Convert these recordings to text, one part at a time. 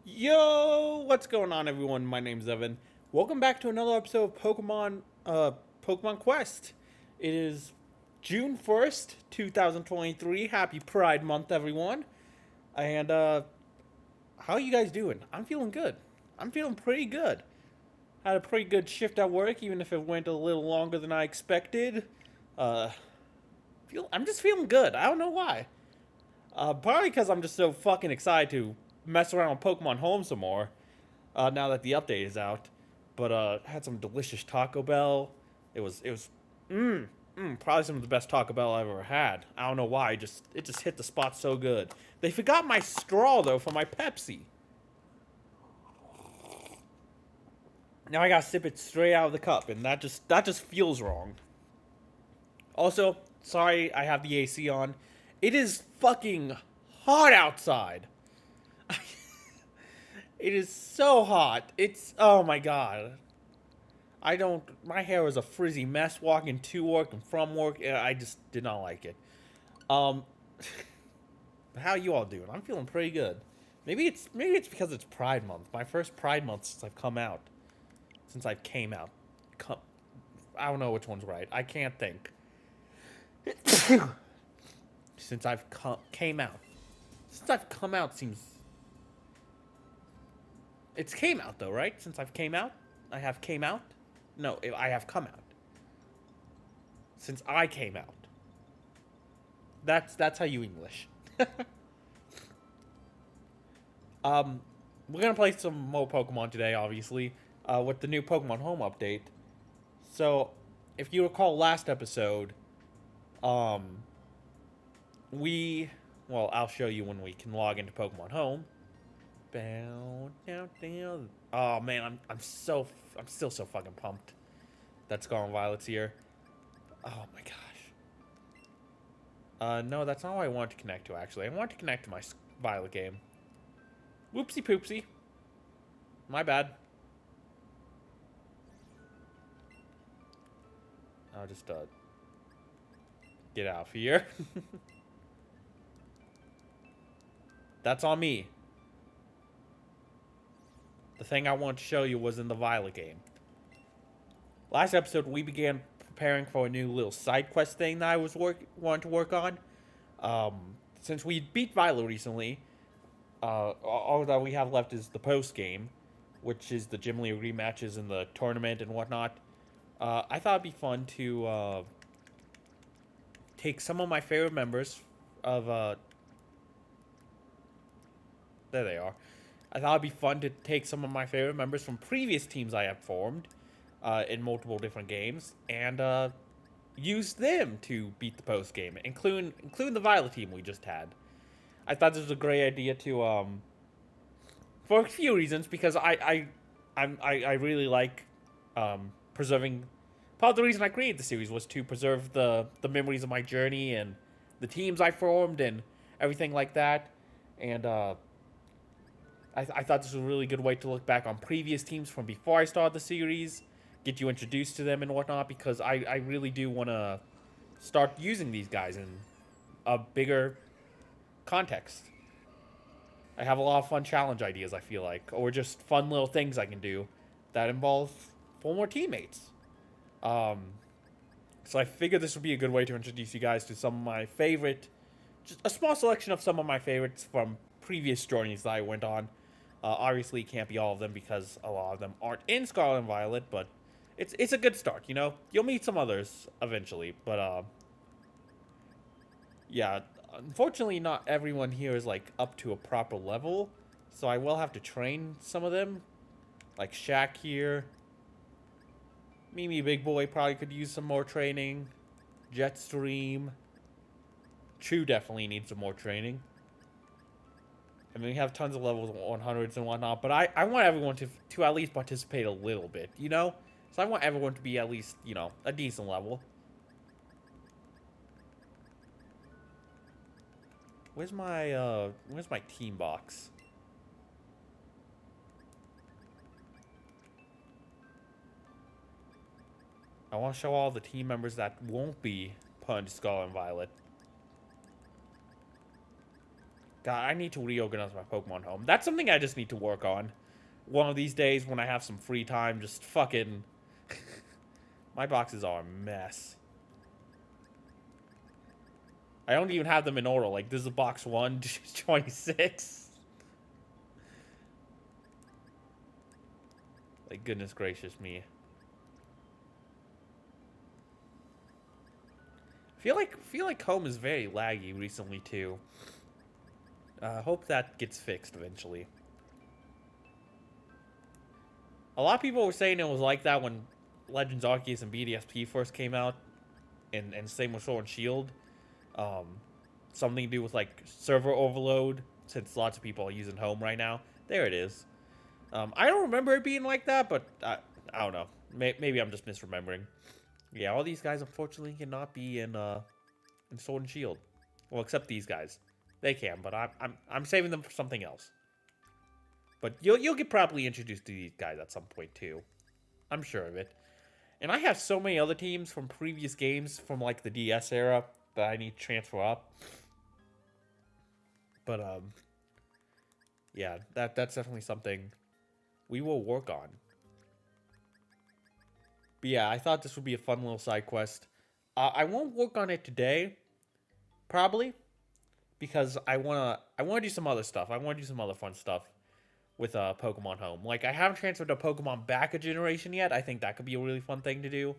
Yo, what's going on, everyone? My name's Evan. Welcome back to another episode of Pokemon Quest. It is June 1st, 2023. Happy Pride Month, everyone. And how are you guys doing? I'm feeling good. I'm feeling pretty good. Had a pretty good shift at work, even if it went a little longer than I expected. Uh, I'm just feeling good. I don't know why. Probably because I'm just so fucking excited to mess around with Pokemon Home some more. Now that the update is out. But had some delicious Taco Bell. It was probably some of the best Taco Bell I've ever had. I don't know why, it just hit the spot so good. They forgot my straw though for my Pepsi. Now I gotta sip it straight out of the cup, and that just feels wrong. Also, sorry I have the AC on. It is fucking hot outside. It is so hot. It's oh my god. I don't. My hair was a frizzy mess walking to work and from work. I just did not like it. Um, how you all doing? I'm feeling pretty good. Maybe it's because it's Pride Month. My first Pride Month since I've come out. Since I came out. I don't know which one's right. I can't think. Since came out. Since I've come out seems. It's came out though, right? Since I've came out, I have came out. No, I have come out. Since I came out. That's how you English. um, we're gonna play some more Pokemon today, obviously, with the new Pokemon Home update. So, if you recall last episode, um, we, well, I'll show you when we can log into Pokemon Home. Oh man, I'm still so fucking pumped that Scarlet Violet's here. Oh my gosh. No, that's not what I want to connect to, actually. I want to connect to my Violet game. Whoopsie poopsie. My bad. I'll just, get out of here. That's on me. The thing I wanted to show you was in the Violet game. Last episode, we began preparing for a new little side quest thing that I was wanting to work on. Since we beat Violet recently, all that we have left is the post game, which is the Gym League rematches and the tournament and whatnot. I thought it'd be fun to take some of my favorite members of there they are. I thought it'd be fun to take some of my favorite members from previous teams I have formed in multiple different games and use them to beat the post game, including the Violet team we just had. I thought this was a great idea to for a few reasons, because I really like preserving. Part of the reason I created the series was to preserve the memories of my journey and the teams I formed and everything like that. And I thought this was a really good way to look back on previous teams from before I started the series, get you introduced to them and whatnot, because I really do want to start using these guys in a bigger context. I have a lot of fun challenge ideas, I feel like, or just fun little things I can do that involve former teammates. Um, so I figured this would be a good way to introduce you guys to some of my favorite, just a small selection of some of my favorites from previous journeys that I went on. Obviously, it can't be all of them because a lot of them aren't in Scarlet and Violet, but it's a good start, you know? You'll meet some others eventually, but yeah, unfortunately not everyone here is like up to a proper level, so I will have to train some of them. Like Shaq here. Mimi Big Boy probably could use some more training. Jetstream. Chew definitely needs some more training. I mean, we have tons of levels 100s and whatnot, but I want everyone to at least participate a little bit, you know? So I want everyone to be at least, you know, a decent level. Where's my team box? I want to show all the team members that won't be put into Scarlet and Violet. God, I need to reorganize my Pokemon home. That's something I just need to work on. One of these days when I have some free time, just fucking... My boxes are a mess. I don't even have them in order. Like, this is box 1, 26. Like, goodness gracious me. Feel like home is very laggy recently too. Hope that gets fixed eventually. A lot of people were saying it was like that when Legends Arceus and BDSP first came out, and same with Sword and Shield. Um, Something to do with like server overload, since lots of people are using home right now. There it is. I don't remember it being like that, but I don't know. Maybe I'm just misremembering. Yeah, all these guys unfortunately cannot be in Sword and Shield. Well, except these guys. They can, but I'm saving them for something else. But you'll get properly introduced to these guys at some point too. I'm sure of it. And I have so many other teams from previous games from like the DS era that I need to transfer up. But yeah, that's definitely something we will work on. But yeah, I thought this would be a fun little side quest. I won't work on it today, probably, because I wanna do some other stuff. I wanna do some other fun stuff with Pokemon Home. Like, I haven't transferred a Pokemon back a generation yet. I think that could be a really fun thing to do.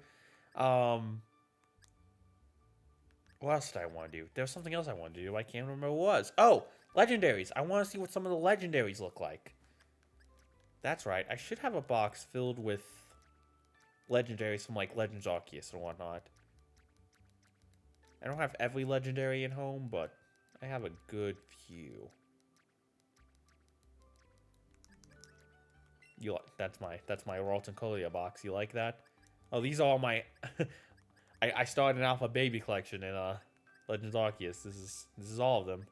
What else did I want to do? There was something else I wanted to do. I can't remember what it was. Oh, legendaries. I want to see what some of the legendaries look like. That's right. I should have a box filled with legendaries from like Legends Arceus and whatnot. I don't have every legendary in home, but I have a good few. That's my Ralton Colia box. You like that? Oh, these are all my I started an Alpha Baby collection in Legends Arceus. This is all of them.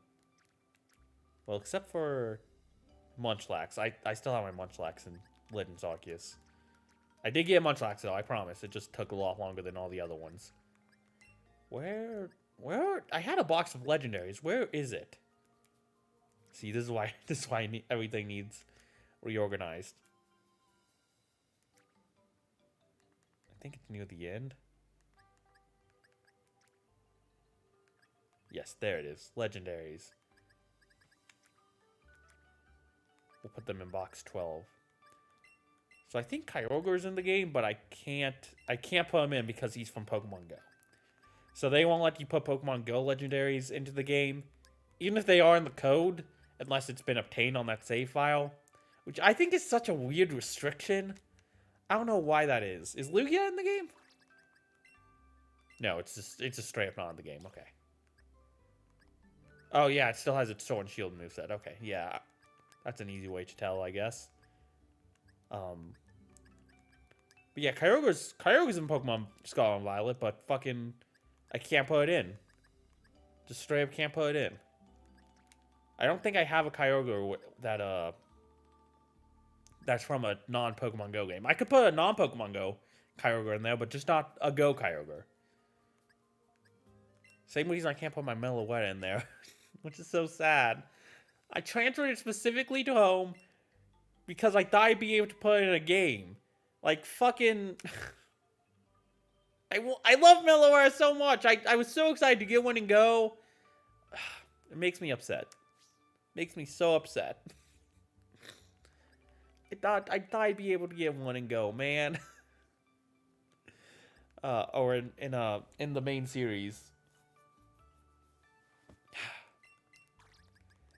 Well, except for Munchlax. I still have my Munchlax in Legends Arceus. I did get Munchlax though, I promise. It just took a lot longer than all the other ones. Where I had a box of legendaries. Where is it? See, this is why everything needs reorganized. I think it's near the end. Yes, there it is. Legendaries. We'll put them in box 12. So I think Kyogre's in the game, but I can't put him in because he's from Pokemon Go. So they won't let you put Pokemon Go legendaries into the game, even if they are in the code, unless it's been obtained on that save file, which I think is such a weird restriction. I don't know why that is. Is Lugia in the game? No, it's just straight up not in the game. Okay. Oh yeah, it still has its Sword and Shield moveset. Okay, yeah. That's an easy way to tell, I guess. But yeah, Kyogre's in Pokemon Scarlet and Violet, but fucking I can't put it in. Just straight up can't put it in. I don't think I have a Kyogre that's from a non-Pokemon Go game. I could put a non-Pokemon Go Kyogre in there, but just not a Go Kyogre. Same reason I can't put my Meloetta in there, which is so sad. I transferred it specifically to home because I thought I'd be able to put it in a game. Like, fucking... I love Meloetta so much. I was so excited to get one and go. It makes me upset. Makes me so upset. I thought I'd be able to get one and go, man. Or in the main series.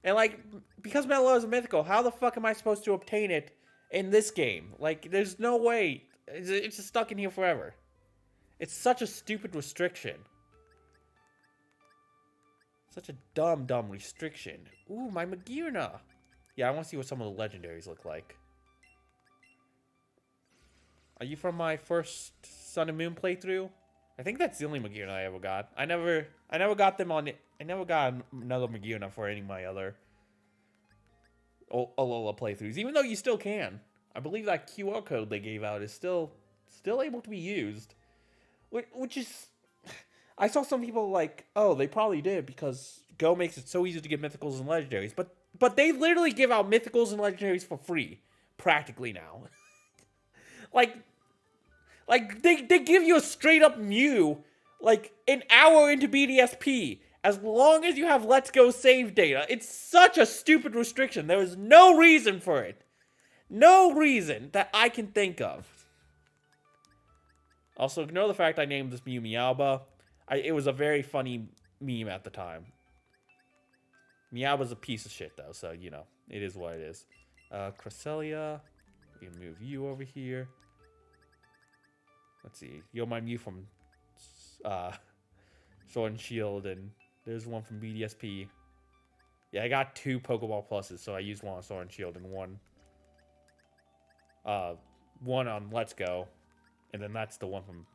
And like, because Meloetta is a mythical, how the fuck am I supposed to obtain it in this game? Like, there's no way. It's just stuck in here forever. It's such a stupid restriction. Such a dumb restriction. Ooh, my Magearna. Yeah, I want to see what some of the legendaries look like. Are you from my first Sun and Moon playthrough? I think that's the only Magearna I ever got. I never got them on it. I never got another Magearna for any of my other Alola playthroughs. Even though you still can. I believe that QR code they gave out is still able to be used. Which is... I saw some people like, oh, they probably did because Go makes it so easy to get mythicals and legendaries, but they literally give out mythicals and legendaries for free, practically now. like, they give you a straight up Mew, like an hour into BDSP, as long as you have Let's Go save data. It's such a stupid restriction. There is no reason for it. No reason that I can think of. Also, ignore the fact I named this Mew Meowba. It was a very funny meme at the time. Meowba's a piece of shit, though, so, you know, it is what it is. Cresselia. We can move you over here. Let's see. You're my Mew from Sword and Shield, and there's one from BDSP. Yeah, I got 2 Pokeball Pluses, so I used one on Sword and Shield and one on Let's Go. And then that's the one from...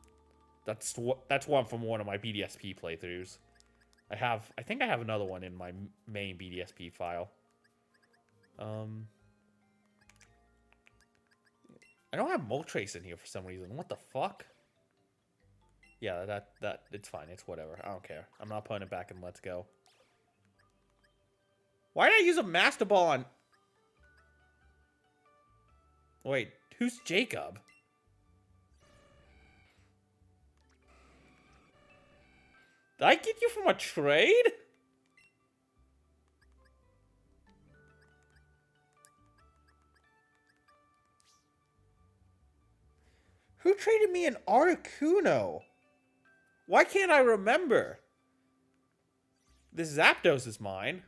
That's one from one of my BDSP playthroughs. I think I have another one in my main BDSP file. I don't have Moltres in here for some reason. What the fuck? Yeah, that it's fine. It's whatever. I don't care. I'm not putting it back in Let's Go. Why did I use a Master Ball on... Wait, who's Jacob? Did I get you from a trade? Who traded me an Articuno? Why can't I remember? This Zapdos is mine.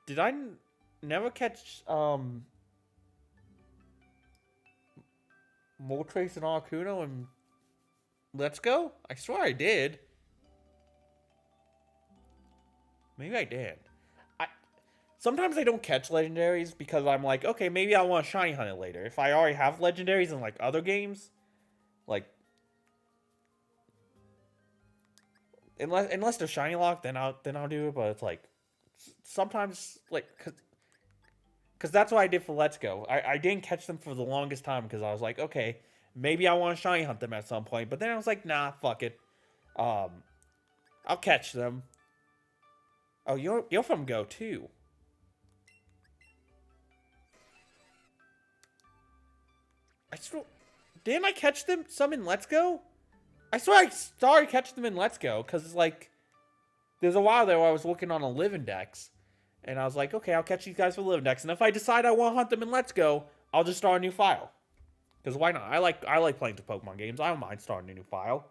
Did I never catch Moltres and Articuno and Let's Go? I swear I did. Maybe I did. Sometimes I don't catch legendaries because I'm like, okay, maybe I want to shiny hunt it later. If I already have legendaries in like other games, like unless they're shiny locked, then I'll do it. But it's like sometimes like because that's what I did for Let's Go. I didn't catch them for the longest time because I was like, okay, maybe I want to shiny hunt them at some point. But then I was like, nah, fuck it. I'll catch them. Oh, you're from Go too. Didn't I catch them some in Let's Go? I swear I started catching them in Let's Go because it's like there's a while there where I was working on a live index, and I was like, okay, I'll catch these guys for live index, and if I decide I want to hunt them in Let's Go, I'll just start a new file. Because why not? I like playing the Pokemon games. I don't mind starting a new file.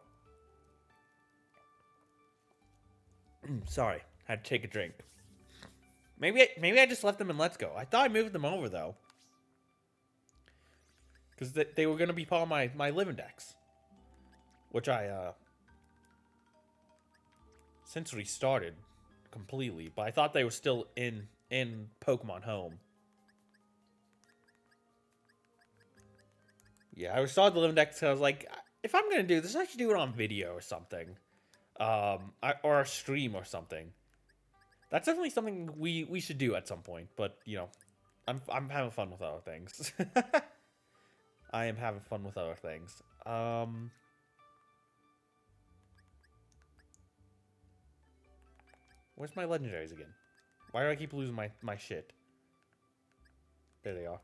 Sorry, had to take a drink. Maybe I just left them in Let's Go. I thought I moved them over though. Because they were going to be part of my live index. Which I, since restarted completely. But I thought they were still in Pokemon Home. Yeah, I restarted the live index because I was like, if I'm going to do this, I should do it on video or something. Or a stream or something. That's definitely something we should do at some point. But, you know, I'm having fun with other things. I am having fun with other things. Where's my legendaries again? Why do I keep losing my shit? There they are.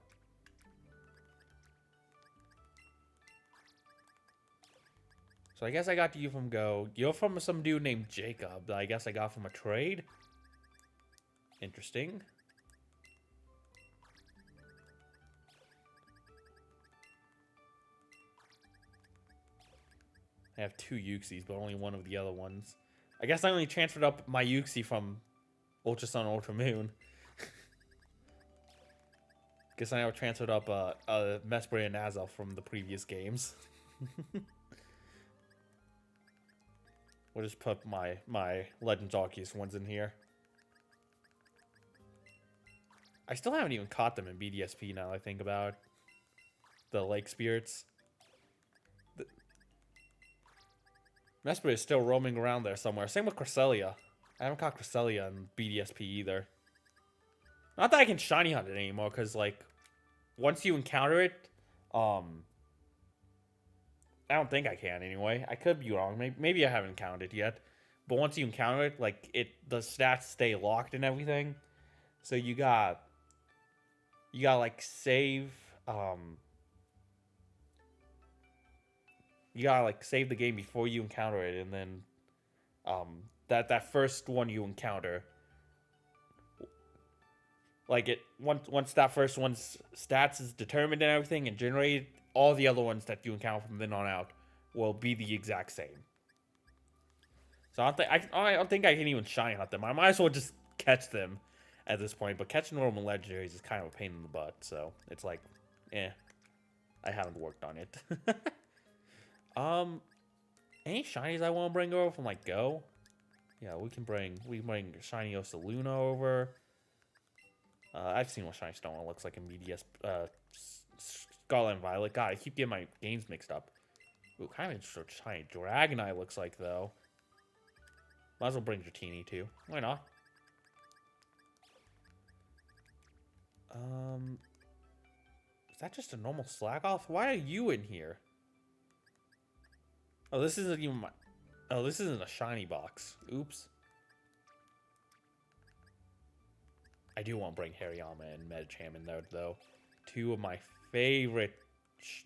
So I guess I got you from Go. You're from some dude named Jacob that I guess I got from a trade. Interesting. I have 2 Uxies, but only one of the other ones. I guess I only transferred up my Uxie from Ultra Sun, Ultra Moon. Guess I never transferred up Mesprit and Azelf from the previous games. We'll just put my Legends Arceus ones in here. I still haven't even caught them in BDSP now I think about it. The Lake Spirits. Mesprit is still roaming around there somewhere. Same with Cresselia. I haven't caught Cresselia in BDSP either. Not that I can shiny hunt it anymore, because, like, once you encounter it, I don't think I can anyway. I could be wrong. Maybe I haven't counted yet. But once you encounter it, like the stats stay locked and everything. So you got like save. You gotta like save the game before you encounter it, and then that first one you encounter, like it once that first one's stats is determined and everything and generated, all the other ones that you encounter from then on out will be the exact same. So I don't think I can even shiny hunt them. I might as well just catch them at this point. But catching normal legendaries is kind of a pain in the butt. So it's like, eh, I haven't worked on it. Any shinies I want to bring over from like Go? Yeah, we can bring shiny Osaluna over. I've seen what shiny Stone looks like in BDS Scarlet and Violet. God, I keep getting my games mixed up. Ooh, kind of interesting shiny Dragonite looks like though. Might as well bring Dratini too. Why not? Is that just a normal Slakoth? Why are you in here? Oh, this isn't even my... Oh, this isn't a shiny box. Oops. I do want to bring Hariyama and Medicham in there, though. Two of my favorite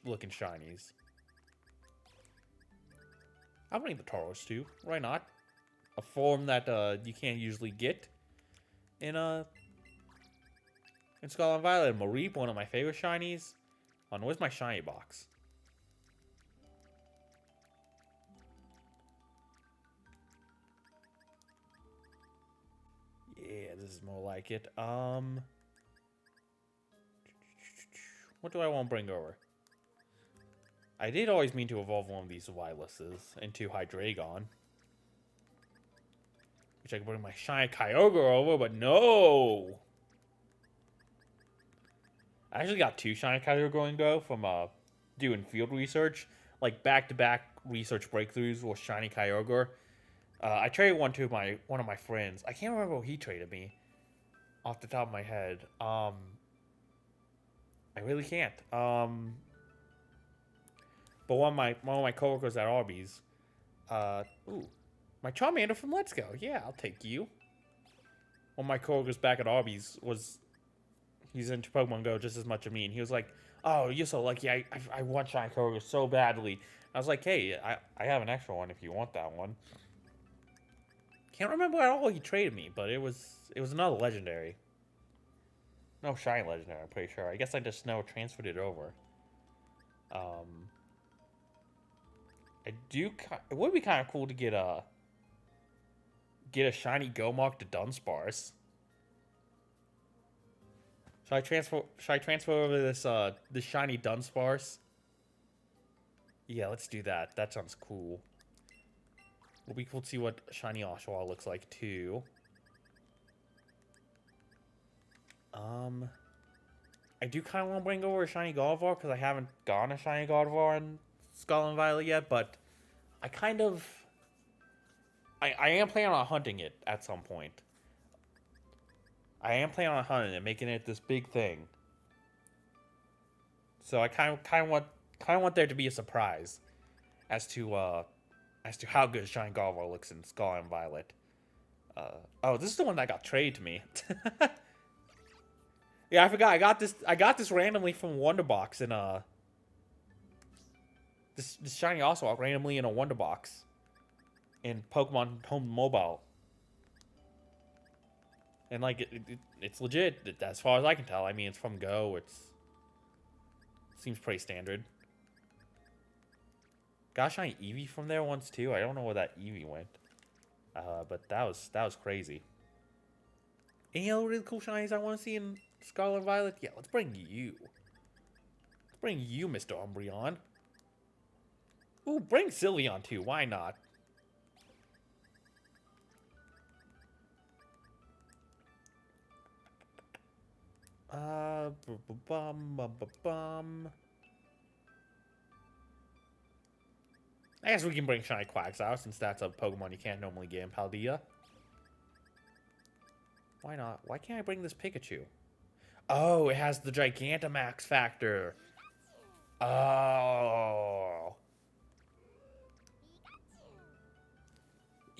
looking shinies. I'll bring the Tauros, too. Why not? A form that you can't usually get in Scarlet and Violet. Mareep, one of my favorite shinies. Oh, no, where's my shiny box? Yeah, this is more like it. What do I want to bring over? I did always mean to evolve one of these Wirelesses into Hydreigon. Which I could bring my shiny Kyogre over, but no! I actually got two shiny Kyogre going go from doing field research. Like back-to-back research breakthroughs with shiny Kyogre. I traded one to one of my friends. I can't remember what he traded me off the top of my head. I really can't. But one of my coworkers at Arby's. Ooh, my Charmander from Let's Go. Yeah, I'll take you. One of my coworkers back at Arby's he's into Pokemon Go just as much as me, and he was like, "Oh, you're so lucky. I want shiny Kyogre so badly." I was like, "Hey, I have an extra one if you want that one." Can't remember at all he traded me, but it was another legendary. No shiny legendary, I'm pretty sure. I guess I just transferred it over. It would be kind of cool to get a shiny Gomok to Dunsparce. Should I transfer over this shiny Dunsparce? Yeah, let's do that. That sounds cool. It'll be cool to see what shiny Oshawott looks like too. I do kind of want to bring over a shiny Gardevoir because I haven't gotten a shiny Gardevoir in Scarlet and Violet yet, but I am planning on hunting it at some point. I am planning on hunting it, making it this big thing. So I kind of want there to be a surprise as to how good shiny Gardevoir looks in Scarlet and Violet. Oh, this is the one that got traded to me. Yeah, I forgot. I got this randomly from Wonder Box in this shiny Oshawott randomly in a Wonder Box in Pokemon Home Mobile. And like it's legit as far as I can tell. I mean, it's from Go. It seems pretty standard. Got a shiny Eevee from there once too. I don't know where that Eevee went. But that was crazy. Any other really cool shinies I want to see in Scarlet and Violet? Yeah, let's bring you. Let's bring you, Mr. Umbreon. Ooh, bring Sylveon too. Why not? I guess we can bring shiny Quagsire since that's a Pokemon you can't normally get in Paldea. Why not? Why can't I bring this Pikachu? Oh, it has the Gigantamax factor. Oh.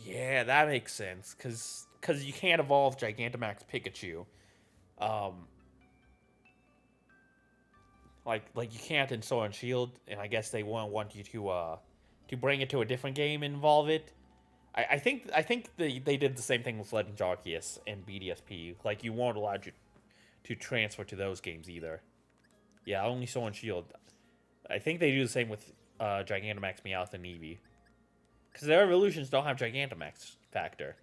Yeah, that makes sense. Cause you can't evolve Gigantamax Pikachu. Um, like you can't in Sword and Shield, and I guess they won't want you to bring it to a different game and involve it. I think they did the same thing with Legends Arceus and BDSP. Like you won't allow you to transfer to those games either. Yeah, only Sword and Shield. I think they do the same with Gigantamax Meowth and Eevee. Because their evolutions don't have Gigantamax factor.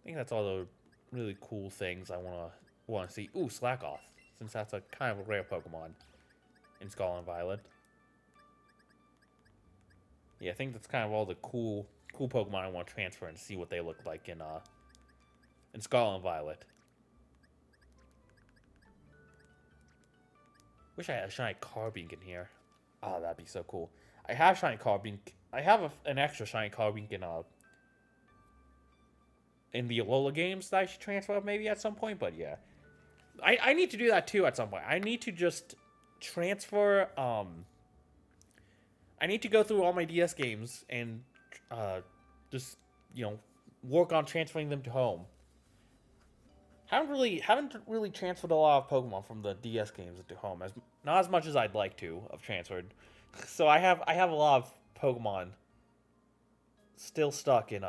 I think that's all the really cool things I wanna see. Ooh, Slackoth, since that's a kind of a rare Pokemon in Scarlet and Violet. Yeah, I think that's kind of all the cool Pokemon I want to transfer and see what they look like in Scarlet and Violet. Wish I had a shiny Carbink in here. Oh, that'd be so cool. I have shiny Carbink. I have an extra shiny Carbink in the Alola games that I should transfer maybe at some point. But yeah, I need to do that too at some point. I need to just transfer. I need to go through all my DS games and just work on transferring them to home. Haven't really transferred a lot of Pokemon from the DS games into home, as not as much as I'd like to have transferred. So I have a lot of Pokemon still stuck in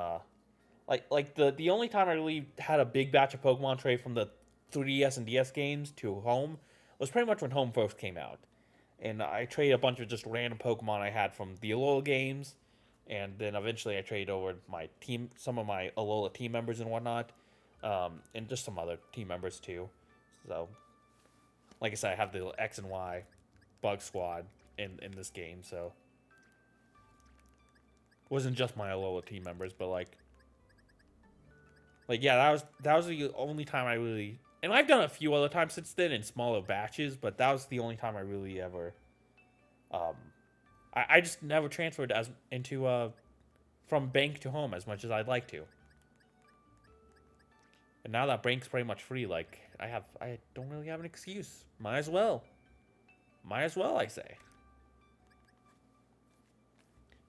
like the only time I really had a big batch of Pokemon trade from the 3DS and DS games to home was pretty much when home first came out. And I traded a bunch of just random Pokemon I had from the Alola games, and then eventually I traded over some of my Alola team members and whatnot, and just some other team members too. So, like I said, I have the X and Y Bug Squad in this game, so it wasn't just my Alola team members, but like yeah, that was the only time I really, and I've done a few other times since then in smaller batches, but that was the only time I really ever, um, I just never transferred as into from bank to home as much as I'd like to. And now that bank's pretty much free, like I don't really have an excuse. Might as well, I say.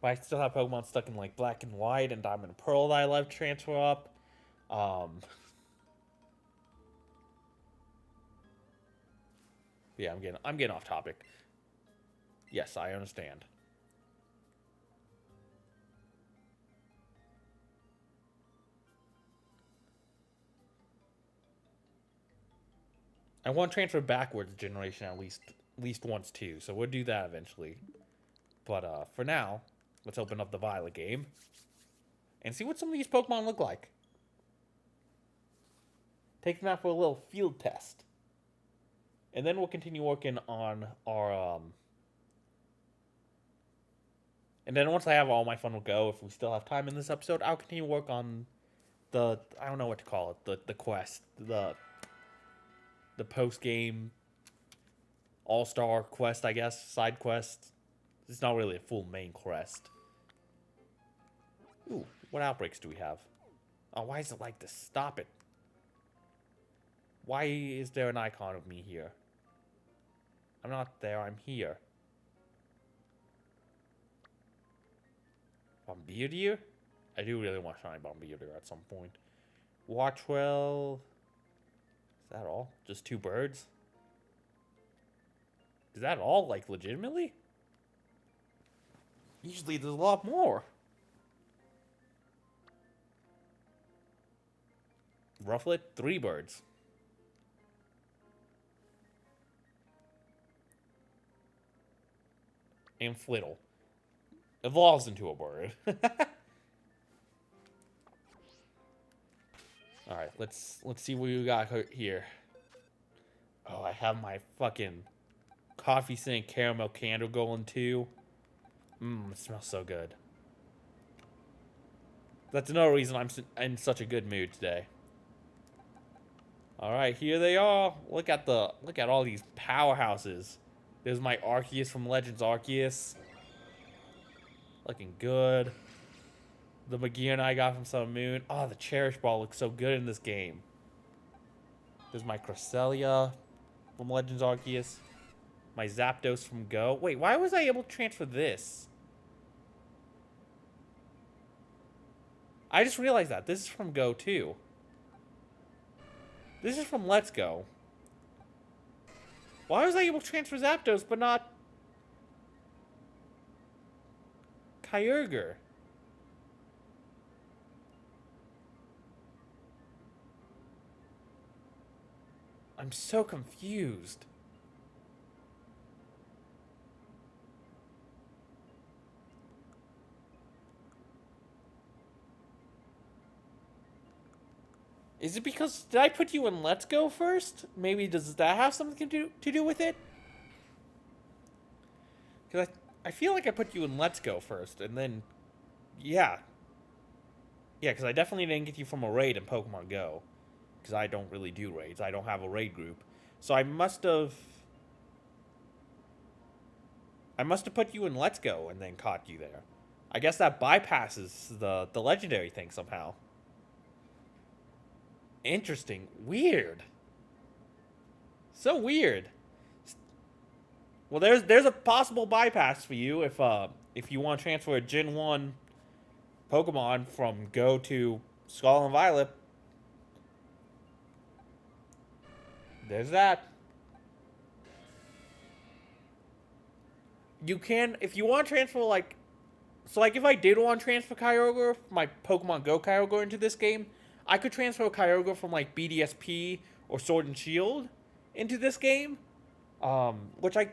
But I still have Pokemon stuck in like Black and White and Diamond and Pearl that I love to transfer up. Yeah, I'm getting off topic. Yes, I understand. I want to transfer backwards generation at least once too, so we'll do that eventually. But for now, let's open up the Violet game and see what some of these Pokemon look like. Take them out for a little field test, and then we'll continue working on our. And then once I have all my fun will go, if we still have time in this episode, I'll continue work on the I don't know what to call it, the quest, the post game all-star quest, I guess, side quest. It's not really a full main quest. Ooh, what outbreaks do we have? Oh, why is it like this? Stop it. Why is there an icon of me here? I'm not there, I'm here. Bombardier? I do really want shiny Bombardier at some point. Watchwell. Is that all? Just 2 birds? Is that all? Like, legitimately? Usually there's a lot more. Rufflet, 3 birds. And Flittle. Evolves into a bird. Alright, let's see what we got here. Oh, I have my fucking coffee scent caramel candle going too. It smells so good. That's another reason I'm in such a good mood today. All right, here they are. Look at all these powerhouses. There's my Arceus from Legends Arceus. Looking good. The Magearn I got from Sun Moon. Oh, the Cherish Ball looks so good in this game. There's my Cresselia from Legends Arceus. My Zapdos from Go. Wait, why was I able to transfer this? I just realized that. This is from Go, too. This is from Let's Go. Why was I able to transfer Zapdos, but not Kyogre? I'm so confused. Is it because... Did I put you in Let's Go first? Maybe does that have something to do with it? Because I feel like I put you in Let's Go first, and then... Yeah. Yeah, because I definitely didn't get you from a raid in Pokemon Go. Because I don't really do raids. I don't have a raid group. So I must have put you in Let's Go and then caught you there. I guess that bypasses the legendary thing somehow. Interesting. Weird. So weird. Well, there's a possible bypass for you if you want to transfer a Gen 1 Pokemon from Go to Scarlet and Violet. There's that. You can, if you want to transfer, like... So, like, if I did want to transfer Kyogre, my Pokemon Go Kyogre into this game, I could transfer Kyogre from, like, BDSP or Sword and Shield into this game. Which I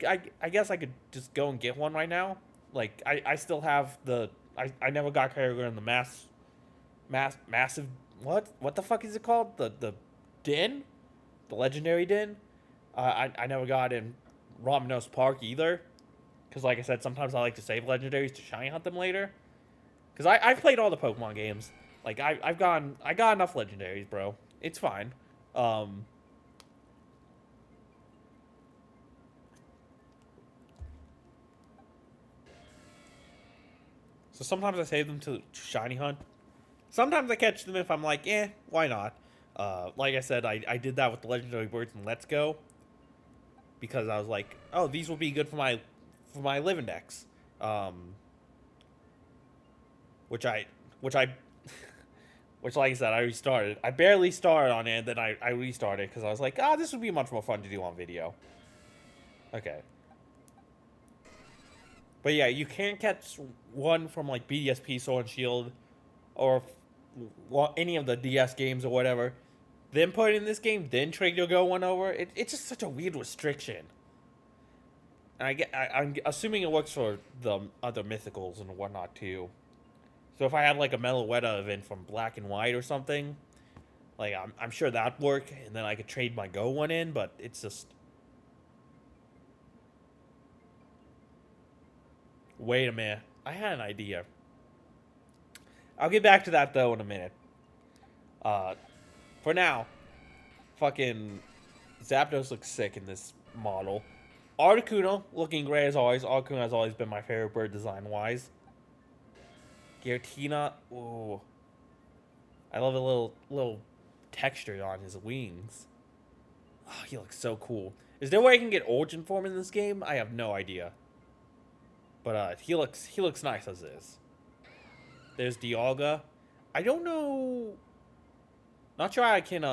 guess I could just go and get one right now. Like, I still have the... I never got Kyogre in the massive... What the fuck is it called? The Den? The Legendary Den? I never got in Raminos Park either. Because, like I said, sometimes I like to save legendaries to shiny hunt them later. Because I've played all the Pokemon games. Like, I got enough legendaries, bro. It's fine. So sometimes I save them to shiny hunt. Sometimes I catch them if I'm like, why not? Like I said, I did that with the legendary birds in Let's Go. Because I was like, oh, these will be good for my live index. Which like I said, I restarted. I barely started on it, and then I restarted because I was like, this would be much more fun to do on video. Okay. But yeah, you can't catch one from like BDSP, Sword and Shield, or any of the DS games or whatever. Then put it in this game, then trade your Go one over. It's just such a weird restriction. And I'm assuming it works for the other mythicals and whatnot too. So if I had like a Meloetta event from Black and White or something, like I'm sure that'd work, and then I could trade my Go one in. But it's just... Wait a minute, I had an idea. I'll get back to that though in a minute. For now, fucking Zapdos looks sick in this model. Articuno looking great as always. Articuno has always been my favorite bird design-wise. Giratina, ooh. I love the little texture on his wings. Oh, he looks so cool. Is there a way I can get Origin Form in this game? I have no idea. But he looks nice as is. There's Dialga. I don't know. Not sure how I can.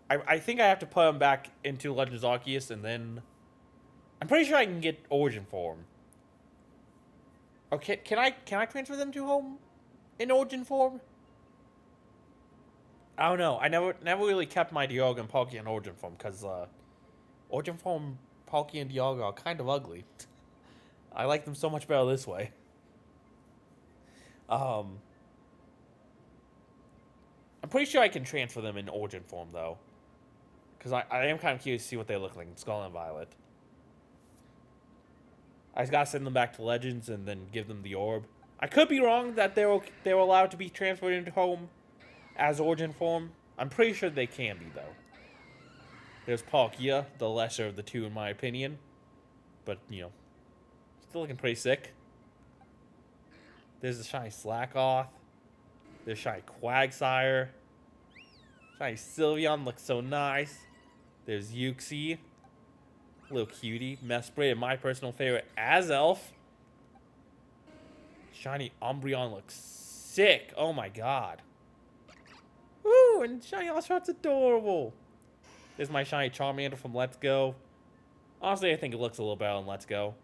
I think I have to put him back into Legends Arceus, and then I'm pretty sure I can get Origin Form. Okay, can I transfer them to home in Origin Form? I don't know. I never really kept my Dialga and Palkia in Origin Form because Origin Form Palkia and Dialga are kind of ugly. I like them so much better this way. I'm pretty sure I can transfer them in Origin Form though. Because I am kind of curious to see what they look like in Scarlet and Violet. I just gotta send them back to Legends and then give them the orb. I could be wrong that they were allowed to be transferred into home as Origin Form. I'm pretty sure they can be though. There's Palkia, the lesser of the two in my opinion. But, you know, still looking pretty sick. There's the shiny Slackoth. There's shiny Quagsire. Shiny Sylveon looks so nice. There's Uxie. Little cutie. Mesprit, my personal favorite as Elf. Shiny Umbreon looks sick. Oh my god. Woo! And Shiny Oshawtt's adorable. This is my Shiny Charmander from Let's Go. Honestly, I think it looks a little better on Let's Go.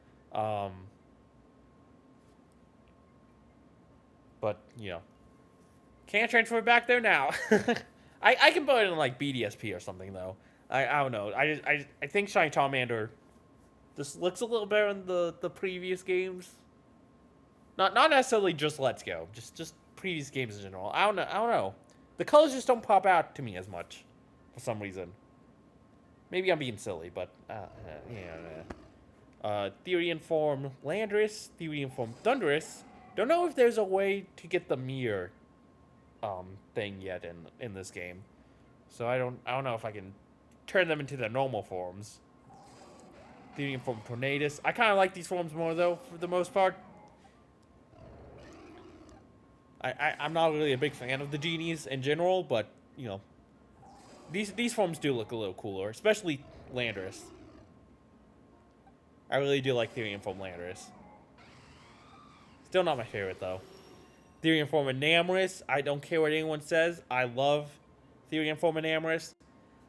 But, you know. Can't transfer it back there now. I can put it in, like, BDSP or something, though. I don't know. I think Shiny Charmander just looks a little better in the previous games. Not necessarily just Let's Go. Just previous games in general. I don't know. The colors just don't pop out to me as much. For some reason. Maybe I'm being silly, but, yeah. Therian form Landorus. Therian form Thundurus. Don't know if there's a way to get the mirror thing yet in this game. So I don't know if I can turn them into their normal forms. Therian form Tornadus. I kind of like these forms more though, for the most part. I'm not really a big fan of the genies in general, but you know, these forms do look a little cooler, especially Landorus. I really do like Therian form Landorus. Still not my favorite though. Therian form Enamorus. I don't care what anyone says. I love Therian form Enamorus.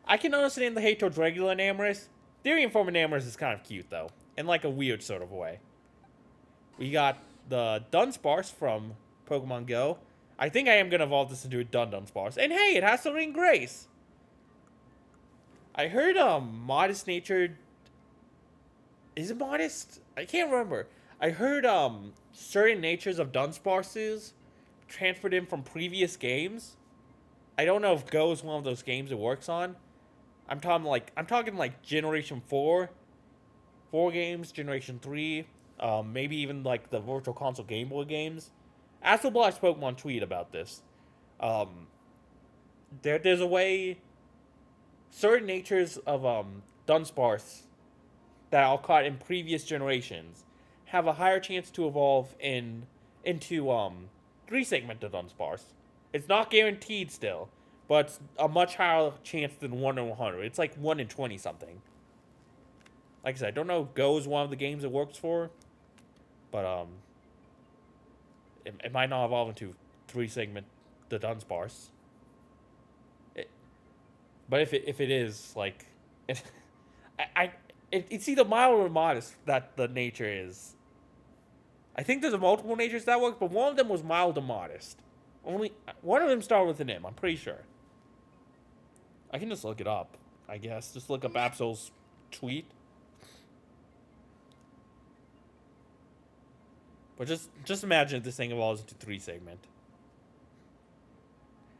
I can understand the hate towards regular Enamorus. Therian form Enamorus is kind of cute though, in like a weird sort of way. We got the Dunsparce from Pokemon Go. I think I am gonna evolve this into a Dunsparce. And hey, it has Serene Grace. I heard modest natured. Is it modest? I can't remember. I heard certain natures of Dunsparces transferred in from previous games. I don't know if Go is one of those games it works on. I'm talking like Generation 4 games, Generation 3, maybe even like the Virtual Console Game Boy games. Astroblash Pokemon tweet about this. There's a way certain natures of Dunsparce that are caught in previous generations have a higher chance to evolve into 3-segmented Dunsparce. It's not guaranteed still, but it's a much higher chance than 1 in 100. It's like 1 in 20 something. Like I said, I don't know if Go is one of the games it works for, but it might not evolve into 3-segment the Dunsparce. But if it is, like, it's either mild or modest that the nature is. I think there's multiple natures that work, but one of them was mild or modest. Only one of them started with an M, I'm pretty sure. I can just look it up, I guess. Just look up Absol's tweet. But just imagine if this thing evolves into 3-segment.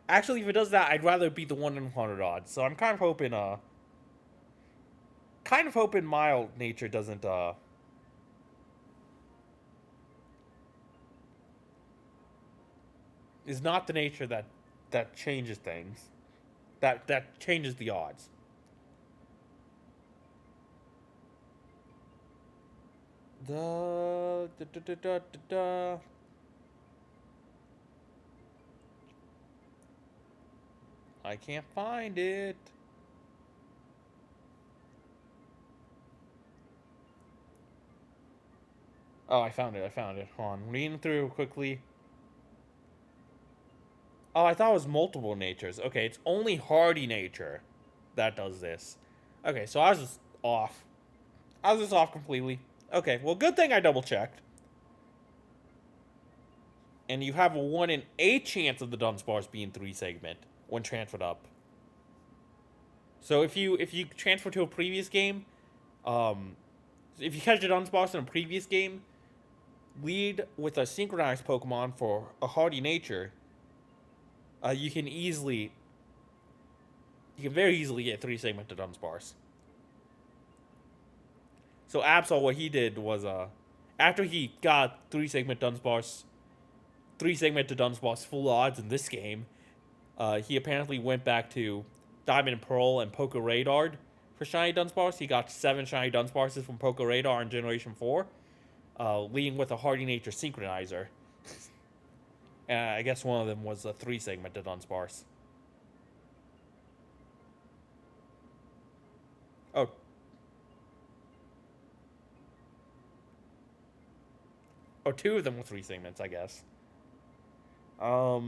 Actually, if it does that, I'd rather beat the 1 in 100 odds. So I'm kind of hoping mild nature doesn't is not the nature that changes things. That changes the odds. I can't find it. Oh, I found it. Hold on. Reading through quickly. Oh, I thought it was multiple natures. Okay, it's only hardy nature that does this. Okay, so I was just off. Completely. Okay, well, good thing I double checked. And you have a 1 in 8 chance of the Dunsparce being 3-segment when transferred up. So if you transfer to a previous game, if you catch a Dunsparce in a previous game, lead with a synchronized Pokemon for a hardy nature, you can very easily get 3-segmented Dunsparce. So Absol, what he did was, after he got 3-segmented Dunsparce full odds in this game, he apparently went back to Diamond and Pearl and Poké Radar for Shiny Dunsparce. He got 7 Shiny Dunsparces from Poké Radar in Generation 4, leading with a Hardy Nature Synchronizer. I guess one of them was a 3-segmented Dunsparce. Oh. Or 2 of them were 3 segments, I guess. Oh,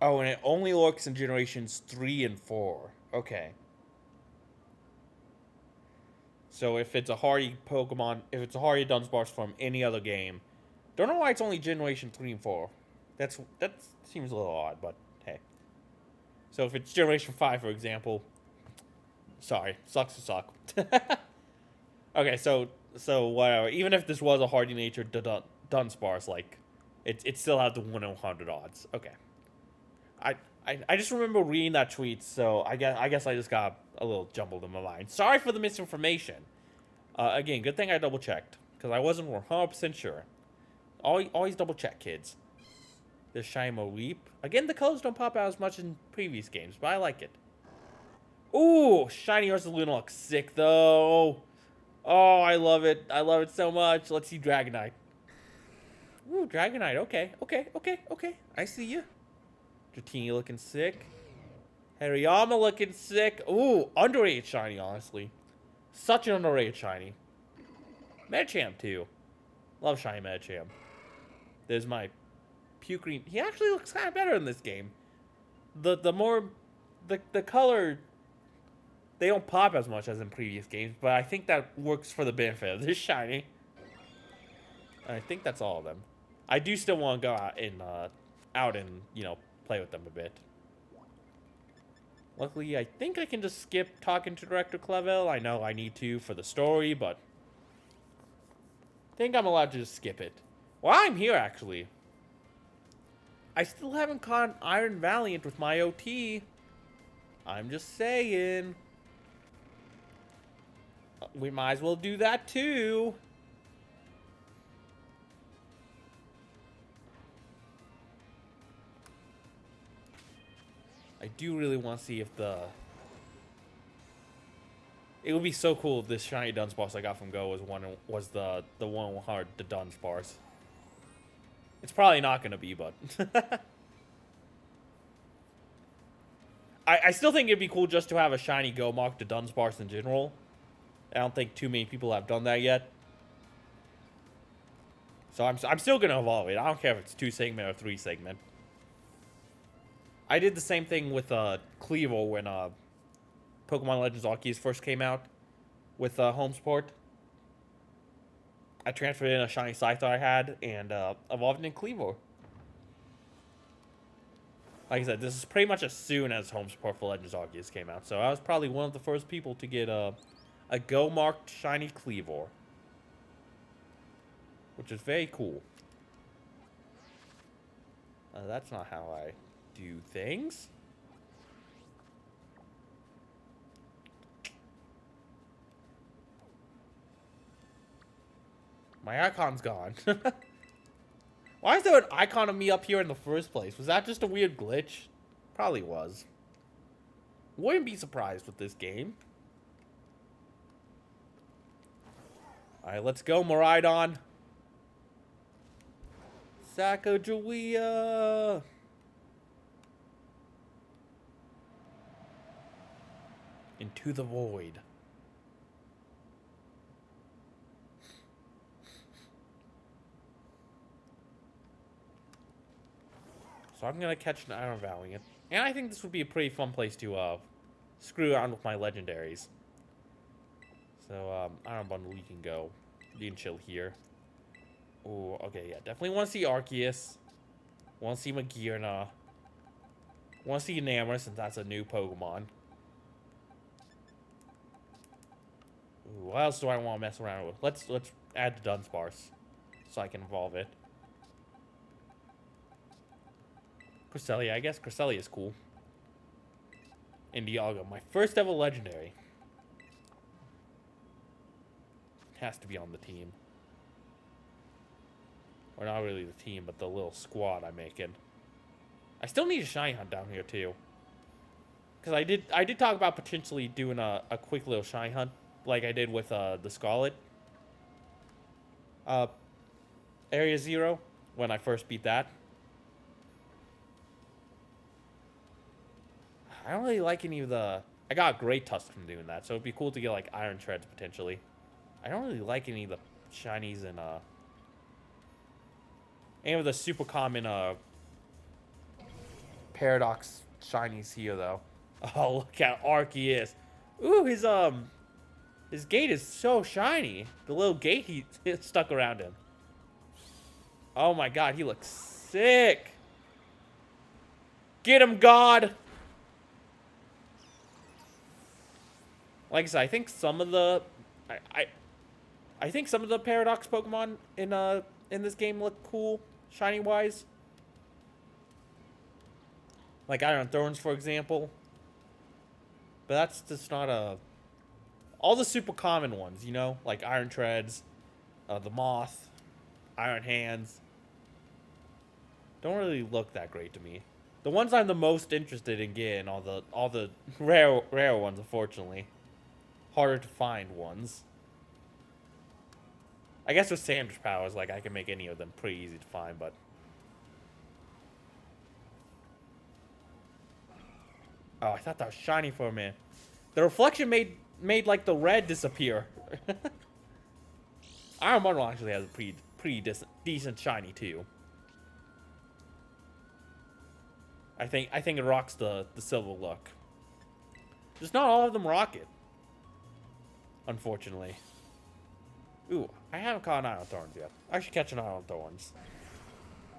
and it only works in generations 3 and 4. Okay. So if it's a Hardy Pokemon, if it's a Hardy Dunsparce from any other game, don't know why it's only generation 3 and 4. That seems a little odd, but hey. So if it's generation 5, for example, sorry, sucks to suck. Okay, so whatever. Even if this was a Hardy natured Dunsparce, like it still had the 1 in 100 odds. Okay. I just remember reading that tweet, so I guess I just got a little jumbled in my mind. Sorry for the misinformation. Again, good thing I double checked because I wasn't 100% sure. Always double check, kids. There's Shiny Leap. Again, the colors don't pop out as much in previous games, but I like it. Ooh, Shiny Ursaluna looks sick though. Oh, I love it. I love it so much. Let's see Dragonite. Ooh, Dragonite. Okay. I see you. Dratini looking sick. Hariyama looking sick. Ooh, underrated shiny, honestly. Such an underrated shiny. Medicham, too. Love shiny Medicham. There's my Pukerine. He actually looks kind of better in this game. The more... The color... They don't pop as much as in previous games, but I think that works for the benefit of this shiny. I think that's all of them. I do still want to go out and, you know, play with them a bit. Luckily, I think I can just skip talking to Director Clavel. I know I need to for the story, but I think I'm allowed to just skip it. Well, I'm here, actually. I still haven't caught Iron Valiant with my OT. I'm just saying. We might as well do that, too. I do really want to see if the... It would be so cool if this shiny Dunsparce I got from Go was the one hard the Dunsparce. It's probably not going to be, but... I still think it'd be cool just to have a shiny Go mark to Dunsparce in general. I don't think too many people have done that yet. So I'm still going to evolve it. I don't care if it's 2 segment or 3 segment. I did the same thing with Cleaver when Pokemon Legends Arceus first came out with home sport. I transferred in a shiny Scyther I had and evolved it in Cleaver. Like I said, this is pretty much as soon as home sport for Legends Arceus came out, so I was probably one of the first people to get a Go marked shiny Cleaver, which is very cool. That's not how I do things. My icon's gone. Why is there an icon of me up here in the first place? Was that just a weird glitch? Probably was. Wouldn't be surprised with this game. Alright, let's go, Miraidon. Sacagawea. Into the void. So I'm going to catch an Iron Valiant. And I think this would be a pretty fun place to screw around with my legendaries. So, Iron Bundle, you can go. You can chill here. Oh, okay, yeah. Definitely want to see Arceus. Want to see Magearna. Want to see Namor since that's a new Pokemon. Ooh, what else do I want to mess around with? Let's add the Dunsparce so I can evolve it. Cresselia, I guess Cresselia is cool. Indieago, my first ever legendary. Has to be on the team. Or not really the team, but the little squad I'm making. I still need a shiny hunt down here too. Because I did talk about potentially doing a quick little shiny hunt like I did with the Scarlet. Area 0 when I first beat that. I don't really like any of the I got great tusk from doing that, so it'd be cool to get like iron shreds potentially. I don't really like any of the shinies in any of the super common paradox shinies here though. Oh, look how Arceus. Ooh, his gate is so shiny. The little gate he stuck around him. Oh my god, he looks sick. Get him, God. Like I said, I think some of the I think some of the paradox Pokemon in this game look cool, shiny wise. Like Iron Thorns, for example. But that's just not a... All the super common ones, you know? Like Iron Treads, the Moth, Iron Hands. Don't really look that great to me. The ones I'm the most interested in getting, all the rare ones, unfortunately. Harder to find ones. I guess with Sandwich Powers, like, I can make any of them pretty easy to find, but... Oh, I thought that was shiny for a minute. The reflection made like, the red disappear. Iron Bundle actually has a pretty decent shiny, too. I think it rocks the silver look. Just not all of them rock it. Unfortunately. Ooh, I haven't caught an Iron Thorns yet. I should catch an Iron Thorns.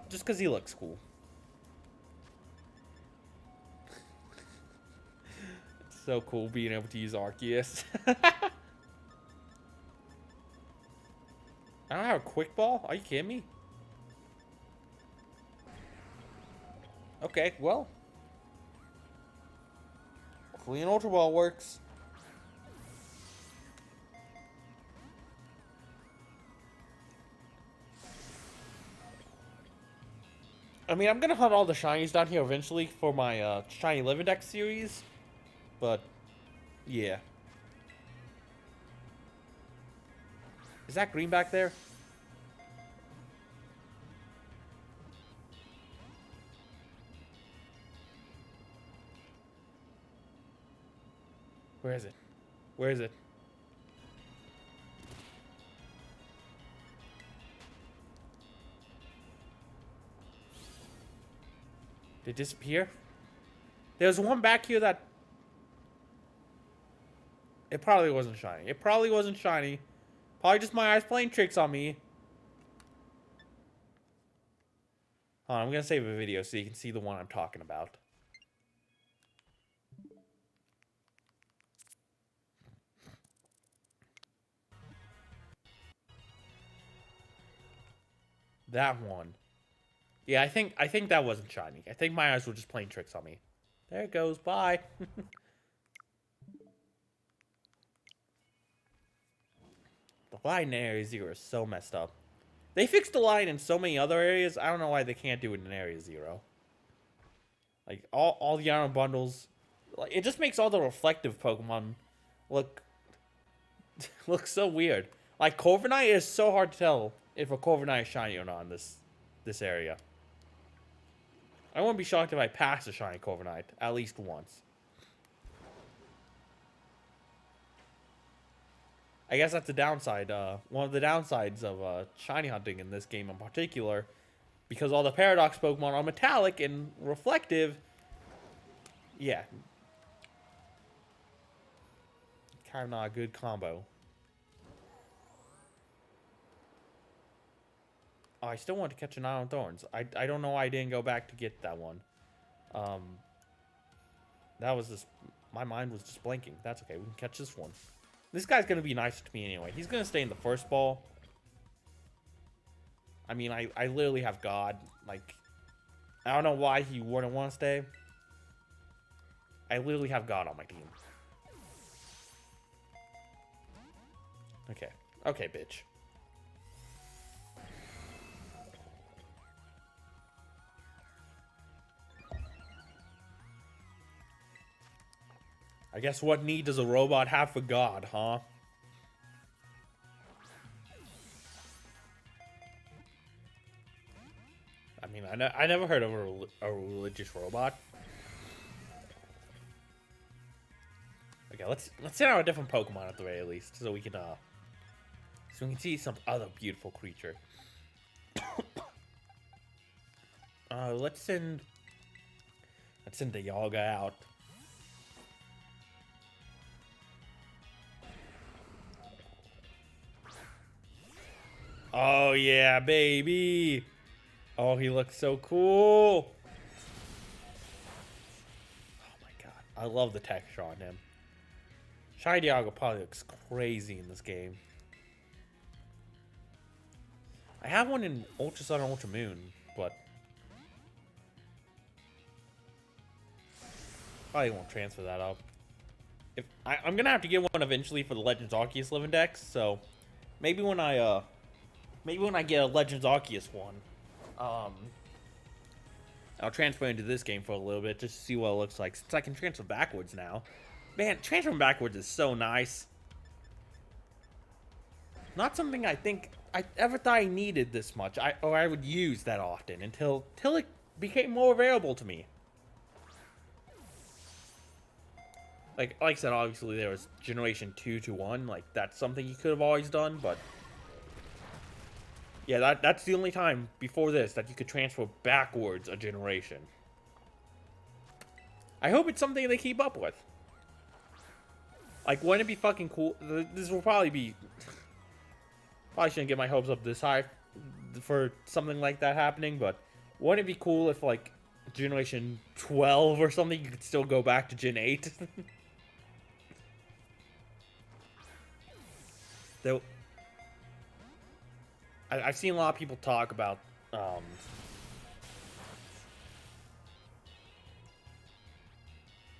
Just because he looks cool. It's so cool being able to use Arceus. I don't have a quick ball? Are you kidding me? Okay, well. Hopefully an Ultra Ball works. I mean, I'm gonna hunt all the shinies down here eventually for my Shiny Live Index series. But, yeah. Is that green back there? Where is it? Where is it? Did it disappear? There's one back here that... It probably wasn't shiny. It probably wasn't shiny. Probably just my eyes playing tricks on me. Hold on, I'm gonna save a video so you can see the one I'm talking about. That one. Yeah, I think that wasn't shiny. I think my eyes were just playing tricks on me. There it goes. Bye. The line in Area Zero is so messed up. They fixed the line in so many other areas. I don't know why they can't do it in Area Zero. Like all the iron bundles, like it just makes all the reflective Pokemon look so weird. Like Corviknight is so hard to tell if a Corviknight is shiny or not in this area. I wouldn't be shocked if I passed a shiny Corviknight at least once. I guess that's the downside. One of the downsides of shiny hunting in this game in particular, because all the Paradox Pokemon are metallic and reflective. Yeah. Kind of not a good combo. Oh, I still want to catch an Iron Thorns. I don't know why I didn't go back to get that one. That was just... My mind was just blanking. That's okay. We can catch this one. This guy's going to be nice to me anyway. He's going to stay in the first ball. I mean, I literally have God. Like, I don't know why he wouldn't want to stay. I literally have God on my team. Okay. Okay, bitch. I guess what need does a robot have for God, huh? I mean, I never heard of a religious robot. let's send out a different Pokemon at the very least, so we can see some other beautiful creature. Let's send the Yaga out. Oh yeah, baby! Oh, he looks so cool! Oh my god, I love the texture on him. Shiny Yaga probably looks crazy in this game. I have one in Ultra Sun and Ultra Moon, but probably won't transfer that up. If I'm gonna have to get one eventually for the Legends Arceus Living Dex, so maybe when I get a Legends Arceus one, I'll transfer into this game for a little bit just to see what it looks like, since I can transfer backwards now. Man, transferring backwards is so nice. Not something I think I ever thought I needed this much, or I would use that often until it became more available to me. Like I said, obviously there was Generation 2 to 1, like that's something you could have always done, but yeah, that's the only time before this that you could transfer backwards a generation. I hope it's something they keep up with. Like, wouldn't it be fucking cool? This will probably be... Probably shouldn't get my hopes up this high for something like that happening, but wouldn't it be cool if, like, Generation 12 or something, you could still go back to Gen 8? Though, I've seen a lot of people talk about,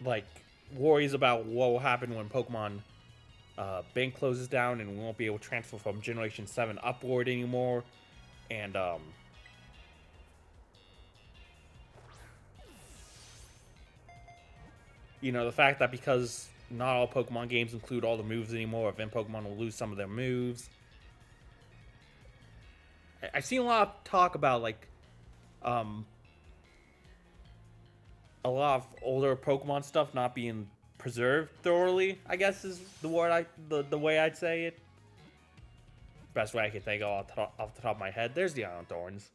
like, worries about what will happen when Pokemon Bank closes down and we won't be able to transfer from Generation 7 upward anymore. And, you know, the fact that because not all Pokemon games include all the moves anymore, event Pokemon will lose some of their moves. I've seen a lot of talk about, like, a lot of older Pokemon stuff not being preserved thoroughly, I guess is the word the way I'd say it. Best way I could think of off the top of my head. There's the Iron Thorns.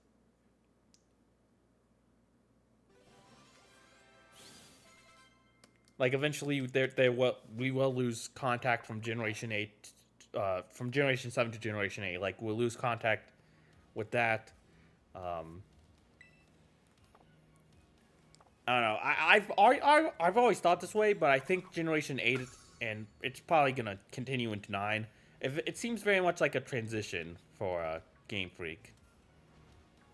Like, eventually we will lose contact from Generation 8, from Generation 7 to Generation 8. Like, we'll lose contact with that. I don't know. I've always thought this way, but I think Generation 8, and it's probably gonna continue into 9. It seems very much like a transition for Game Freak.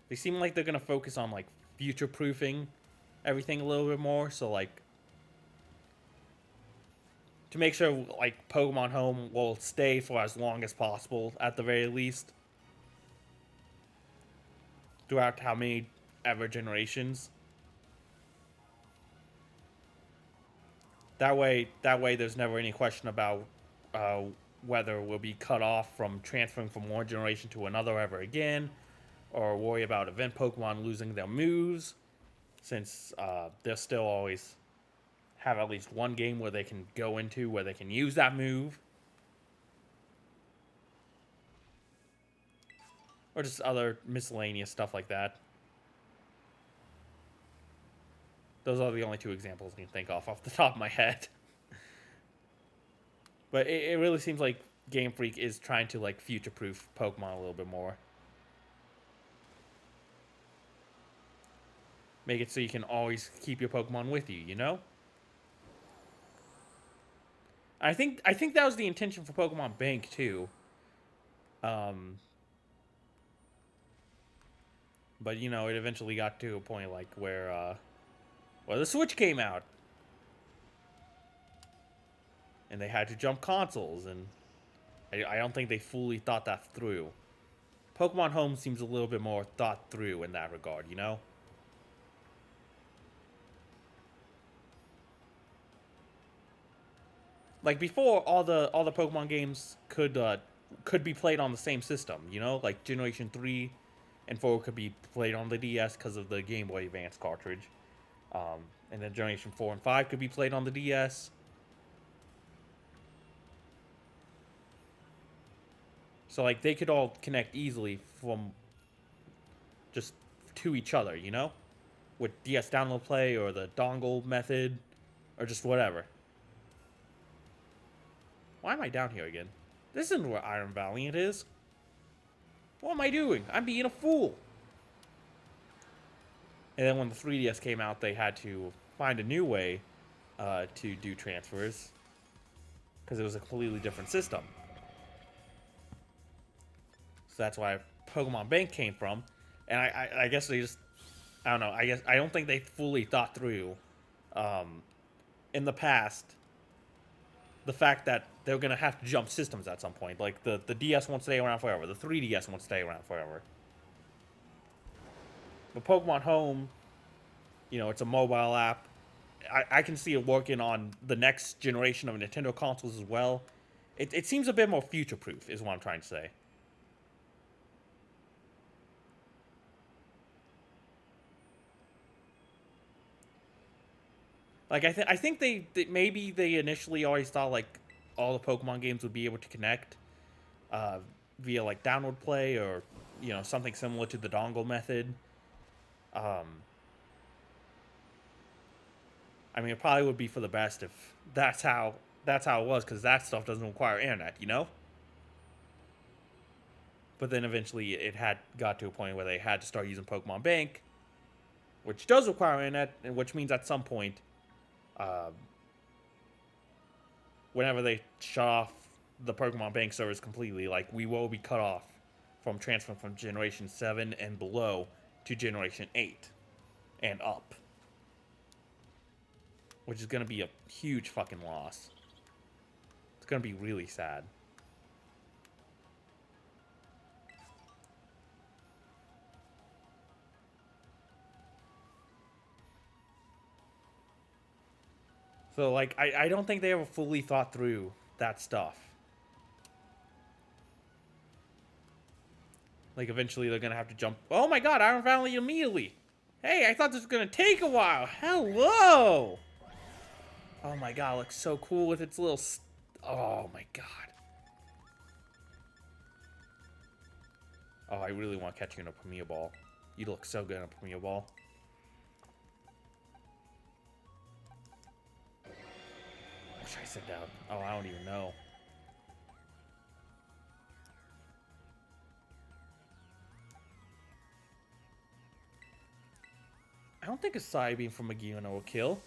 They seem like they're gonna focus on, like, future-proofing everything a little bit more. So, like, to make sure, like, Pokemon Home will stay for as long as possible at the very least, throughout how many ever generations. That way, there's never any question about whether we'll be cut off from transferring from one generation to another ever again, or worry about event Pokemon losing their moves, since they'll still always have at least one game where they can go into where they can use that move. Or just other miscellaneous stuff like that. Those are the only two examples I can think of off the top of my head. But it really seems like Game Freak is trying to, like, future-proof Pokemon a little bit more. Make it so you can always keep your Pokemon with you, you know? I think that was the intention for Pokemon Bank, too. But, you know, it eventually got to a point, like, where the Switch came out. And they had to jump consoles, and I don't think they fully thought that through. Pokemon Home seems a little bit more thought through in that regard, you know? Like, before, all the Pokemon games could be played on the same system, you know? Like, Generation 3 and 4 could be played on the DS because of the Game Boy Advance cartridge. And then Generation 4 and 5 could be played on the DS. So like they could all connect easily from just to each other, you know, with DS download play or the dongle method or just whatever. Why am I down here again? This isn't where Iron Valiant is. What am I doing? I'm being a fool. And then when the 3DS came out, they had to find a new way to do transfers because it was a completely different system. So that's why Pokemon Bank came from. And I guess they just, I don't know, I don't think they fully thought through in the past the fact that they're going to have to jump systems at some point. Like the DS won't stay around forever. The 3DS won't stay around forever. But Pokemon Home, you know, it's a mobile app. I can see it working on the next generation of Nintendo consoles as well. It seems a bit more future-proof, is what I'm trying to say. Like, I think they maybe they initially always thought, like, all the Pokemon games would be able to connect via, like, download play or, you know, something similar to the dongle method. I mean, it probably would be for the best if that's how it was, because that stuff doesn't require internet, you know? But then eventually it got to a point where they had to start using Pokemon Bank, which does require internet, and which means at some point, whenever they shut off the Pokemon Bank servers completely, like, we will be cut off from transferring from Generation 7 and below to Generation 8 and up. Which is going to be a huge fucking loss. It's going to be really sad. So, like, I don't think they ever fully thought through that stuff. Like, eventually they're going to have to jump. Oh my god, Iron Valley immediately. Hey, I thought this was going to take a while. Hello! Oh my god, it looks so cool with its little... Oh my god. Oh, I really want to catch you in a Premier Ball. You look so good in a Premier Ball. What should I sit down? Oh, I don't even know. I don't think a Psybeam from Magiona will kill.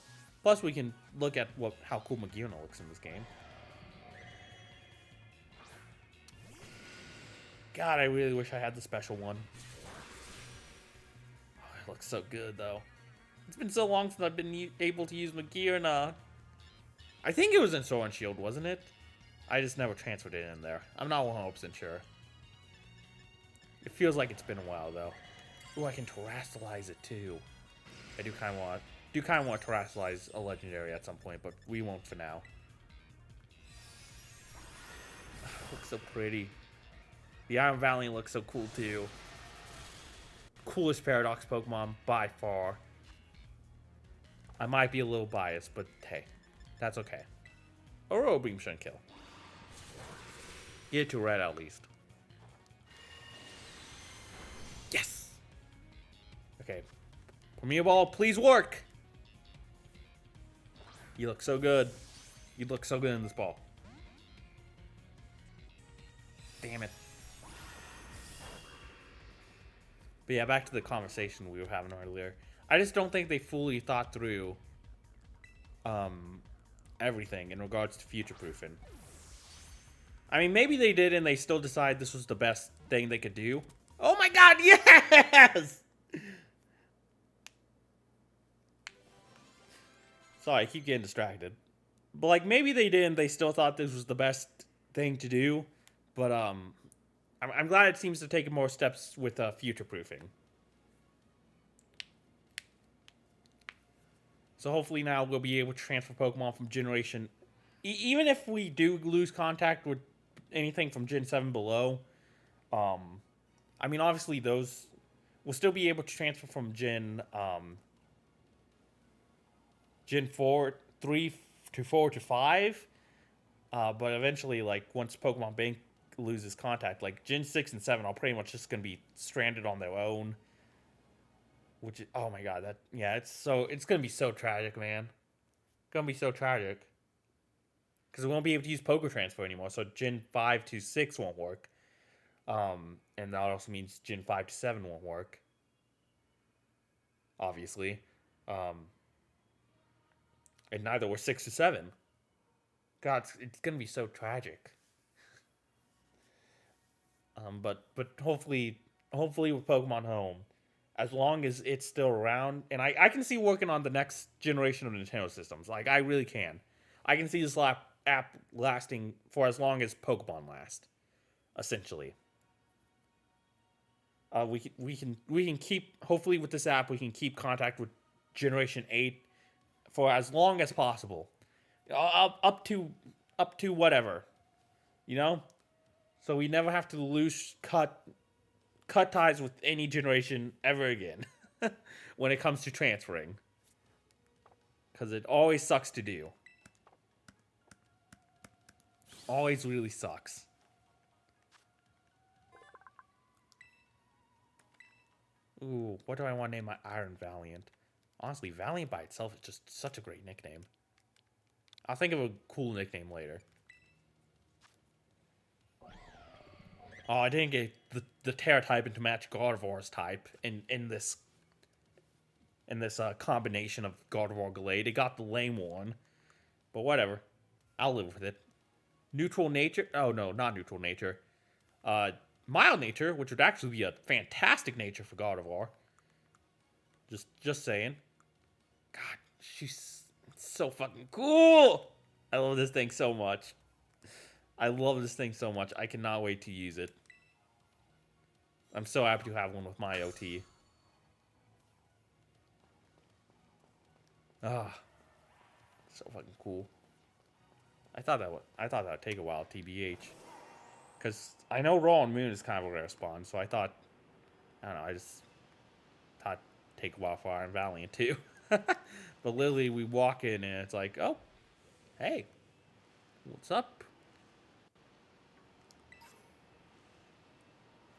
Plus, we can look at how cool Magiona looks in this game. God, I really wish I had the special one. Oh, it looks so good, though. It's been so long since I've been able to use Magiona. I think it was in Sword and Shield, wasn't it? I just never transferred it in there. I'm not 100% sure. It feels like it's been a while, though. Ooh, I can terrestrialize it, too. I do kind of want to terrestrialize a legendary at some point, but we won't for now. It looks so pretty. The Iron Valiant looks so cool too. Coolest Paradox Pokemon by far. I might be a little biased, but hey, that's okay. Aurora Beam shouldn't kill. Get it to red at least. Yes! Okay. Premier Ball, please work! You look so good. You look so good in this ball. Damn it. But yeah, back to the conversation we were having earlier. I just don't think they fully thought through everything in regards to future-proofing. I mean, maybe they did and they still decided this was the best thing they could do. Oh my god, yes! Sorry, I keep getting distracted. But, like, maybe they did and they still thought this was the best thing to do. But, I'm glad it seems to take more steps with future-proofing. So hopefully now we'll be able to transfer Pokemon from Generation... even if we do lose contact with anything from Gen 7 below, I mean, obviously those... we'll still be able to transfer from Gen 4, 3 to 4 to 5. But eventually, like, once Pokemon Bank loses contact. Like Gen 6 and 7 are pretty much just gonna be stranded on their own. Which is, oh my god, that yeah, it's gonna be so tragic, man. It's gonna be so tragic. Because we won't be able to use Poker Transfer anymore, so Gen 5 to 6 won't work. And that also means Gen 5 to 7 won't work. Obviously. And neither were 6 to 7. God, it's gonna be so tragic. But hopefully with Pokemon Home, as long as it's still around, and I can see working on the next generation of Nintendo systems. Like I really can. I can see this app lasting for as long as Pokemon last. Essentially, we can keep, hopefully with this app we can keep contact with Generation 8 for as long as possible, up to whatever, you know. So we never have to cut ties with any generation ever again when it comes to transferring. Because it always sucks to do. Always really sucks. Ooh, what do I want to name my Iron Valiant? Honestly, Valiant by itself is just such a great nickname. I'll think of a cool nickname later. Oh, I didn't get the Terra type into match Gardevoir's type in this combination of Gardevoir Gallade. It got the lame one, but whatever. I'll live with it. Neutral nature? Oh no, not neutral nature. Mild nature, which would actually be a fantastic nature for Gardevoir. Just saying. God, she's so fucking cool. I love this thing so much. I cannot wait to use it. I'm so happy to have one with my OT. Ah, so fucking cool. I thought that would take a while, TBH. Because I know Raw and Moon is kind of a rare spawn, so I thought, I don't know, I just thought it'd take a while for Iron Valiant too. But literally, we walk in and it's like, oh, hey, what's up?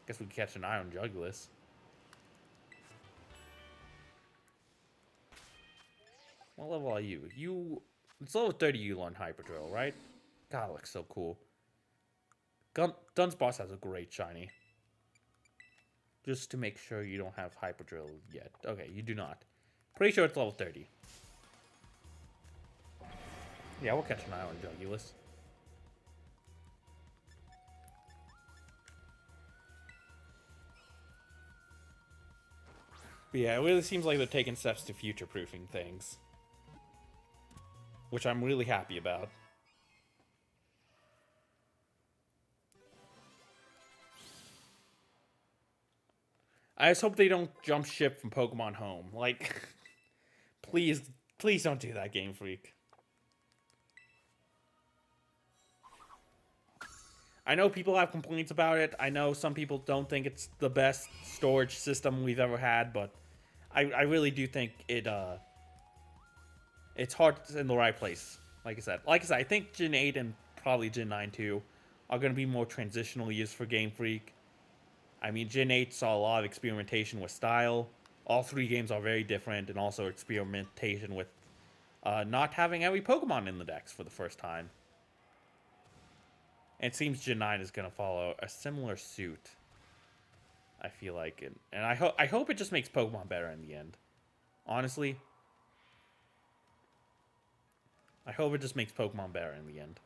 Guess we can catch an Iron Jugulus. What level are you? It's level 30 you learn Hyper Drill, right? God, it looks so cool. Dunsparce has a great shiny. Just to make sure you don't have Hyper Drill yet. Okay, you do not. Pretty sure it's level 30. Yeah, we'll catch an Iron Jugulus. But yeah, it really seems like they're taking steps to future-proofing things. Which I'm really happy about. I just hope they don't jump ship from Pokemon Home. Like, please don't do that, Game Freak. I know people have complaints about it. I know some people don't think it's the best storage system we've ever had, but I really do think it's hard in the right place. Like I said, I think Gen 8 and probably Gen 9 too are going to be more transitional use for Game Freak. I mean, Gen 8 saw a lot of experimentation with style. All three games are very different, and also experimentation with not having every Pokemon in the decks for the first time. And it seems Gen 9 is going to follow a similar suit. I feel like, and I hope it just makes Pokemon better in the end. Honestly, I hope it just makes Pokemon better in the end.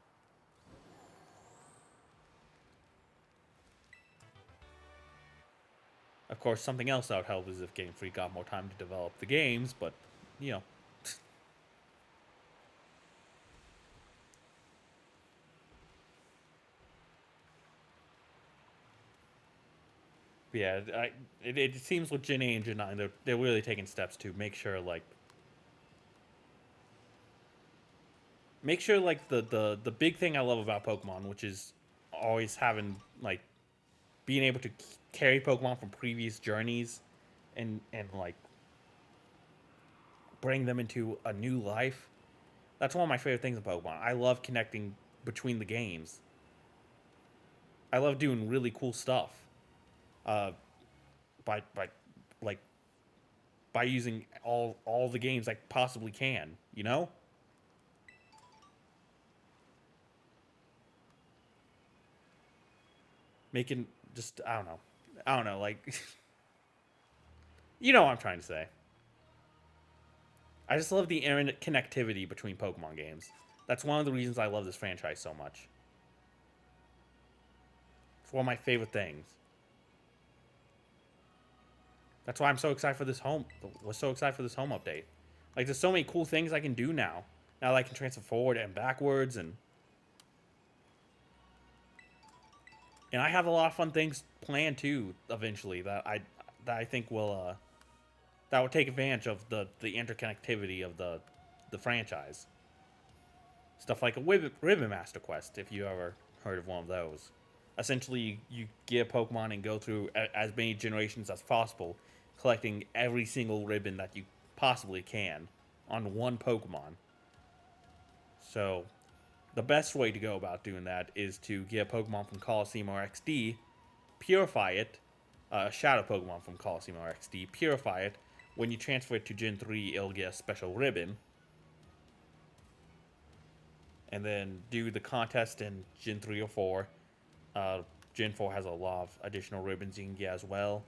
Of course, something else that would help is if Game Freak got more time to develop the games, but, you know. Yeah, it seems with Gen 8 and Gen 9, they're really taking steps to make sure, like, the big thing I love about Pokemon, which is always having, like, being able to carry Pokemon from previous journeys and like, bring them into a new life. That's one of my favorite things in Pokemon. I love connecting between the games. I love doing really cool stuff. Uh, by like by using all the games I possibly can. You know, making just I don't know, like you know what I'm trying to say. I just love the internet connectivity between Pokemon games. That's one of the reasons I love this franchise so much. It's one of my favorite things. That's why I'm so excited for this home. Was so excited for this home update. Like, there's so many cool things I can do now. Now that I can transfer forward and backwards, and I have a lot of fun things planned too. Eventually, that I think will that will take advantage of the interconnectivity of the franchise. Stuff like a Ribbon Master Quest, if you ever heard of one of those. Essentially, you get a Pokemon and go through as many generations as possible, collecting every single ribbon that you possibly can on one Pokemon. So, the best way to go about doing that is to get a Pokemon from Colosseum or XD, purify it, Shadow Pokemon from Colosseum or XD, purify it. When you transfer it to Gen 3, it'll get a special ribbon. And then do the contest in Gen 3 or 4. Gen 4 has a lot of additional ribbons you can get as well.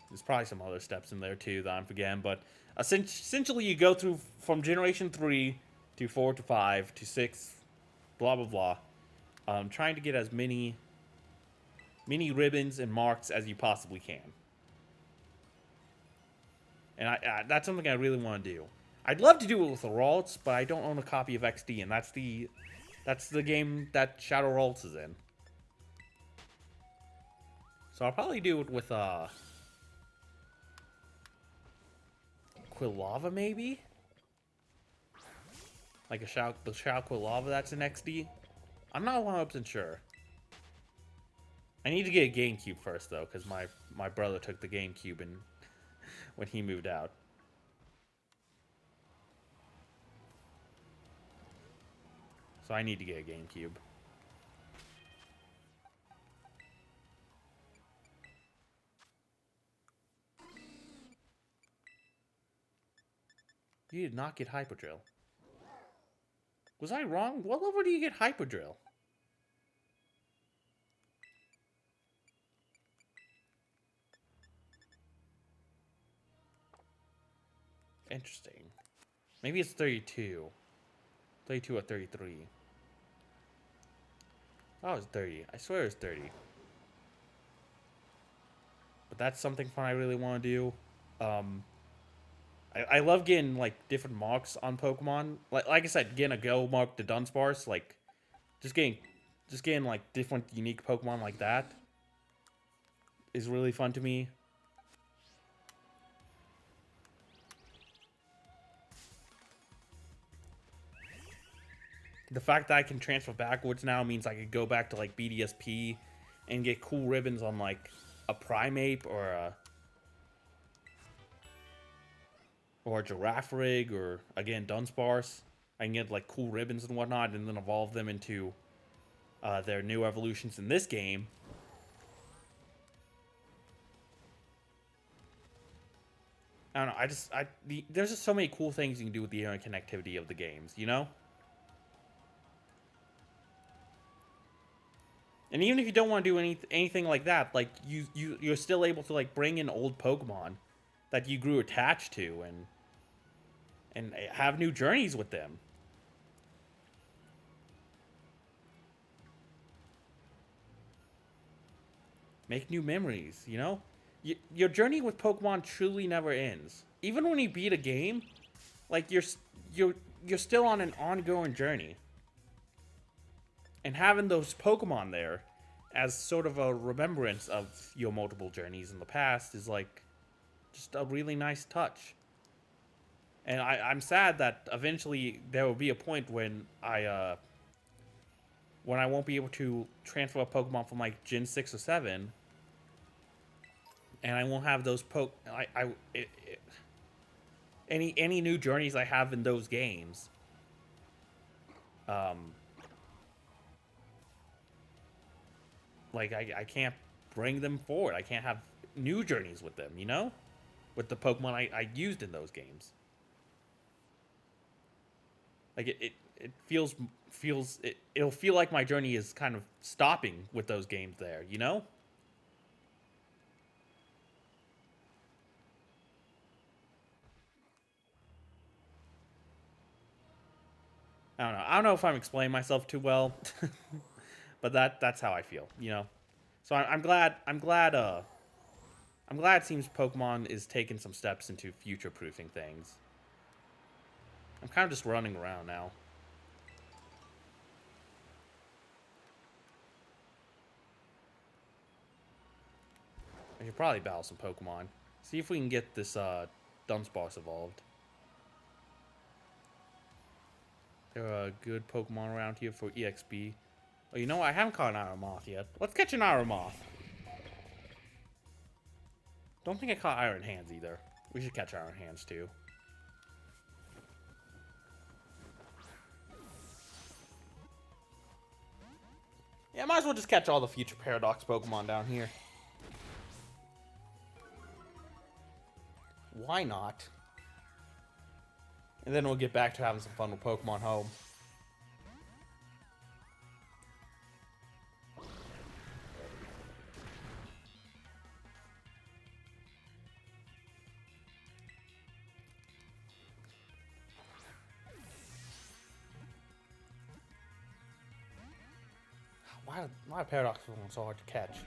There's probably some other steps in there too that I'm forgetting, but essentially you go through from Generation 3 to 4 to 5 to 6, blah blah blah. Trying to get as many ribbons and marks as you possibly can. And that's something I really want to do. I'd love to do it with the Ralts, but I don't own a copy of XD, and that's the game that Shadow Ralts is in. So I'll probably do it with Quilava maybe? Like the Shadow Quilava that's in XD? I'm not 100% sure. I need to get a GameCube first though, because my brother took the GameCube when he moved out. So I need to get a GameCube. You did not get Hyper Drill. Was I wrong? What level do you get Hyper Drill? Interesting. Maybe it's 32. 32 or 33. Oh, it's 30. I swear it's 30. But that's something fun I really want to do. I love getting like different marks on Pokemon. Like I said, getting a Go mark to Dunsparce, like just getting like different unique Pokemon like that is really fun to me. The fact that I can transfer backwards now means I could go back to like BDSP and get cool ribbons on like a Primeape or a Girafarig or again Dunsparce. I can get like cool ribbons and whatnot and then evolve them into their new evolutions in this game. I don't know. There's just so many cool things you can do with the interconnectivity of the games, you know? And even if you don't want to do anything like that, like you're still able to like bring in old Pokemon that you grew attached to and have new journeys with them. Make new memories, you know? Your journey with Pokemon truly never ends. Even when you beat a game, like you're still on an ongoing journey. And having those Pokemon there as sort of a remembrance of your multiple journeys in the past is like just a really nice touch. And I'm sad that eventually there will be a point when I won't be able to transfer a Pokemon from like Gen 6 or 7. And I won't have those any new journeys I have in those games. like I can't bring them forward. I can't have new journeys with them, you know? With the Pokemon I used in those games. Like it it'll feel like my journey is kind of stopping with those games there, you know? I don't know. I don't know if I'm explaining myself too well, but that's how I feel, you know. So I'm glad. I'm glad it seems Pokemon is taking some steps into future-proofing things. I'm kind of just running around now. I should probably battle some Pokemon. See if we can get this Dunsparce evolved. There are good Pokemon around here for EXP. Oh, you know what? I haven't caught an Iron Moth yet. Let's catch an Iron Moth. Don't think I caught Iron Hands either. We should catch Iron Hands too. Yeah, might as well just catch all the future Paradox Pokemon down here. Why not? And then we'll get back to having some fun with Pokemon Home. Why are Paradox Pokemon so hard to catch?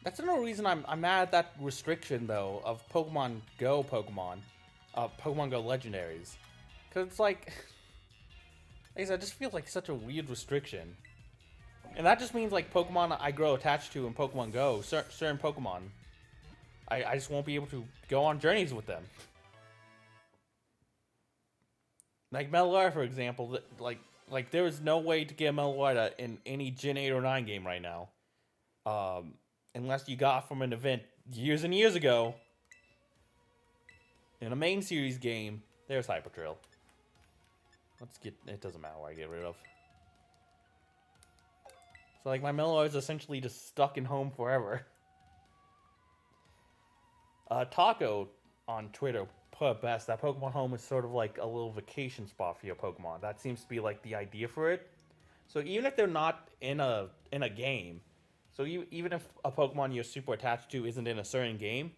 That's another reason I'm mad at that restriction, though, of Pokemon Go Pokemon. Pokemon Go Legendaries. Because it's like I said, it just feels like such a weird restriction. And that just means, like, Pokemon I grow attached to in Pokemon Go, certain Pokemon, I just won't be able to go on journeys with them. Like Meloetta, for example, like there is no way to get Meloetta in any Gen 8 or 9 game right now. Unless you got from an event years and years ago. In a main series game, there's Hyper Trail. Let's get, it doesn't matter what I get rid of. So like my Meloetta is essentially just stuck in home forever. Taco on Twitter put it best that Pokemon Home is sort of like a little vacation spot for your Pokemon. That seems to be like the idea for it. So even if they're not in a game, so even if a Pokemon you're super attached to isn't in a certain game,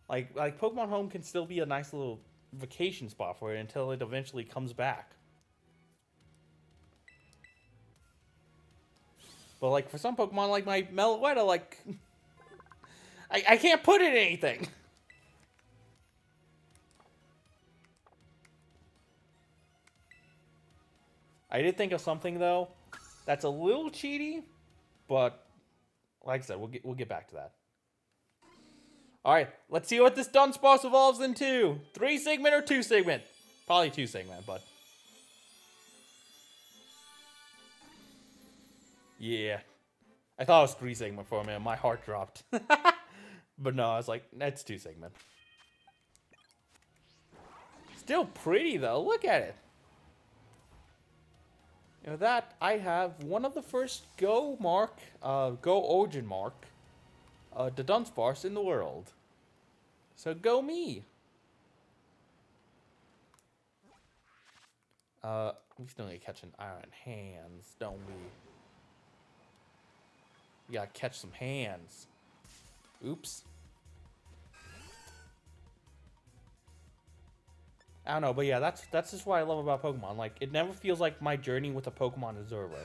like Pokemon Home can still be a nice little vacation spot for it until it eventually comes back. But like for some Pokemon, like my Meloetta, like I can't put it in anything. I did think of something though that's a little cheaty, but like I said, we'll get back to that. All right, let's see what this Dunsparce evolves into. 3 segment or 2 segment? Probably 2 segment, but yeah, I thought it was 3 segment for a minute. My heart dropped, but no, I was like, that's 2 segment. Still pretty though. Look at it. And with that, I have one of the first Go Origin mark, the Dunsparce in the world. So go me. We still need to catch an Iron Hands, don't we? We gotta catch some hands. Oops. I don't know, but yeah, that's just what I love about Pokemon. Like, it never feels like my journey with a Pokemon is over.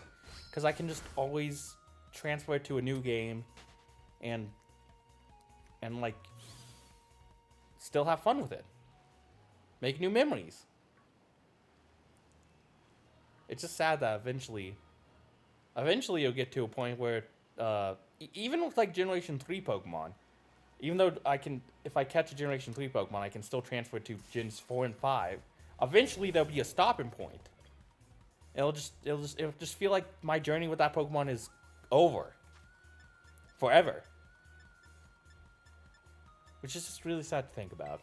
Because I can just always transfer it to a new game and like, still have fun with it. Make new memories. It's just sad that eventually you'll get to a point where, even with, like, Generation 3 Pokemon, even though if I catch a Generation 3 Pokemon, I can still transfer it to Gens 4 and 5. Eventually, there'll be a stopping point. It'll just feel like my journey with that Pokemon is over. Forever. Which is just really sad to think about.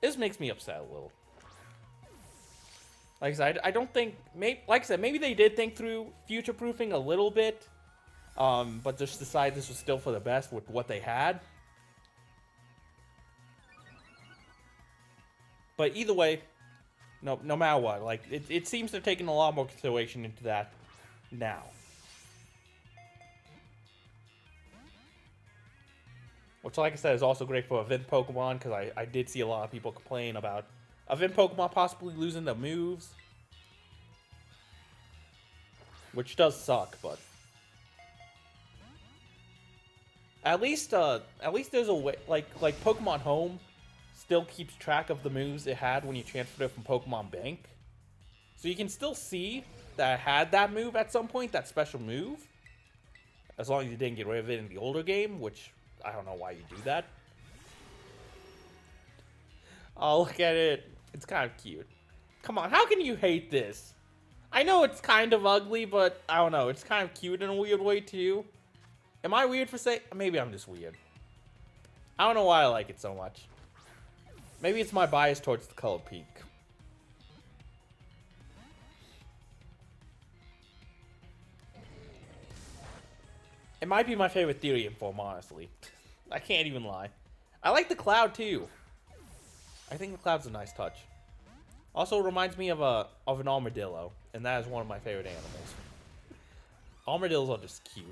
This makes me upset a little. Like I said, I don't think, like I said, maybe they did think through future-proofing a little bit, but just decided this was still for the best with what they had. But either way, no matter what, like, it seems they're taking a lot more consideration into that now. Which, like I said, is also great for event Pokemon, because I did see a lot of people complain about event Pokemon possibly losing the moves. Which does suck, but at least there's a way, like Pokemon Home still keeps track of the moves it had when you transferred it from Pokemon Bank. So you can still see that it had that move at some point, that special move. As long as you didn't get rid of it in the older game, which I don't know why you do that. Oh, look at it. It's kind of cute. Come on, how can you hate this? I know it's kind of ugly, but I don't know. It's kind of cute in a weird way, too. Am I weird for saying? Maybe I'm just weird. I don't know why I like it so much. Maybe it's my bias towards the color pink. It might be my favorite theory in form, honestly. I can't even lie. I like the cloud, too. I think the cloud's a nice touch. Also reminds me of an armadillo, and that is one of my favorite animals. Armadillos are just cute.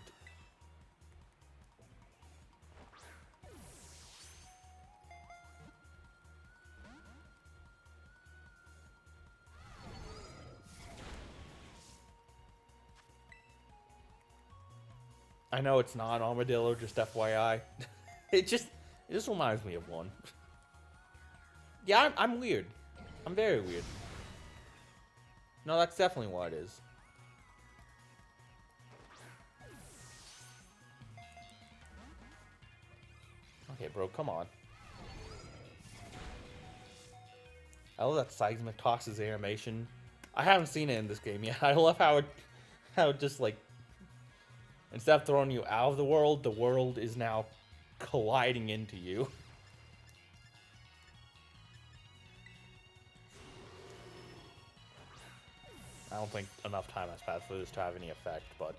I know it's not an armadillo, just FYI. it just reminds me of one. Yeah, I'm weird. I'm very weird. No, that's definitely what it is. Okay, bro, come on. I love that seismic toss's animation. I haven't seen it in this game yet. I love how it just like, instead of throwing you out of the world is now colliding into you. I don't think enough time has passed for this to have any effect, but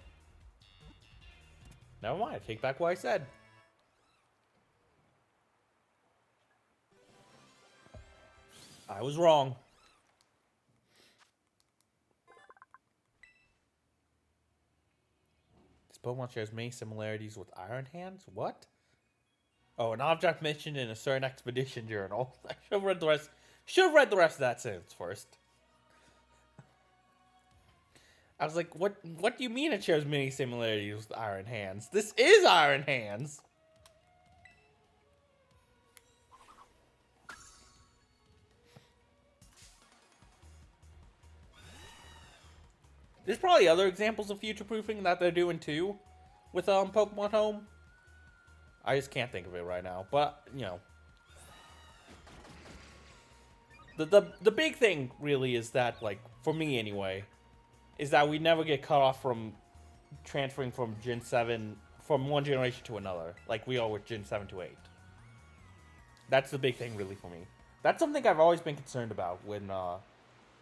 never mind. I take back what I said. I was wrong. This Pokemon shares many similarities with Iron Hands? What? Oh, an object mentioned in a certain expedition journal. I should have read the rest. Should have read the rest of that sentence first. I was like, what do you mean it shares many similarities with Iron Hands? This is Iron Hands! There's probably other examples of future-proofing that they're doing too with Pokemon Home. I just can't think of it right now, but, you know. The big thing really is that, like, for me anyway, is that we never get cut off from transferring from Gen 7, from one generation to another, like we are with Gen 7 to 8. That's the big thing really for me. That's something I've always been concerned about when,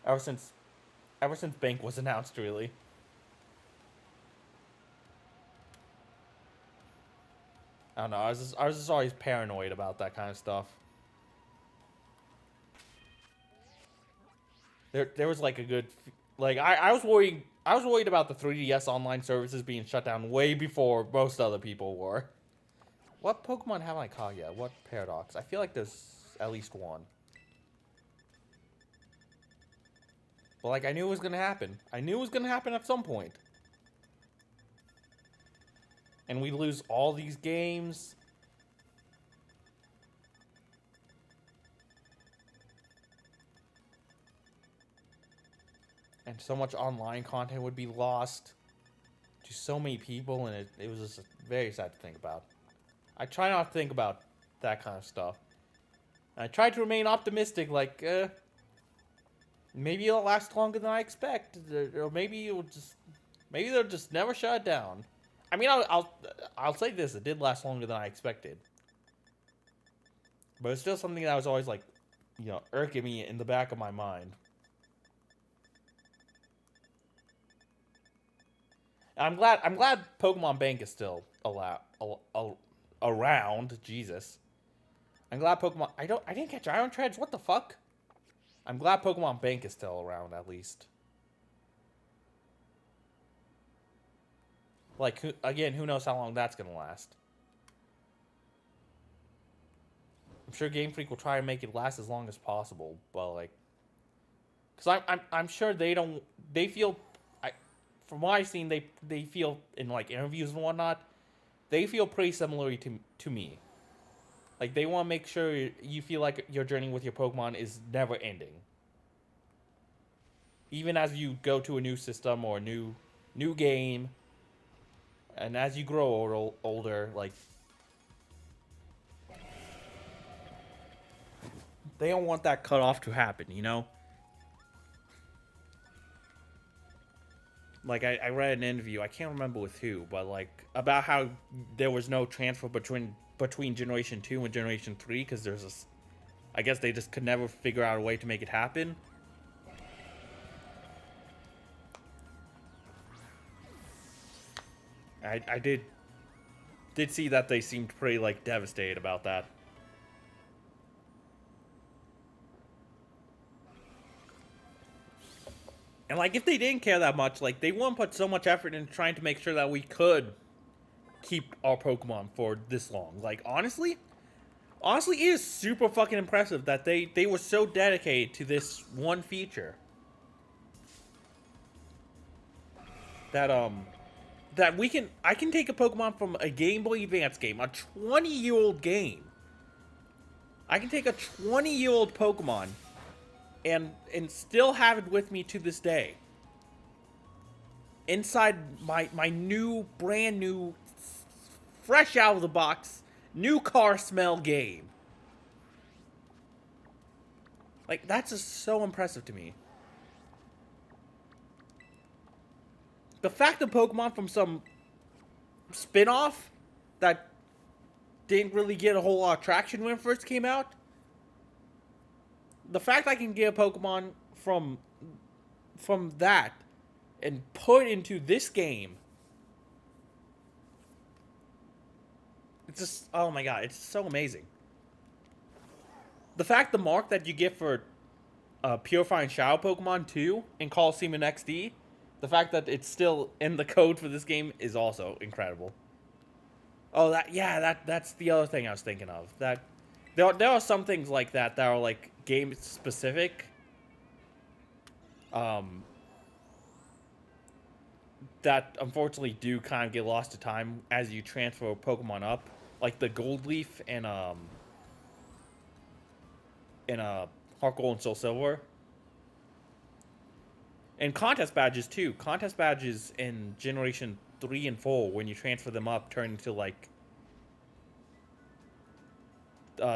ever since Bank was announced, really. I don't know, I was just always paranoid about that kind of stuff. There was like a good, like, I was worried about the 3DS online services being shut down way before most other people were. What Pokemon haven't I caught yet? What Paradox? I feel like there's at least one. But, like, I knew it was gonna happen. I knew it was gonna happen at some point. And we lose all these games. And so much online content would be lost to so many people, and it was just very sad to think about. I try not to think about that kind of stuff. And I try to remain optimistic, like, maybe it'll last longer than I expect, or maybe they'll just never shut it down. I mean, I'll say this: it did last longer than I expected, but it's still something that was always like, you know, irking me in the back of my mind. I'm glad Pokemon Bank is still around. Jesus. I'm glad Pokemon. I didn't catch Iron Treads. What the fuck? I'm glad Pokemon Bank is still around at least. Like again, who knows how long that's gonna last? I'm sure Game Freak will try and make it last as long as possible, but like, because I'm sure they feel, from what I've seen, they feel in like interviews and whatnot, they feel pretty similarly to me. Like they want to make sure you feel like your journey with your Pokemon is never ending. Even as you go to a new system or a new game, and as you grow older, like they don't want that cutoff to happen, you know? Like I read an interview, I can't remember with who, but like about how there was no transfer between Generation 2 and Generation 3 because there's a, I guess they just could never figure out a way to make it happen. I did see that they seemed pretty like devastated about that. And like if they didn't care that much, like they wouldn't put so much effort into trying to make sure that we could keep our Pokemon for this long. Like honestly, it is super fucking impressive that they were so dedicated to this one feature. That that I can take a Pokemon from a Game Boy Advance game, a 20-year-old game. I can take a 20-year-old Pokemon and still have it with me to this day. Inside my new, brand new, fresh out of the box, new car smell game. Like, that's just so impressive to me. The fact that Pokemon from some spin-off that didn't really get a whole lot of traction when it first came out, the fact I can get a Pokemon from that and put into this game, it's just, oh my god, it's so amazing. The fact the mark that you get for Purifying Shadow Pokemon 2 in Colosseum and XD, the fact that it's still in the code for this game is also incredible. Oh, that's the other thing I was thinking of. That there are some things like that are like game specific. That unfortunately do kind of get lost to time as you transfer Pokemon up, like the Gold Leaf and Heart Gold and Soul Silver. And contest badges too. Contest badges in Generation 3 and 4, when you transfer them up, turn into like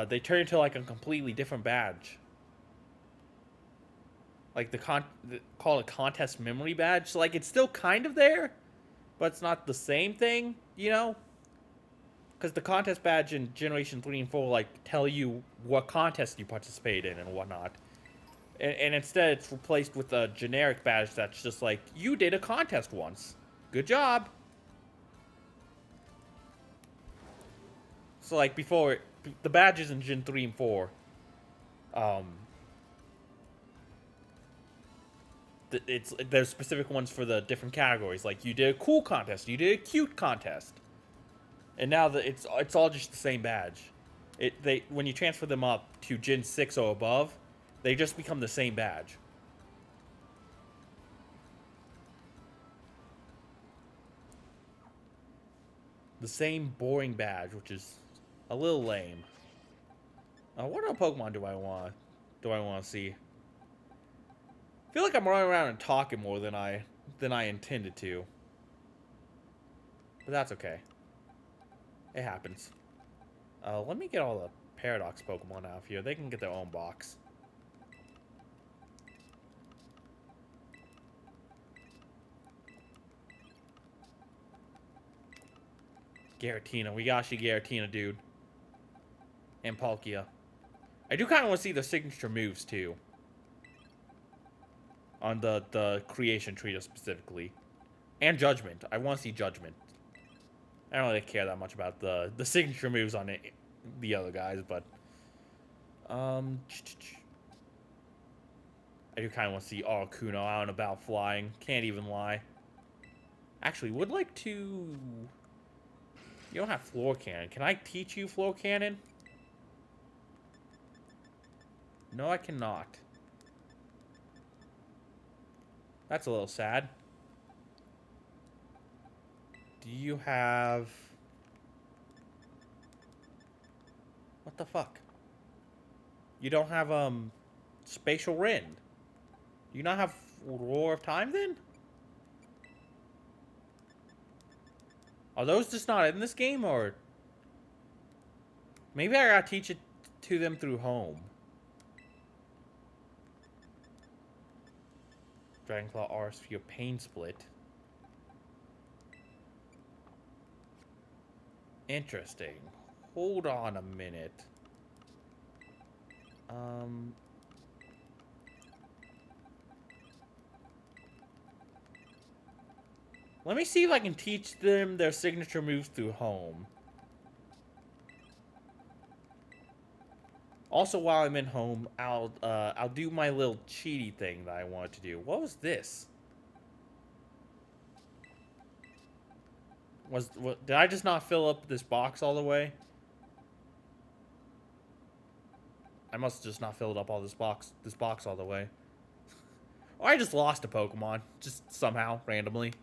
they turn into like a completely different badge. Like call it contest memory badge. So like it's still kind of there, but it's not the same thing, you know? Because the contest badge in Generation 3 and 4 like tell you what contest you participate in and whatnot. And instead it's replaced with a generic badge that's just like, you did a contest once. Good job. So like before, the badges in Gen 3 and 4, there's specific ones for the different categories. Like you did a cool contest, you did a cute contest. And now that it's all just the same badge. When you transfer them up to Gen 6 or above, they just become the same badge. The same boring badge, which is a little lame. What other Pokemon do I want to see? I feel like I'm running around and talking more than I intended to. But that's okay. It happens. Let me get all the Paradox Pokemon out of here. They can get their own box. Giratina. We got you, Giratina, dude. And Palkia. I do kind of want to see the signature moves, too. On the creation tree specifically. And Judgment. I want to see Judgment. I don't really care that much about the signature moves on the other guys, but I do kind of want to see Articuno out and about flying. Can't even lie. Actually, would like to. You don't have Floor Cannon. Can I teach you Floor Cannon? No, I cannot. That's a little sad. Do you have... What the fuck? You don't have, Spatial Rend. Do you not have Roar of Time, then? Are those just not in this game, or... Maybe I gotta teach it to them through home. Dragonclaw R Sphere Pain Split. Interesting. Hold on a minute. Let me see if I can teach them their signature moves through home. Also, while I'm in home, I'll do my little cheaty thing that I wanted to do. What was this? Did I just not fill up this box all the way? I must have just not filled up all this box all the way. Or I just lost a Pokemon, just somehow, randomly.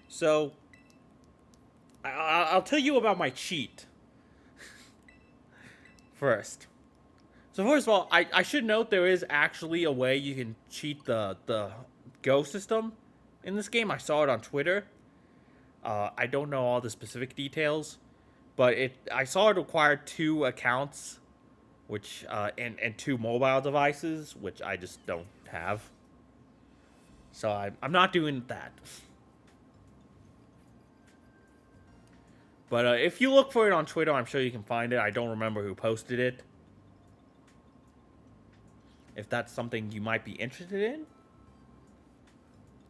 So, I'll tell you about my cheat. First. So first of all, I should note there is actually a way you can cheat the Go system in this game. I saw it on Twitter. I don't know all the specific details, but I saw it required 2 accounts, which and 2 mobile devices, which I just don't have. So I'm not doing that. But if you look for it on Twitter, I'm sure you can find it. I don't remember who posted it. If that's something you might be interested in,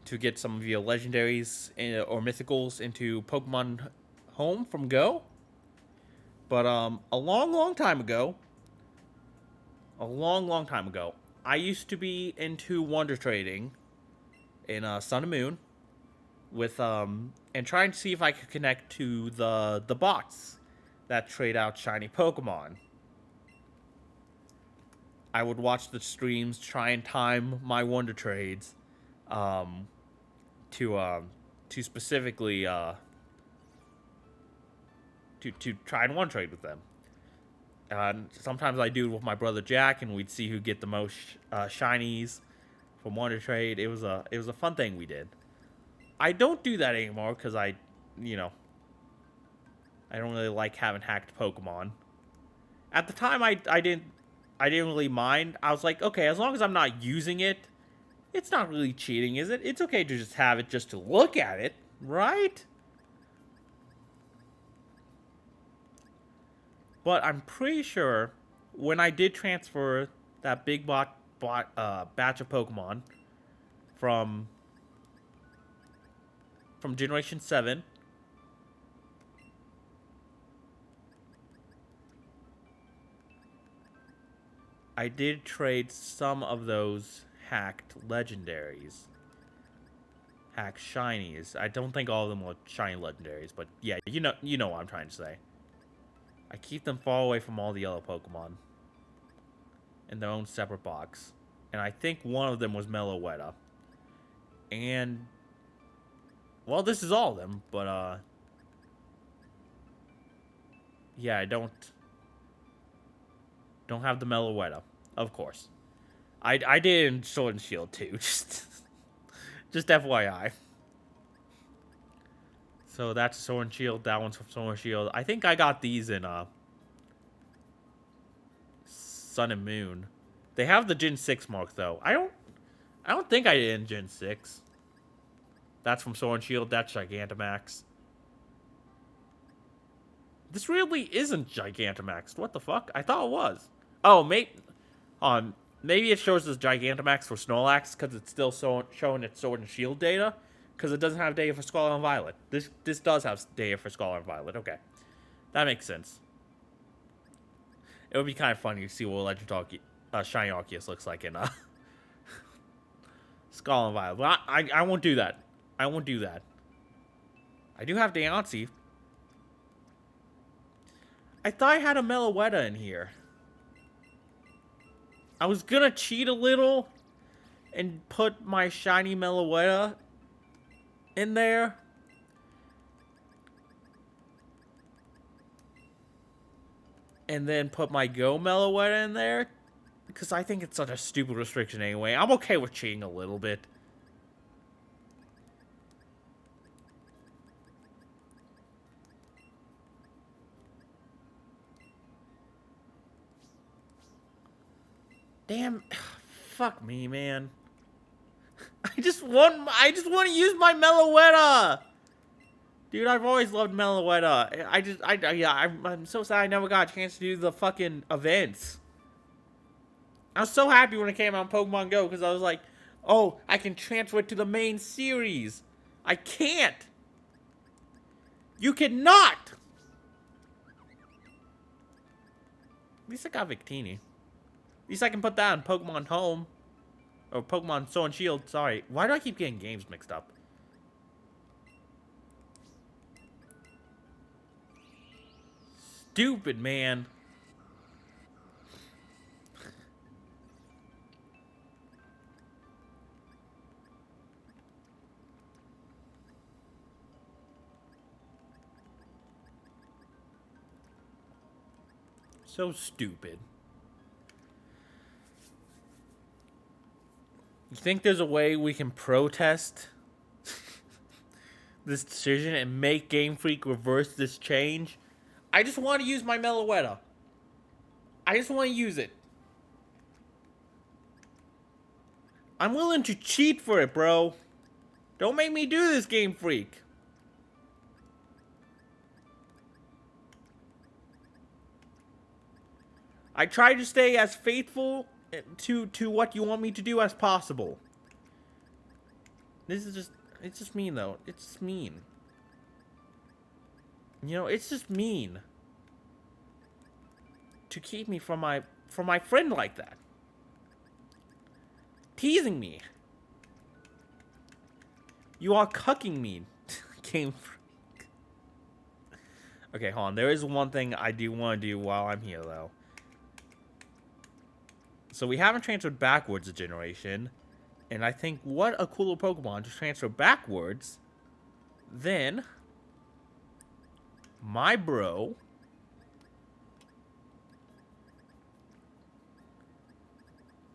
to get some of your legendaries or mythicals into Pokemon Home from Go. But a long time ago, I used to be into Wonder Trading in Sun and Moon with and trying to see if I could connect to the bots that trade out shiny Pokemon. I would watch the streams, try and time my Wonder Trades, to specifically to try and Wonder Trade with them. Sometimes I do it with my brother Jack, and we'd see who'd get the most shinies from Wonder Trade. It was a fun thing we did. I don't do that anymore because I don't really like having hacked Pokemon. At the time, I didn't really mind. I was like, okay, as long as I'm not using it, it's not really cheating, is it? It's okay to just have it just to look at it, right? But I'm pretty sure when I did transfer that big batch of Pokemon from Generation 7, I did trade some of those hacked legendaries. Hacked shinies. I don't think all of them were shiny legendaries, but yeah, you know what I'm trying to say. I keep them far away from all the yellow Pokemon in their own separate box. And I think one of them was Meloetta. And well, this is all of them, but yeah, I don't have the Meloetta, of course. I did in Sword and Shield too, just FYI. So that's Sword and Shield. That one's from Sword and Shield. I think I got these in Sun and Moon. They have the Gen 6 mark though. I don't think I did in Gen 6. That's from Sword and Shield. That's Gigantamax. This really isn't Gigantamax. What the fuck? I thought it was. Oh, mate. Maybe it shows as Gigantamax for Snorlax because it's still showing its Sword and Shield data. Because it doesn't have data for Scarlet and Violet. This does have data for Scarlet and Violet. Okay. That makes sense. It would be kind of funny to see what Shiny Arceus looks like in Scarlet and Violet. But I won't do that. I won't do that. I do have Deontay. I thought I had a Meloetta in here. I was gonna cheat a little and put my shiny Meloetta in there. And then put my Go Meloetta in there. Because I think it's such a stupid restriction anyway. I'm okay with cheating a little bit. Damn, fuck me, man. I just want to use my Meloetta. Dude, I've always loved Meloetta. I'm so sad I never got a chance to do the fucking events. I was so happy when it came out in Pokemon Go because I was like, oh, I can transfer it to the main series. I can't. You cannot. At least I got Victini. At least I can put that on Pokemon Home. Or Pokemon Sword and Shield. Sorry. Why do I keep getting games mixed up? Stupid, man. So stupid. You think there's a way we can protest this decision and make Game Freak reverse this change? I just want to use my Meloetta. I just want to use it. I'm willing to cheat for it, bro. Don't make me do this, Game Freak. I try to stay as faithful to what you want me to do as possible. This is just, it's just mean though. It's just mean. You know, it's just mean to keep me from my friend like that. Teasing me. You are cucking me. Game Freak. Okay, hold on. There is one thing I do want to do while I'm here though. So we haven't transferred backwards a generation. And I think what a cooler Pokemon to transfer backwards than my bro.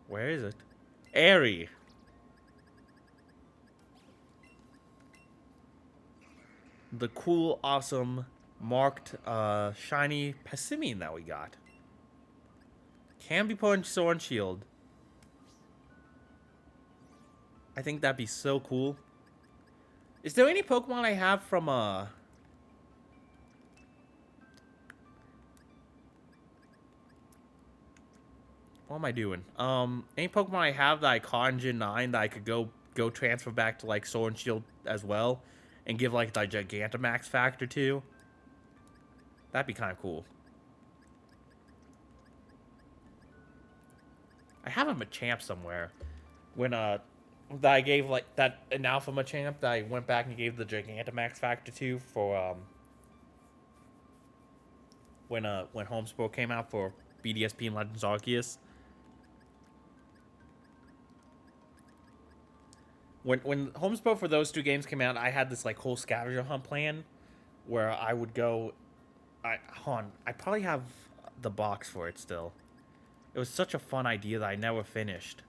Where is it? Airy. The cool, awesome, marked, shiny Passimian that we got. Can be put in Sword and Shield. I think that'd be so cool. Is there any Pokemon I have from, what am I doing? Any Pokemon I have that I caught in Gen 9 that I could go transfer back to, like, Sword and Shield as well? And give, like, the Gigantamax factor to? That'd be kind of cool. I have a Machamp somewhere. When, that I gave, like, an Alpha Machamp that I went back and gave the Gigantamax factor to for, when Home Sport came out for BDSP and Legends Arceus. When Home Sport for those two games came out, I had this, like, whole scavenger hunt plan where I would go... Hold on. I probably have the box for it still. It was such a fun idea that I never finished.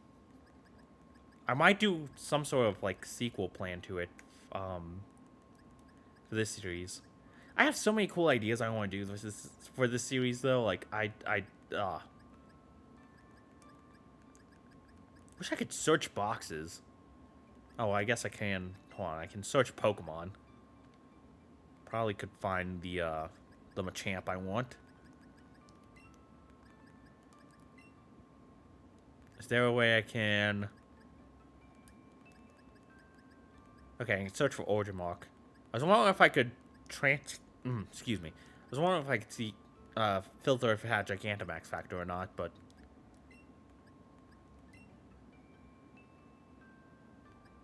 I might do some sort of, like, sequel plan to it, for this series. I have so many cool ideas I want to do for this series, though. Like, wish I could search boxes. Oh, I guess I can. Hold on, I can search Pokemon. Probably could find the Machamp I want. Is there a way I can... Okay, I can search for origin mark. I was wondering if I could excuse me. I was wondering if I could see... filter if it had Gigantamax factor or not, but...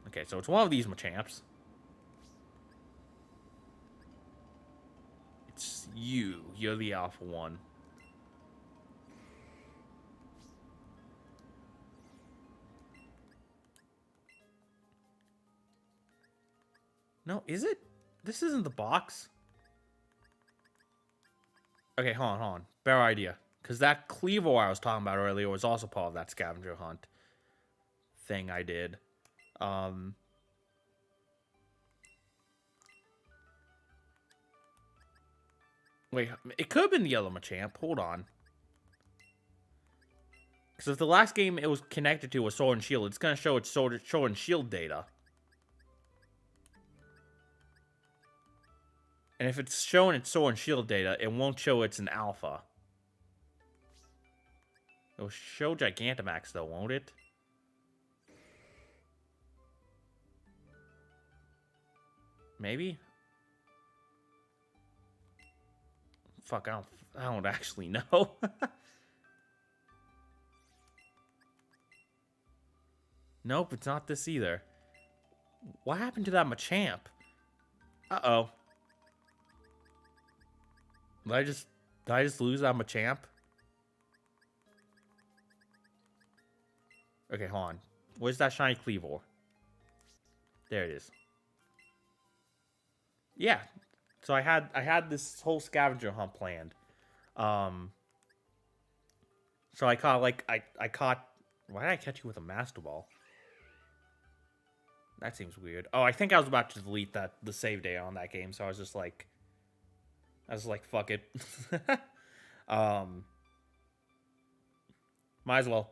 Okay, so it's one of these Machamps. It's you. You're the alpha one. No, is it? This isn't the box. Okay, hold on. Better idea. Because that Cleaver I was talking about earlier was also part of that scavenger hunt thing I did. Wait, it could have been the Yellow Machamp. Hold on. Because if the last game it was connected to was Sword and Shield, it's going to show its Sword and Shield data. And if it's showing its Sword and Shield data, it won't show it's an alpha. It'll show Gigantamax though, won't it? Maybe? Fuck, I don't actually know. Nope, it's not this either. What happened to that Machamp? Uh-oh. Did I just lose that Machamp? Okay, hold on. Where's that shiny Cleavor? There it is. Yeah. So I had this whole scavenger hunt planned. So I caught why did I catch you with a Master Ball? That seems weird. Oh, I think I was about to delete the save data on that game, so I was like, fuck it. Might as well.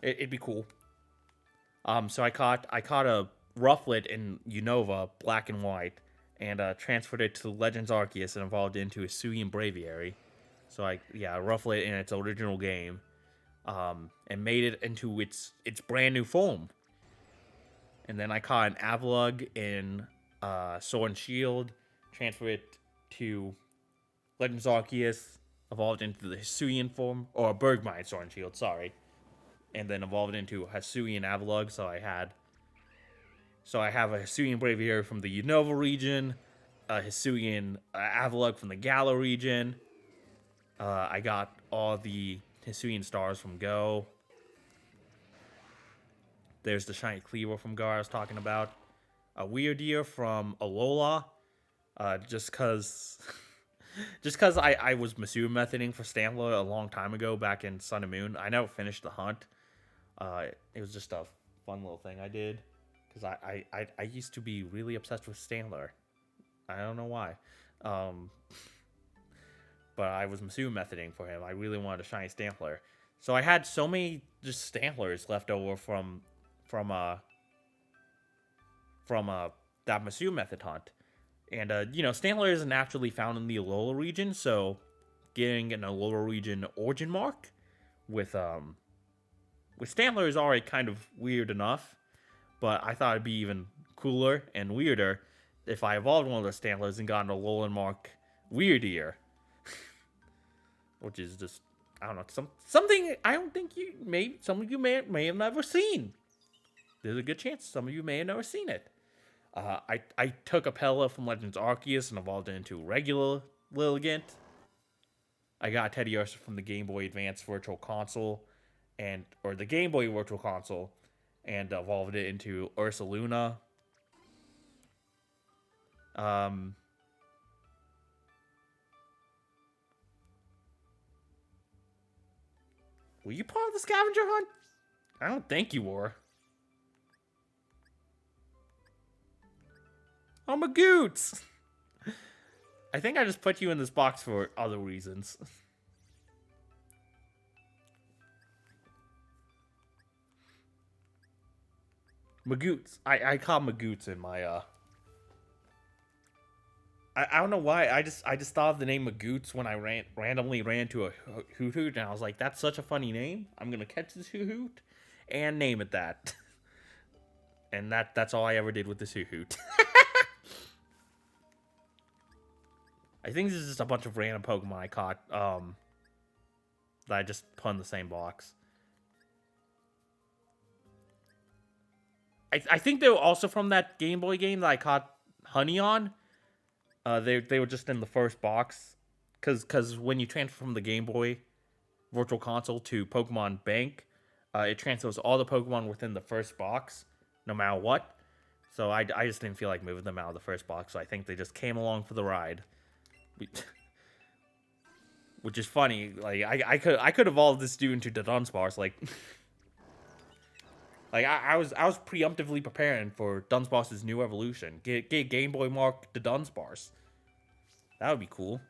It'd be cool. So I caught a Rufflet in Unova, black and white, and transferred it to Legends Arceus and evolved into a Hisuian Braviary. So Rufflet in its original game, and made it into its brand new form. And then I caught an Avalugg in Sword and Shield, transferred it to Legends Arceus, evolved into the Hisuian form, or Bergmine Sword and Shield, sorry. And then evolved into Hisuian Avalugg, so I have a Hisuian Braviary from the Unova region, a Hisuian Avalugg from the Galar region. I got all the Hisuian stars from Go. There's the shiny Cleaver from Go I was talking about. A Weirdeer from Alola. Just cause I was Masu methoding for Stampler a long time ago back in Sun and Moon. I never finished the hunt. It was just a fun little thing I did. Because I used to be really obsessed with Stampler. I don't know why. But I was Masu methoding for him. I really wanted a shiny Stampler. So I had so many just Stamplers left over from that Masu method hunt. And, Stantler isn't naturally found in the Alola region, so getting an Alola region origin mark with Stantler is already kind of weird enough, but I thought it'd be even cooler and weirder if I evolved one of those Stantlers and got an Alolan mark Weirdeer. Which is just, I don't know, something I don't think some of you may have never seen. There's a good chance some of you may have never seen it. I took a Pella from Legends Arceus and evolved it into regular Lilligant. I got Teddiursa from the Game Boy Advance Virtual Console, or the Game Boy Virtual Console, and evolved it into Ursaluna. Were you part of the scavenger hunt? I don't think you were. Oh, Magoots! I think I just put you in this box for other reasons. Magoots. I call Magoots in my, I don't know why. I just thought of the name Magoots when I randomly ran to a hoot hoot, and I was like, that's such a funny name. I'm gonna catch this hoot hoot and name it that. And that's all I ever did with this hoot hoot. I think this is just a bunch of random Pokemon I caught. That I just put in the same box. I think they were also from that Game Boy game that I caught Honey on. They were just in the first box, cause when you transfer from the Game Boy Virtual Console to Pokemon Bank, it transfers all the Pokemon within the first box, no matter what. So I just didn't feel like moving them out of the first box, so I think they just came along for the ride. Which is funny. Like I could evolve this dude into the Dunsparce. Like I was preemptively preparing for Dunsparce's new evolution. Get Game Boy Mark the Dunsparce. That would be cool.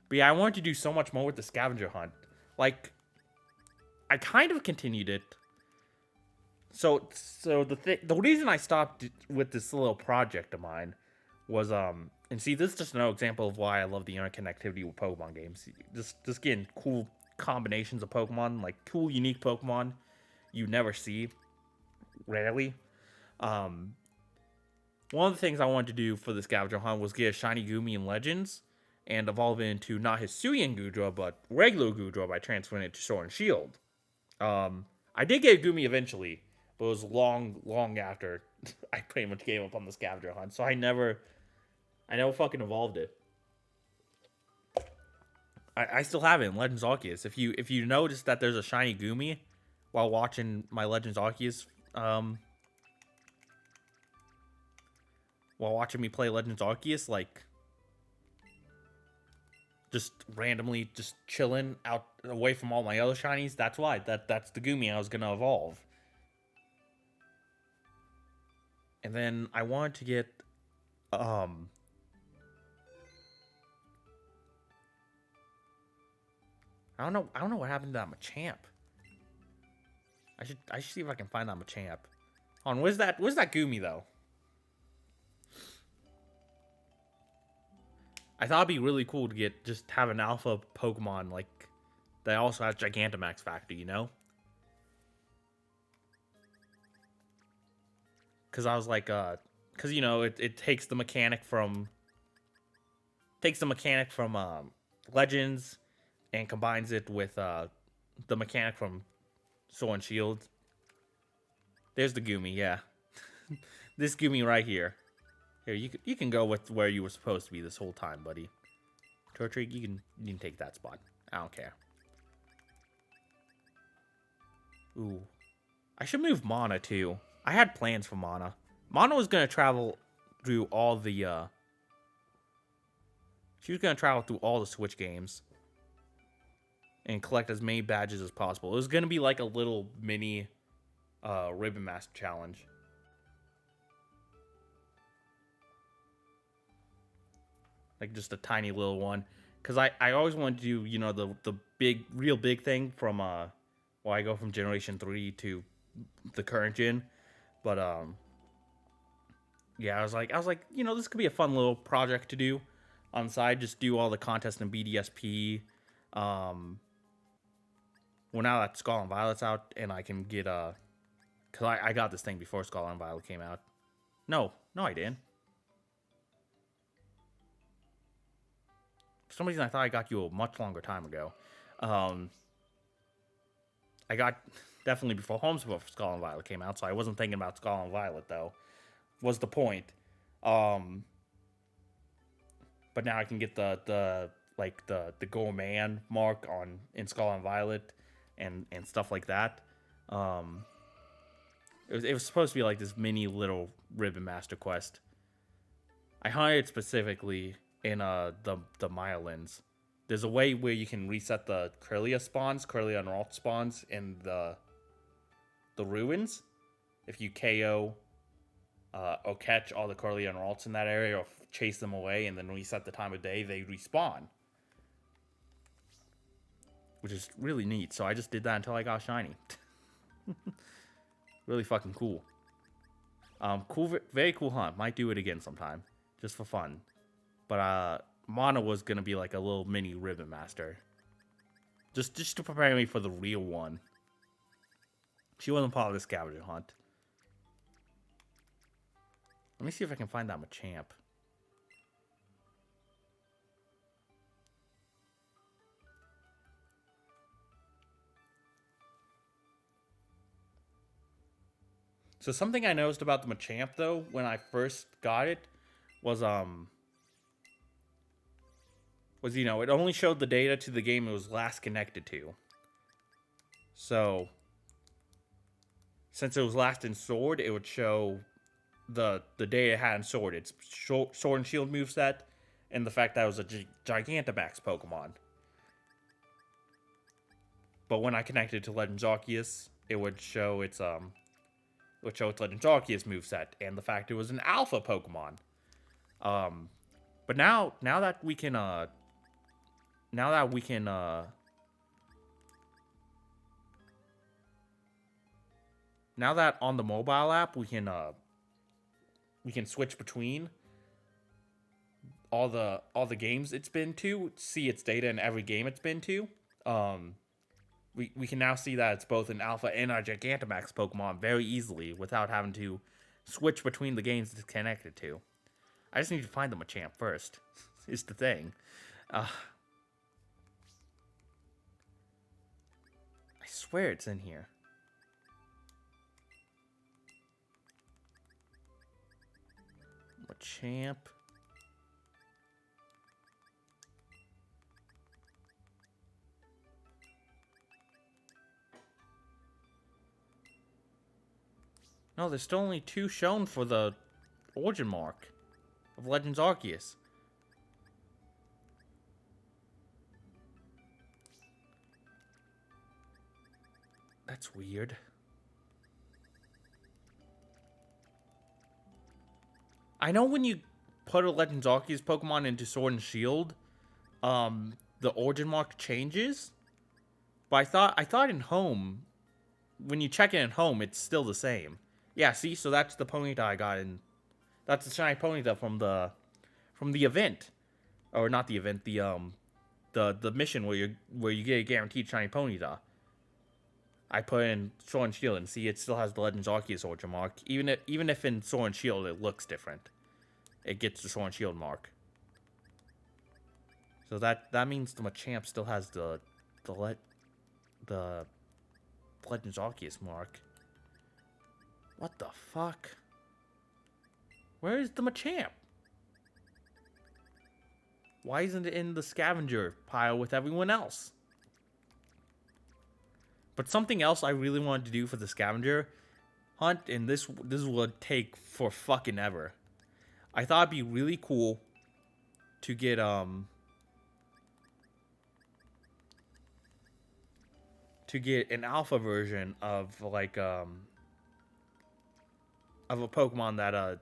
But yeah, I wanted to do so much more with the scavenger hunt. Like, I kind of continued it. So the reason I stopped with this little project of mine was and see, this is just another example of why I love the interconnectivity with Pokemon games. Just getting cool combinations of Pokemon, like cool unique Pokemon you never see, rarely. One of the things I wanted to do for the scavenger hunt was get a shiny Goomy in Legends and evolve it into not Hisuian Goodra, but regular Goodra by transferring it to Sword and Shield. I did get a Goomy eventually, but it was long after I pretty much gave up on the scavenger hunt, so I never fucking evolved it. I still have it in Legends Arceus. If you notice that there's a shiny Goomy while watching my Legends Arceus, while watching me play Legends Arceus, like just randomly just chilling out away from all my other shinies, that's why. That's the Goomy I was gonna evolve. And then I wanted to get I don't know what happened to that Machamp. I should see if I can find that Machamp. Hold on, where's that Goomy though? I thought it'd be really cool to just have an alpha Pokemon like that also has Gigantamax factor, you know? Cause I was like, cause you know it takes the mechanic from Legends and combines it with the mechanic from Sword and Shield. There's the Goomy, yeah. This Goomy right here. Here, you can go with where you were supposed to be this whole time, buddy. Tortrig, you can take that spot. I don't care. Ooh. I should move Mana too. I had plans for Mana. Mana was gonna travel through all the she was gonna travel through all the Switch games and collect as many badges as possible. It was gonna be like a little mini Ribbon Master challenge. Like just a tiny little one. Cause I always wanted to do, you know, the real big thing from well, I go from Generation 3 to the current gen. But yeah, I was like, you know, this could be a fun little project to do on the side. Just do all the contests in BDSP. Well, now that Scarlet and Violet's out, and I can get cause I got this thing before Scarlet and Violet came out. No, I didn't. For some reason, I thought I got you a much longer time ago. I got definitely before Scarlet and Violet came out, so I wasn't thinking about Scarlet and Violet though. Was the point? But now I can get the Gourmand mark on in Scarlet and Violet and stuff like that. It was supposed to be like this mini little Ribbon Master quest. I hunted specifically in the Myelins. There's a way where you can reset the Kirlia and Ralt spawns in the ruins if you KO or catch all the Kirlia and Ralts in that area or chase them away and then reset the time of day, they respawn. Which is really neat. So I just did that until I got shiny. Really fucking cool. Cool, very cool hunt. Might do it again sometime, just for fun. But Mana was gonna be like a little mini Ribbon Master, just to prepare me for the real one. She wasn't part of the scavenger hunt. Let me see if I can find that Machamp. So something I noticed about the Machamp though, when I first got it, was it only showed the data to the game it was last connected to. So since it was last in Sword, it would show the data it had in Sword, its Sword and Shield moveset, and the fact that it was a Gigantamax Pokemon. But when I connected to Legends Arceus, it would show its Legends Arceus moveset and the fact it was an Alpha Pokemon. But now that we can now that on the mobile app we can switch between all the games it's been to, see its data in every game it's been to. We can now see that it's both an Alpha and a Gigantamax Pokemon very easily without having to switch between the games it's connected to. I just need to find the Machamp first, is the thing. I swear it's in here. Machamp. No, there's still only 2 shown for the origin mark of Legends Arceus. That's weird. I know when you put a Legends Arceus Pokemon into Sword and Shield, the origin mark changes. But I thought in Home, when you check it in Home, it's still the same. Yeah, see, so that's the Ponyta I got in. That's the shiny Ponyta from the event, or not the event, the mission where you get a guaranteed shiny Ponyta. I put in Sword and Shield and see it still has the Legends Arceus origin mark, even if in Sword and Shield it looks different. It gets the Sword and Shield mark. So that means the Machamp still has the Legends Arceus mark. What the fuck? Where is the Machamp? Why isn't it in the scavenger pile with everyone else? But something else I really wanted to do for the scavenger hunt, and this would take for fucking ever. I thought it'd be really cool to get an alpha version of like of a Pokemon that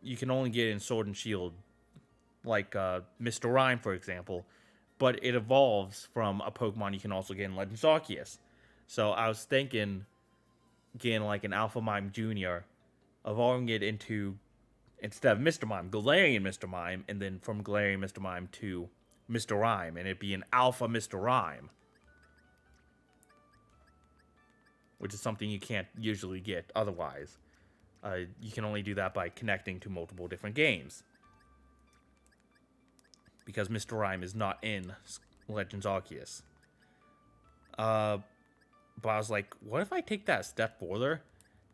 you can only get in Sword and Shield, like Mr. Rhyme, for example, but it evolves from a Pokemon you can also get in Legends Arceus. So I was thinking getting like an Alpha Mime Jr., evolving it into, instead of Mr. Mime, Galarian Mr. Mime, and then from Galarian Mr. Mime to Mr. Rhyme, and it'd be an Alpha Mr. Rhyme. Which is something you can't usually get otherwise. You can only do that by connecting to multiple different games. Because Mr. Rhyme is not in Legends Arceus. But I was like, what if I take that a step further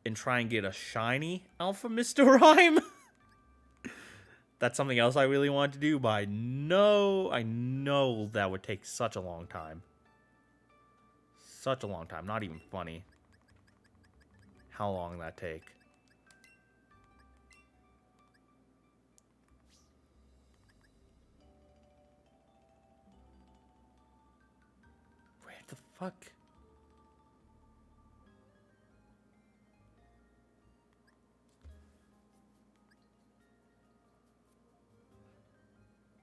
and try and get a shiny Alpha Mr. Rhyme? That's something else I really wanted to do, but I know that would take such a long time. Such a long time, not even funny. How long that take? Where the fuck?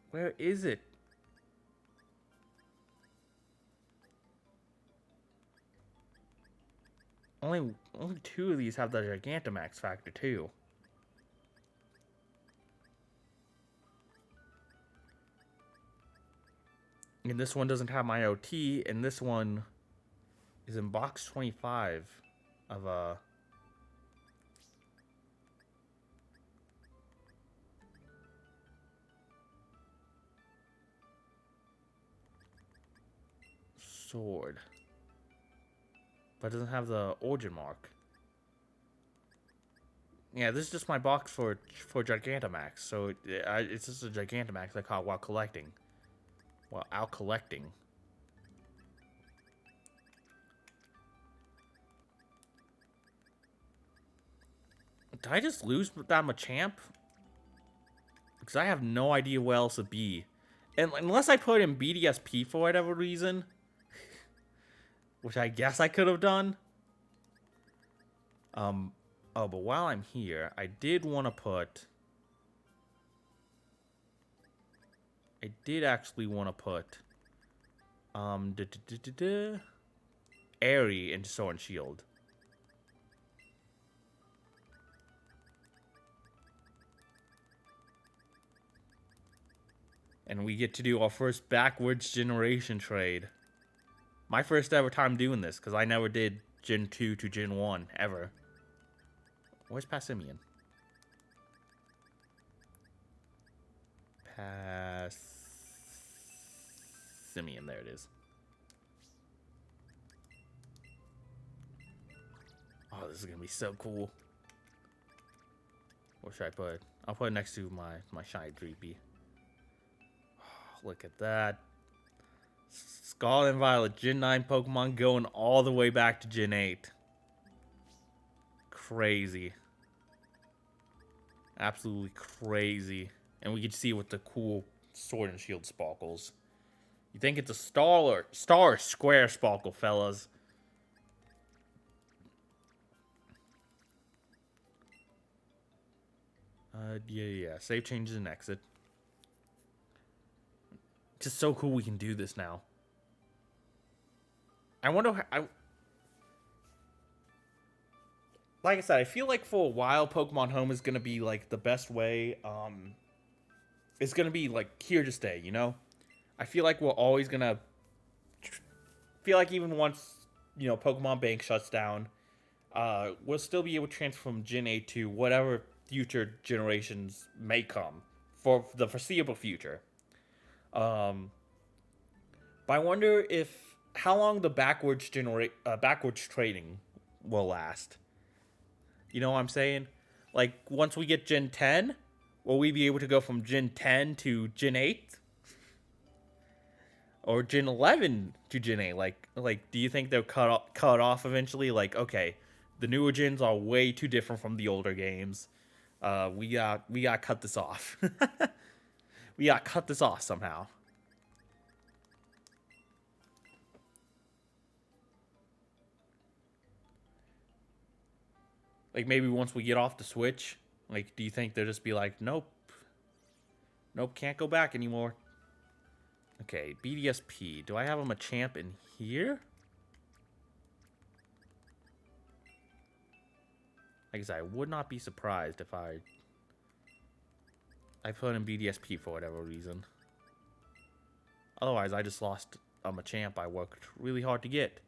Where is it? Only 2 of these have the Gigantamax factor too. And this one doesn't have my OT, and this one is in box 25 of sword. But it doesn't have the origin mark. Yeah, this is just my box for Gigantamax. So it's just a Gigantamax I caught while collecting. While out collecting. Did I just lose that Machamp? Because I have no idea where else to be. And unless I put in BDSP for whatever reason. Which I guess I could have done. Oh, but while I'm here, I did want to put... I did actually want to put... Airy into Sword and Shield. And we get to do our first backwards generation trade. My first ever time doing this, because I never did Gen 2 to Gen 1, ever. Where's Passimian? Passimian, there it is. Oh, this is going to be so cool. Where should I put it? I'll put it next to my shiny Dreepy. Oh, look at that. Scarlet and Violet, Gen 9 Pokemon going all the way back to Gen 8. Crazy. Absolutely crazy. And we can see with the cool Sword and Shield sparkles. You think it's a star or square sparkle, fellas? Yeah. Save changes and exit. Just so cool we can do this now. I wonder how... Like I said, I feel like for a while, Pokemon Home is going to be, like, the best way. It's going to be, like, here to stay, you know? I feel like we're always going to... feel like even once, you know, Pokemon Bank shuts down, we'll still be able to transfer from Gen 8 to whatever future generations may come. For the foreseeable future. But I wonder how long the backwards trading will last. You know what I'm saying? Like, once we get Gen 10, will we be able to go from Gen 10 to Gen 8? Or Gen 11 to Gen 8? Like, do you think they'll cut off eventually? Like, okay, the newer gens are way too different from the older games. We got cut this off. We got cut this off somehow. Like, maybe once we get off the Switch, like, do you think they'll just be like, nope, can't go back anymore? Okay, BDSP. Do I have a Machamp in here? Like I said, I would not be surprised if I put in BDSP for whatever reason. Otherwise, I just lost a Machamp I worked really hard to get.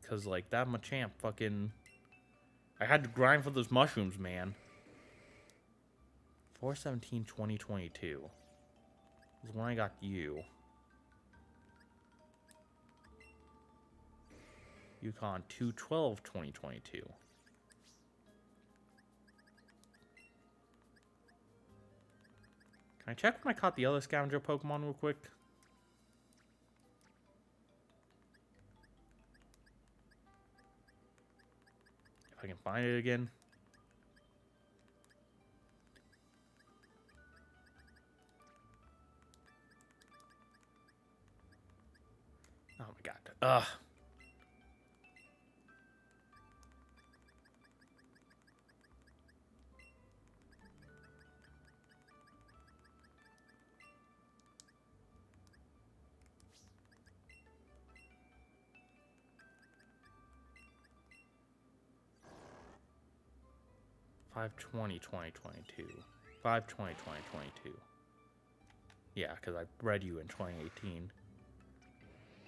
Because, like, that Machamp fucking... I had to grind for those mushrooms, man. 4/17/2022 is when I got you. Yukon 2/12/2022. Can I check when I caught the other scavenger Pokemon real quick? If I can find it again. Oh my god. Ugh. 5/20/2022. 5/20/2022. Yeah, because I bred you in 2018.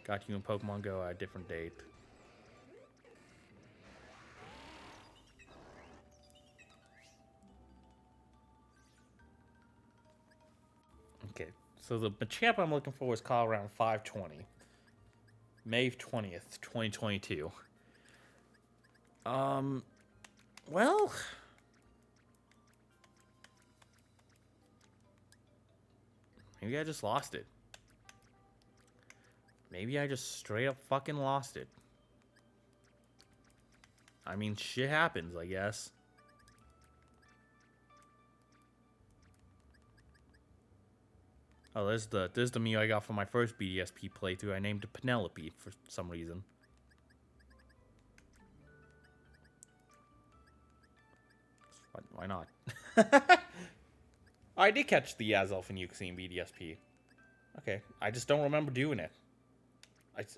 Got you in Pokemon Go at a different date. Okay, so the Machamp I'm looking for is called around 5/20. May 20th, 2022. Well, maybe I just lost it. Maybe I just straight up fucking lost it. I mean, shit happens, I guess. Oh, this is the Mew I got from my first BDSP playthrough. I named it Penelope for some reason. Why not? I did catch the Azelf and Uxie in BDSP. Okay, I just don't remember doing it.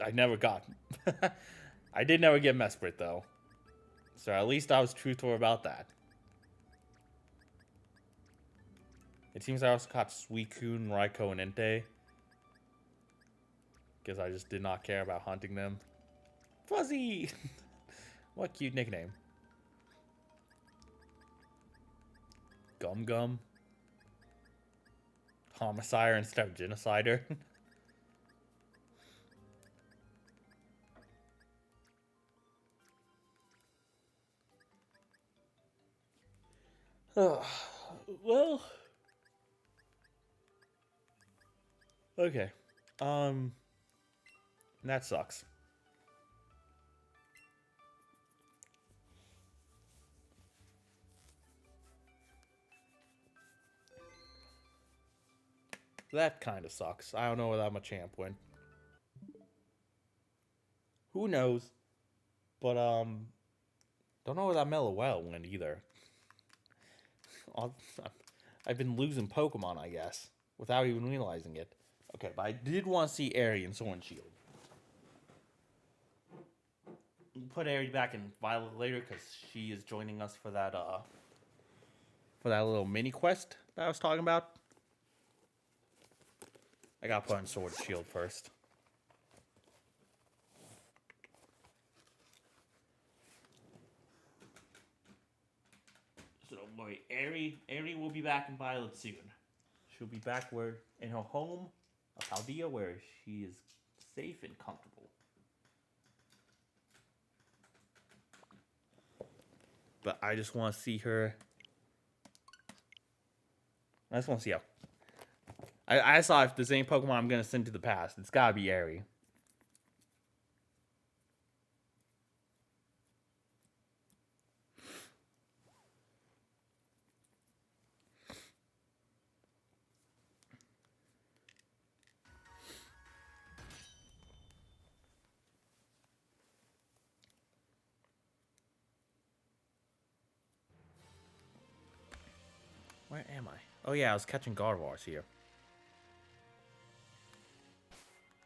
I never got. I did never get Mesprit though, so at least I was truthful about that. It seems I also caught Suicune, Raikou, and Entei. Because I just did not care about hunting them. Fuzzy! What cute nickname. Gum Gum. Homicider instead of Genocider. Well. Okay. That sucks. That kind of sucks. I don't know where that Machamp went. Who knows? But, don't know where that Meloel went either. I've been losing Pokemon, I guess, without even realizing it. Okay, but I did want to see Aerie in Sword and Shield. We'll put Aerie back in Violet later because she is joining us for that little mini quest that I was talking about. I gotta put on Sword and Shield first. So, boy, Aerie will be back in Violet soon. She'll be back in her home of Chaldea, where she is safe and comfortable. But I just want to see her. I just want to see how. I saw if there's any Pokemon I'm gonna send to the past, it's gotta be Aerie. Where am I? Oh yeah, I was catching Gardevoirs here.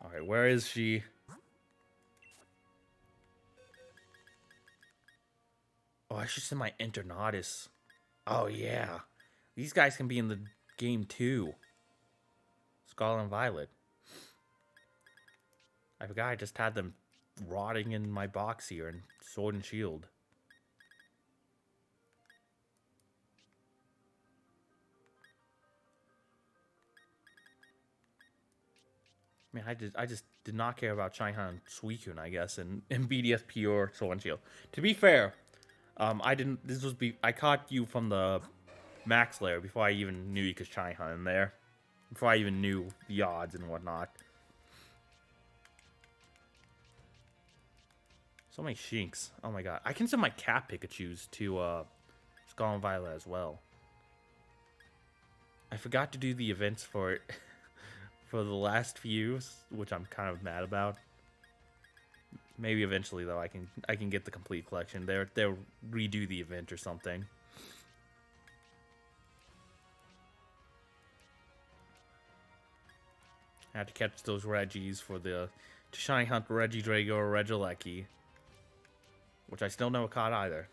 Alright, where is she? Oh, I should send my Eternatus. Oh yeah. These guys can be in the game too. Scarlet and Violet. I forgot I just had them rotting in my box here in Sword and Shield. Man, I just did not care about Shinhan and Suicune, I guess, in BDSP or Sword and Shield. To be fair, I caught you from the Max layer before I even knew you could Shinhan in there. Before I even knew the odds and whatnot. So many Shinx. Oh my god. I can send my cat Pikachus to Scarlet and Violet as well. I forgot to do the events for it. For the last few, which I'm kind of mad about. Maybe eventually though I can get the complete collection. They'll redo the event or something. I had to catch those Reggies to shiny hunt Regidrago or Regieleki, which I still never caught either.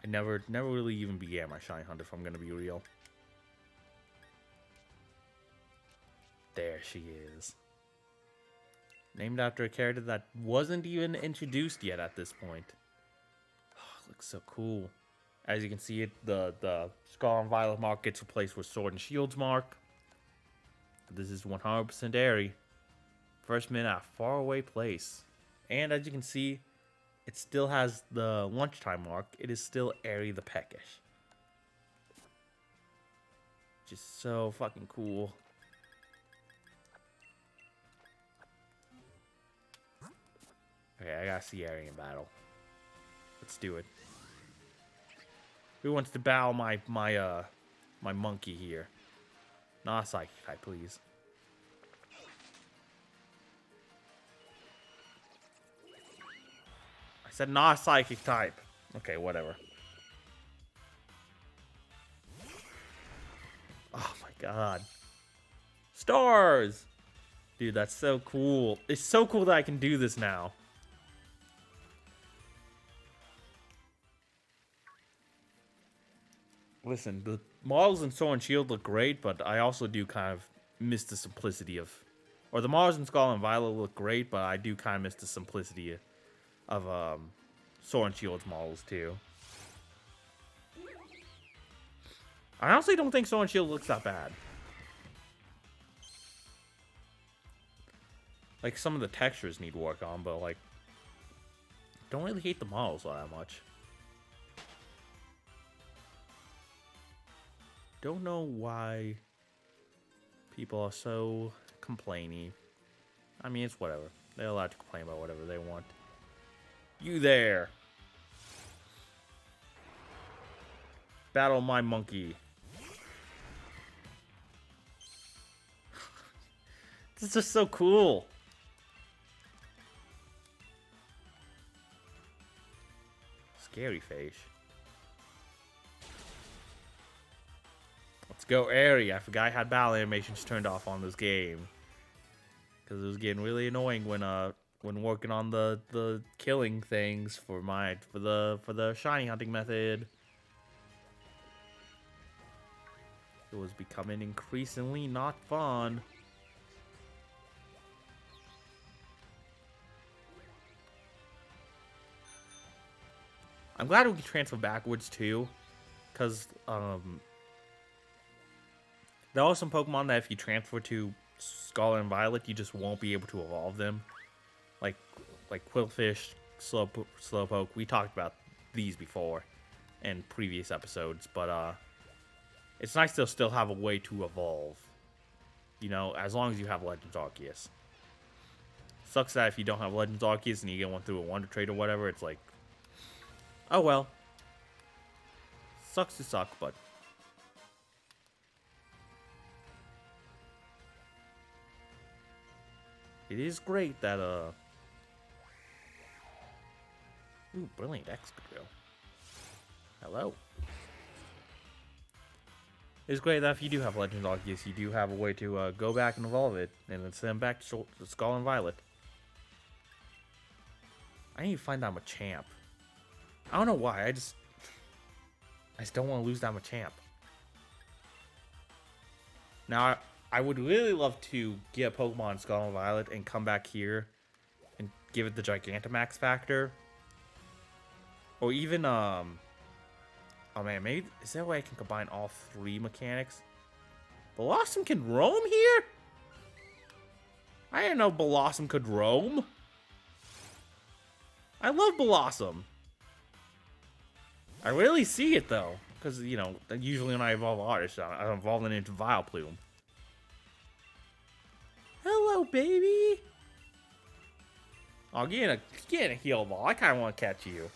I never really even began my shiny hunt, if I'm gonna be real. There she is. Named after a character that wasn't even introduced yet at this point. Oh, looks so cool. As you can see, the Scarlet and Violet mark gets replaced with Sword and Shield's mark. This is 100% Airy. First mint at a faraway place. And as you can see, it still has the lunchtime mark. It is still Airy the Peckish. Just so fucking cool. Okay, I gotta see Airy in battle. Let's do it. Who wants to battle my monkey here? Not a psychic type, please. I said not a psychic type. Okay, whatever. Oh my god. Stars! Dude, that's so cool. It's so cool that I can do this now. Listen, the models in Sword and Shield look great, but I also do kind of miss the simplicity of... Or the models in Scarlet and Violet look great, but I do kind of miss the simplicity of Sword and Shield's models, too. I honestly don't think Sword and Shield looks that bad. Like, some of the textures need work on, but, like... Don't really hate the models all that much. Don't know why people are so complainy. I mean, it's whatever. They're allowed to complain about whatever they want. You there. Battle my monkey. This is just so cool. Scary face. Let's go Airy. I forgot I had battle animations turned off on this game. Because it was getting really annoying when working on the killing things for the shiny hunting method. It was becoming increasingly not fun. I'm glad we can transfer backwards too, because there are some Pokemon that if you transfer to Scarlet and Violet, you just won't be able to evolve them. Like Quillfish, Slowpoke. We talked about these before in previous episodes, but it's nice to still have a way to evolve. You know, as long as you have Legends Arceus. Sucks that if you don't have Legends Arceus and you get one through a Wonder Trade or whatever, it's like, oh well. Sucks to suck, but... It is great that, Ooh, Brilliant Excadrill. Hello. It's great that if you do have Legends Arceus, you do have a way to go back and evolve it, and then send them back to Scarlet and Violet. I need to find out Machamp. I don't know why, I just don't want to lose that Machamp. Now, I would really love to get a Pokemon Scarlet and Violet and come back here and give it the Gigantamax factor. Or even, oh man, maybe, is there a way I can combine all three mechanics? Blossom can roam here? I didn't know Blossom could roam. I love Blossom. I rarely see it though, because, you know, usually when I evolve artists, I evolve it into Vileplume. Hello, baby. Oh, get a heal ball. I kind of want to catch you.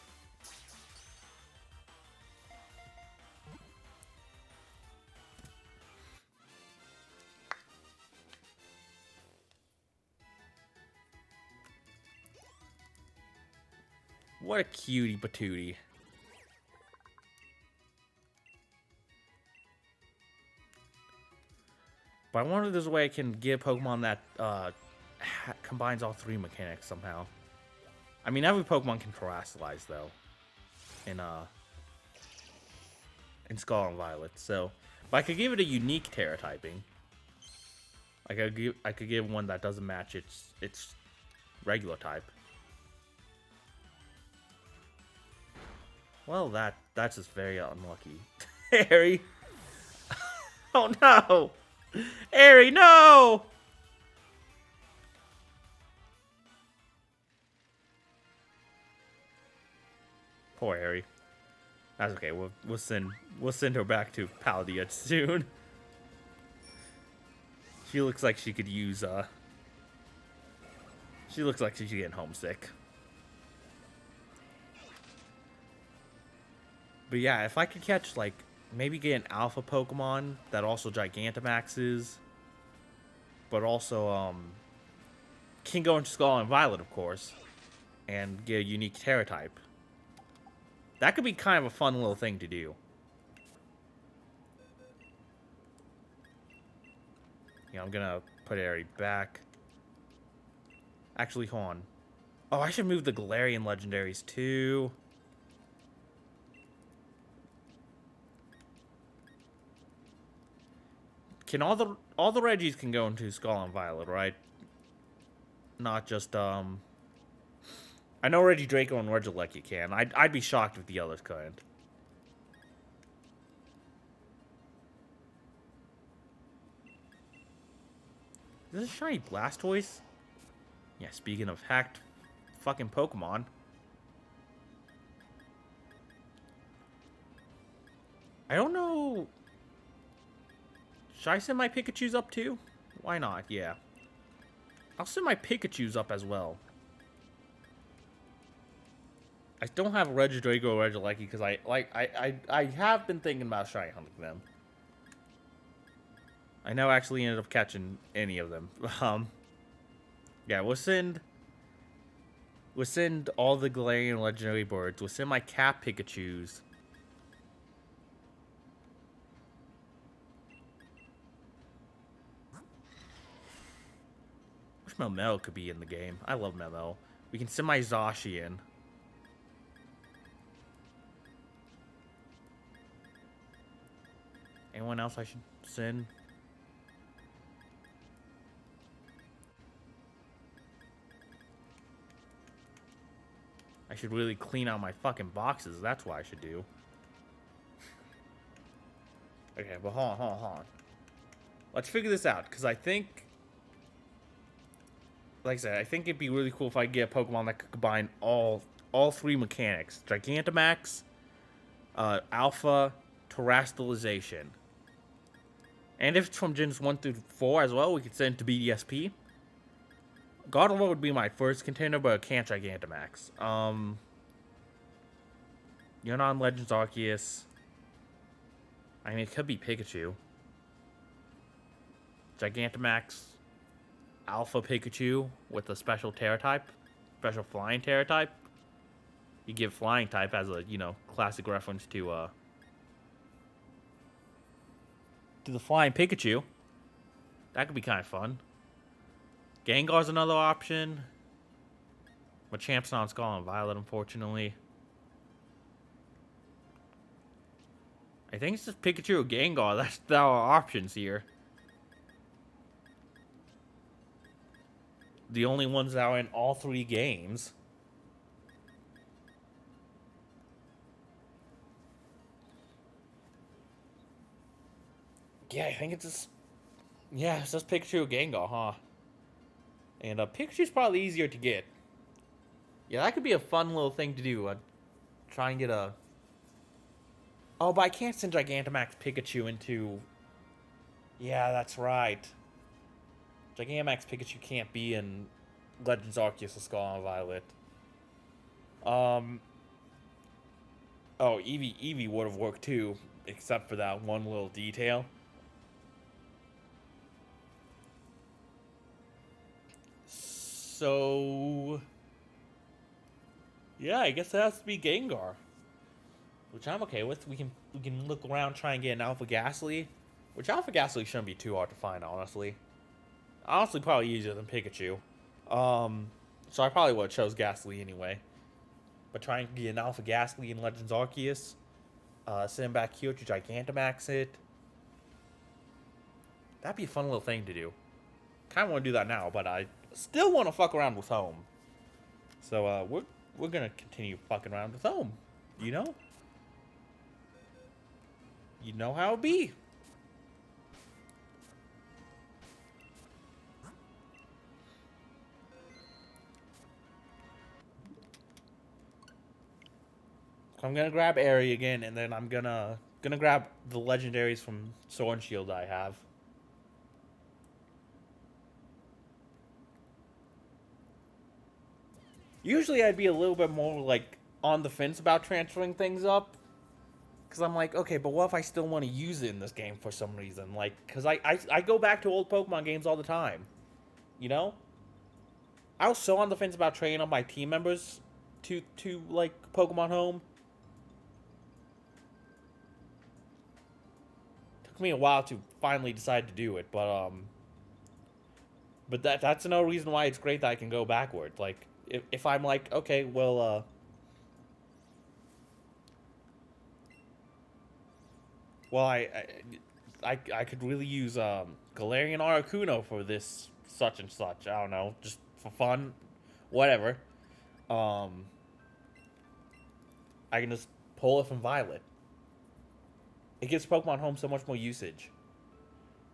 What a cutie patootie. But I wonder if there's a way I can get a Pokemon that combines all three mechanics somehow. I mean, every Pokemon can terrestrialize, though. In in Scarlet and Violet. So, but I could give it a unique Terra typing. I could give one that doesn't match its regular type. Well, that's just very unlucky. Harry. Oh no! Harry, no! Poor Harry. That's okay. We'll send her back to Paldea soon. She looks like she could use she looks like she's getting homesick. But yeah, if I could catch like maybe get an alpha Pokemon that also Gigantamaxes, but also can go into Scarlet and Violet, of course, and get a unique Terra type. That could be kind of a fun little thing to do. Yeah, I'm gonna put Airy back. Actually, hold on. Oh, I should move the Galarian legendaries too. Can all the Reggies can go into Scarlet and Violet, right? Not just I know Regidrago and Regieleki can. I'd be shocked if the others couldn't. Is this a shiny Blastoise? Yeah, speaking of hacked fucking Pokemon. I don't know. Should I send my Pikachus up too? Why not? Yeah. I'll send my Pikachus up as well. I don't have Regidrago or Regieleki because I have been thinking about shiny hunting them. I never actually ended up catching any of them. Yeah, we'll send all the Galarian legendary birds. We'll send my Cap Pikachus. Wish Melmetal could be in the game. I love Melmetal. We can send my Zacian. Anyone else I should send? I should really clean out my fucking boxes. That's what I should do. Okay, but hold on. Let's figure this out, because I think... Like I said, I think it'd be really cool if I get a Pokemon that could combine all three mechanics. Gigantamax, Alpha, Terastallization. And if it's from Gens 1 through 4 as well, we could send it to BDSP. Gardevoir would be my first contender, but I can't Gigantamax. Unown Legends Arceus. I mean, it could be Pikachu. Gigantamax, Alpha Pikachu with a special Terra type, special Flying Terra type. You give Flying type as a, classic reference to the Flying Pikachu. That could be kind of fun. Gengar's another option. But Champ's not on Scarlet and Violet, unfortunately. I think it's just Pikachu or Gengar. That's our options here. The only ones that are in all three games. Yeah, I think it's just... Yeah, it's just Pikachu or Gengar, huh? And Pikachu's probably easier to get. Yeah, that could be a fun little thing to do. Try and get a... Oh, but I can't send Gigantamax Pikachu into... Yeah, that's right. Gigantamax Pikachu can't be in Legends Arceus or Scarlet and Violet. Oh, Eevee would have worked too, except for that one little detail. So... Yeah, I guess it has to be Gengar. Which I'm okay with. We can look around, try and get an Alpha Ghastly. Which Alpha Ghastly shouldn't be too hard to find, honestly. Honestly, probably easier than Pikachu. So I probably would have chose Ghastly anyway. But trying to get an Alpha Ghastly in Legends Arceus. Send back here to Gigantamax it. That'd be a fun little thing to do. Kind of want to do that now, but I still want to fuck around with home. So we're gonna continue fucking around with home. You know? You know how it be. So I'm gonna grab Airy again, and then I'm gonna grab the legendaries from Sword and Shield I have. Usually I'd be a little bit more like on the fence about transferring things up. Because I'm like, okay, but what if I still want to use it in this game for some reason? Like, because I go back to old Pokemon games all the time. You know? I was so on the fence about training up my team members to like, Pokemon Home. Took me a while to finally decide to do it, but that's no reason why it's great that I can go backward. Like, if I'm like, okay, well, well, I could really use Galarian Articuno for this such and such. I don't know, just for fun, whatever. Um, I can just pull it from Violet. It gives Pokemon Home so much more usage.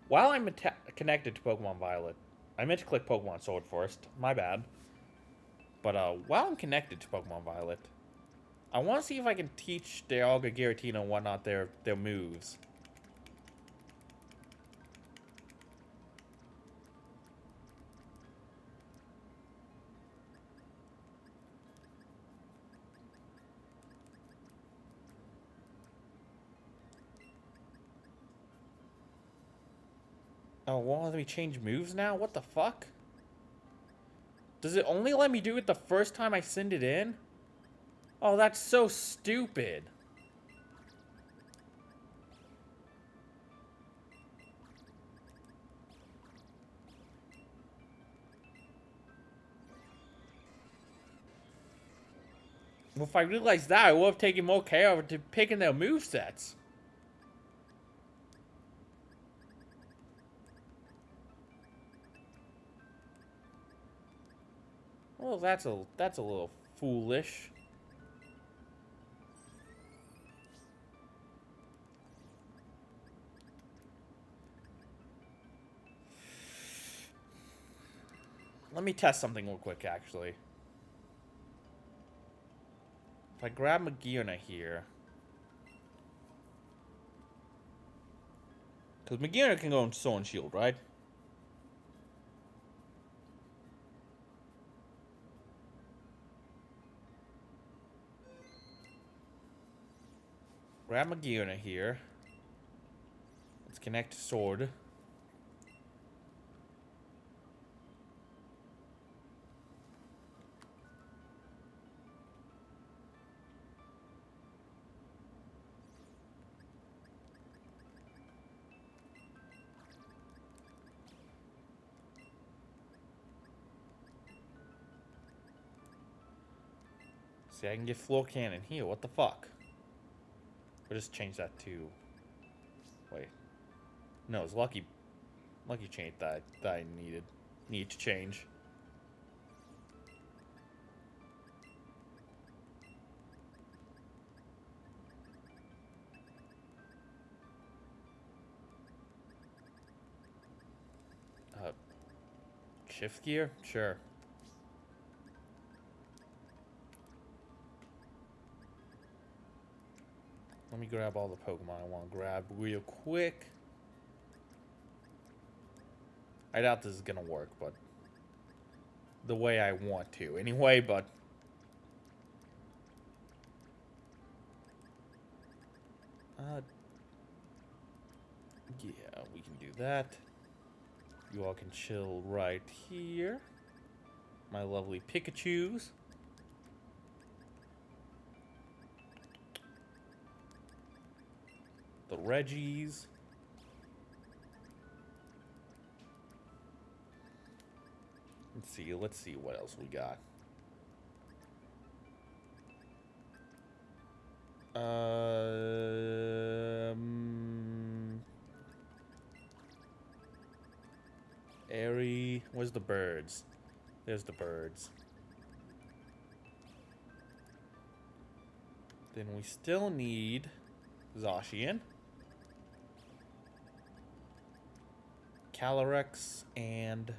While I'm connected to Pokemon Violet, I meant to click Pokemon Sword first. My bad. But while I'm connected to Pokemon Violet, I want to see if I can teach Dialga, Giratina, and whatnot their moves. Oh, won't let me change moves now? What the fuck? Does it only let me do it the first time I send it in? Oh, that's so stupid. Well, if I realized that, I would have taken more care of picking their movesets. Well, that's a little foolish. Let me test something real quick, actually. If I grab Magearna here... Because Magearna can go into Sword and Shield, right? Grab Magearna here. Let's connect to Sword. See, I can get Floor Cannon here. What the fuck? We'll just change that to... Wait. No, it's Lucky Chain that I need to change. Shift gear? Sure. Let me grab all the Pokemon I want to grab real quick. I doubt this is gonna work, but the way I want to anyway, but yeah, we can do that. You all can chill right here. My lovely Pikachus. The Reggies. Let's see what else we got. Where's the birds? There's the birds. Then we still need Zacian, Calyrex, and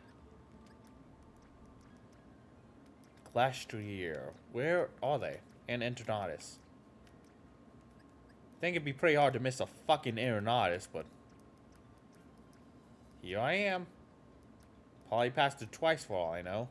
Glastrier. Where are they? And Eternatus. I think it'd be pretty hard to miss a fucking Eternatus, but here I am. Probably passed it twice for all I know.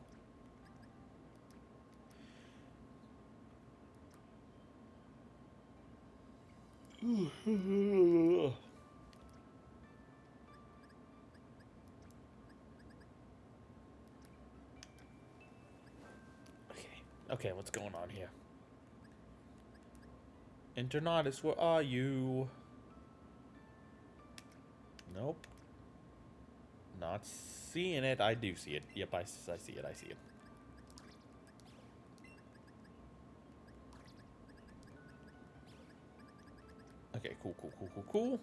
Okay, what's going on here? Eternatus, where are you? Nope. Not seeing it. I do see it. Yep, I see it. I see it. Okay, cool.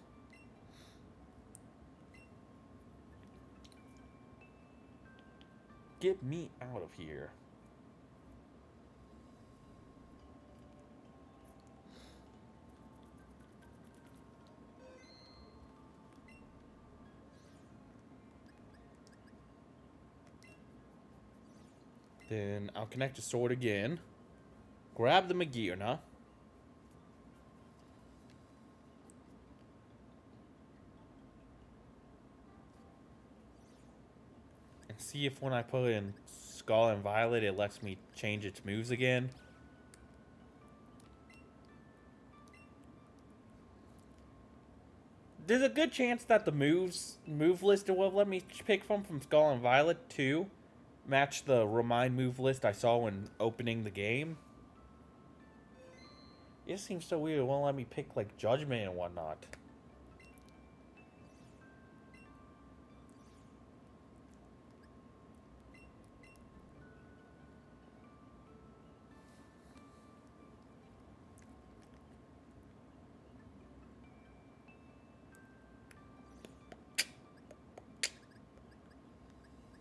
Get me out of here. Then I'll connect the sword again. Grab the Magearna. And see if when I put in Skull and Violet, it lets me change its moves again. There's a good chance that the move list will let me pick from Skull and Violet too. Match the remind move list I saw when opening the game. It seems so weird. It won't let me pick like Judgment and whatnot.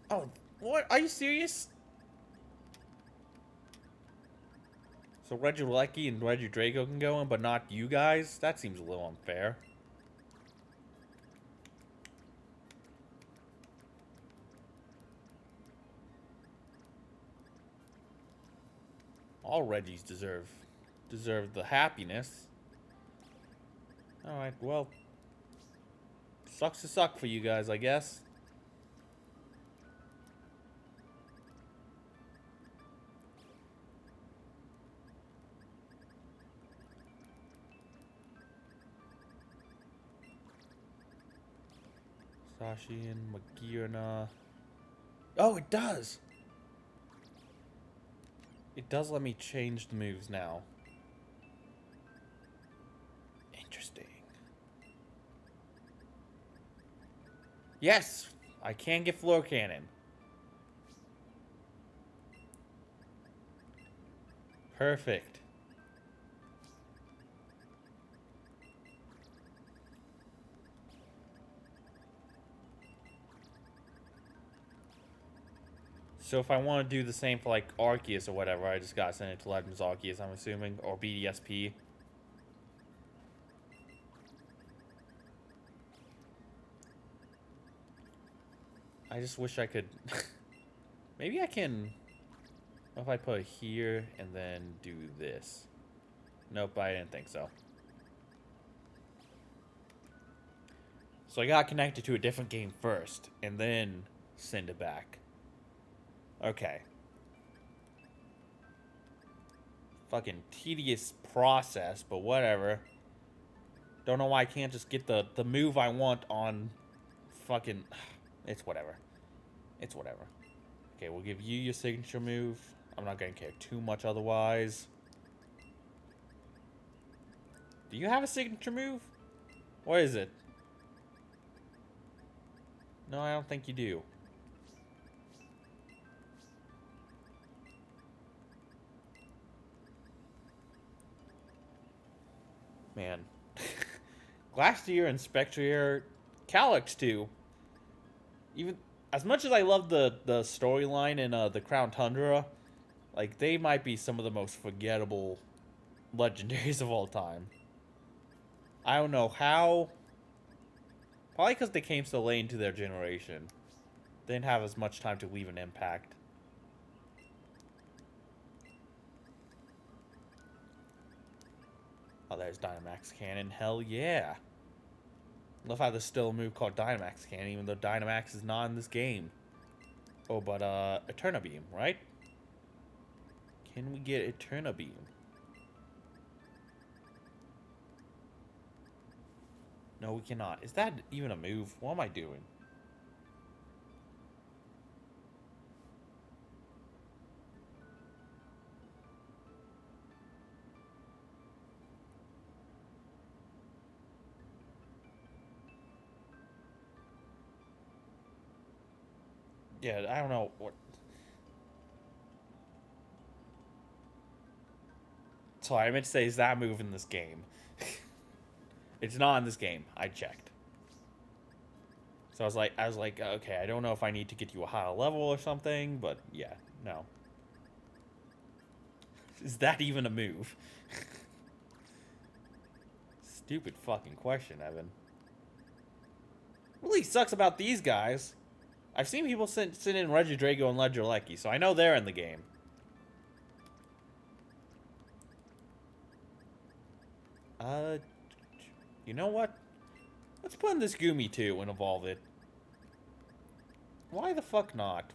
Oh, what? Are you serious? So Regieleki and Regidrago can go in, but not you guys? That seems a little unfair. All Reggies deserve the happiness. Alright, well. Sucks to suck for you guys, I guess. Zacian, Magearna. Oh, it does! It does let me change the moves now. Interesting. Yes! I can get Floor Cannon. Perfect. So if I want to do the same for like Arceus or whatever, I just gotta send it to Legends Arceus, I'm assuming, or BDSP. I just wish I could. Maybe I can. What if I put it here and then do this? Nope, I didn't think so. So I got connected to a different game first, and then send it back. Okay. Fucking tedious process, but whatever. Don't know why I can't just get the move I want on fucking... It's whatever. It's whatever. Okay, we'll give you your signature move. I'm not gonna care too much otherwise. Do you have a signature move? What is it? No, I don't think you do. Man. Glastrier and Spectrier, Calyx too. Even as much as I love the storyline in the Crown Tundra, like they might be some of the most forgettable legendaries of all time. I don't know how. Probably because they came so late into their generation. They didn't have as much time to leave an impact. Oh, there's Dynamax Cannon. Hell yeah. Love how there's still a move called Dynamax Cannon, even though Dynamax is not in this game. Oh, but, Eterna Beam, right? Can we get Eterna Beam? No, we cannot. Is that even a move? What am I doing? Yeah, I don't know what. Sorry, I meant to say, is that move in this game? It's not in this game. I checked. So I was like, okay, I don't know if I need to get you a higher level or something, but yeah, no. Is that even a move? Stupid fucking question, Evan. What really sucks about these guys? I've seen people send in Regidrago and Ledgerlecki, so I know they're in the game. You know what? Let's put in this Goomy too and evolve it. Why the fuck not?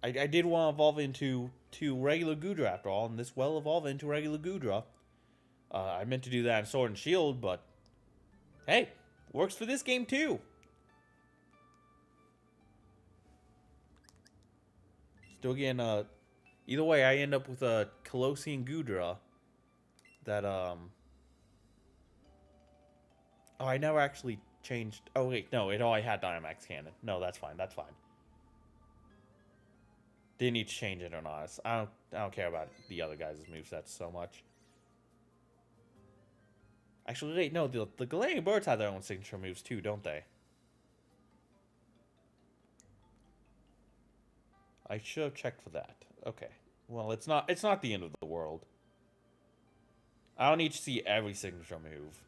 I did want to evolve into regular Goodra after all, and this will evolve into regular Goodra. I meant to do that in Sword and Shield, but hey, works for this game too. Still getting either way, I end up with a Colossian Goodra that oh, I never actually changed. Oh wait, no, it already had Dynamax Cannon. No, that's fine. That's fine. Didn't need to change it or not. I don't care about the other guys' movesets so much. Actually, wait, no, the Galarian Birds have their own signature moves too, don't they? I should have checked for that. Okay. Well, it's not the end of the world. I don't need to see every signature move.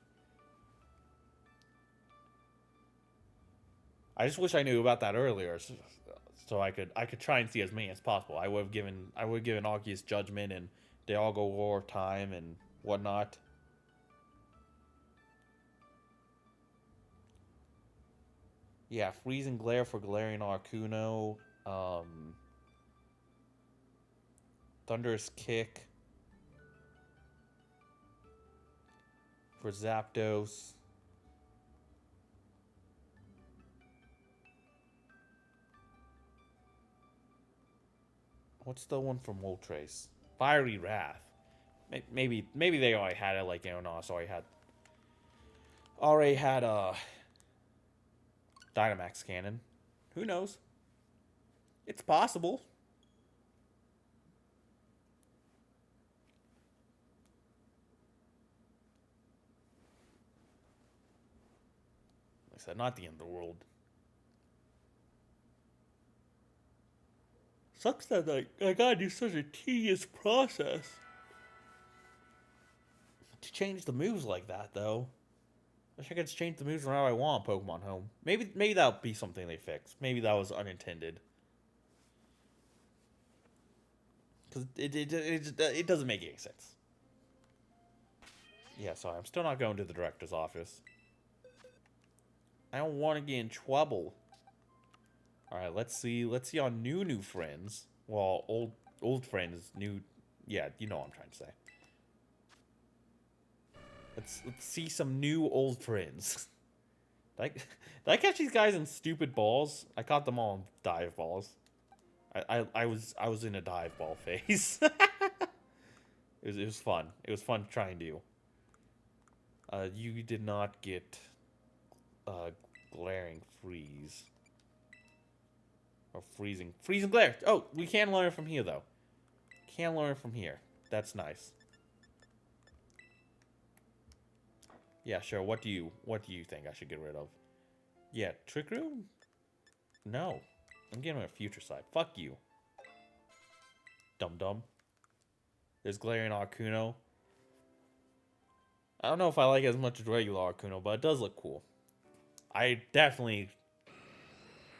I just wish I knew about that earlier, so I could try and see as many as possible. I would have given Arceus Judgment and Dialga War time and whatnot. Yeah, Freezing Glare for Galarian Arcuno. Thunderous Kick for Zapdos. What's the one from Moltres? Fiery Wrath. Maybe they already had it, like Aeronos already had Dynamax Cannon. Who knows? It's possible. Like I said, not the end of the world. Sucks that I gotta do such a tedious process to change the moves like that, though. Wish I could just change the moves whenever I want on Pokemon Home. Maybe that'll be something they fix. Maybe that was unintended. Because it doesn't make any sense. Yeah, sorry, I'm still not going to the director's office. I don't want to get in trouble. Alright, let's see our new friends. Well, old friends, new... Yeah, you know what I'm trying to say. Let's see some new old friends. Did I catch these guys in stupid balls? I caught them all in dive balls. I was in a dive ball phase. it was fun. It was fun to try and do. You did not get Glaring Freeze. Or Freezing Glare. Oh, we can learn from here though. Can learn from here. That's nice. Yeah, sure. What do you think I should get rid of? Yeah, Trick Room? No. I'm getting rid of Future Sight. Fuck you. Dum dum. There's Galarian Arcuno. I don't know if I like it as much as regular Arcuno, but it does look cool. I definitely...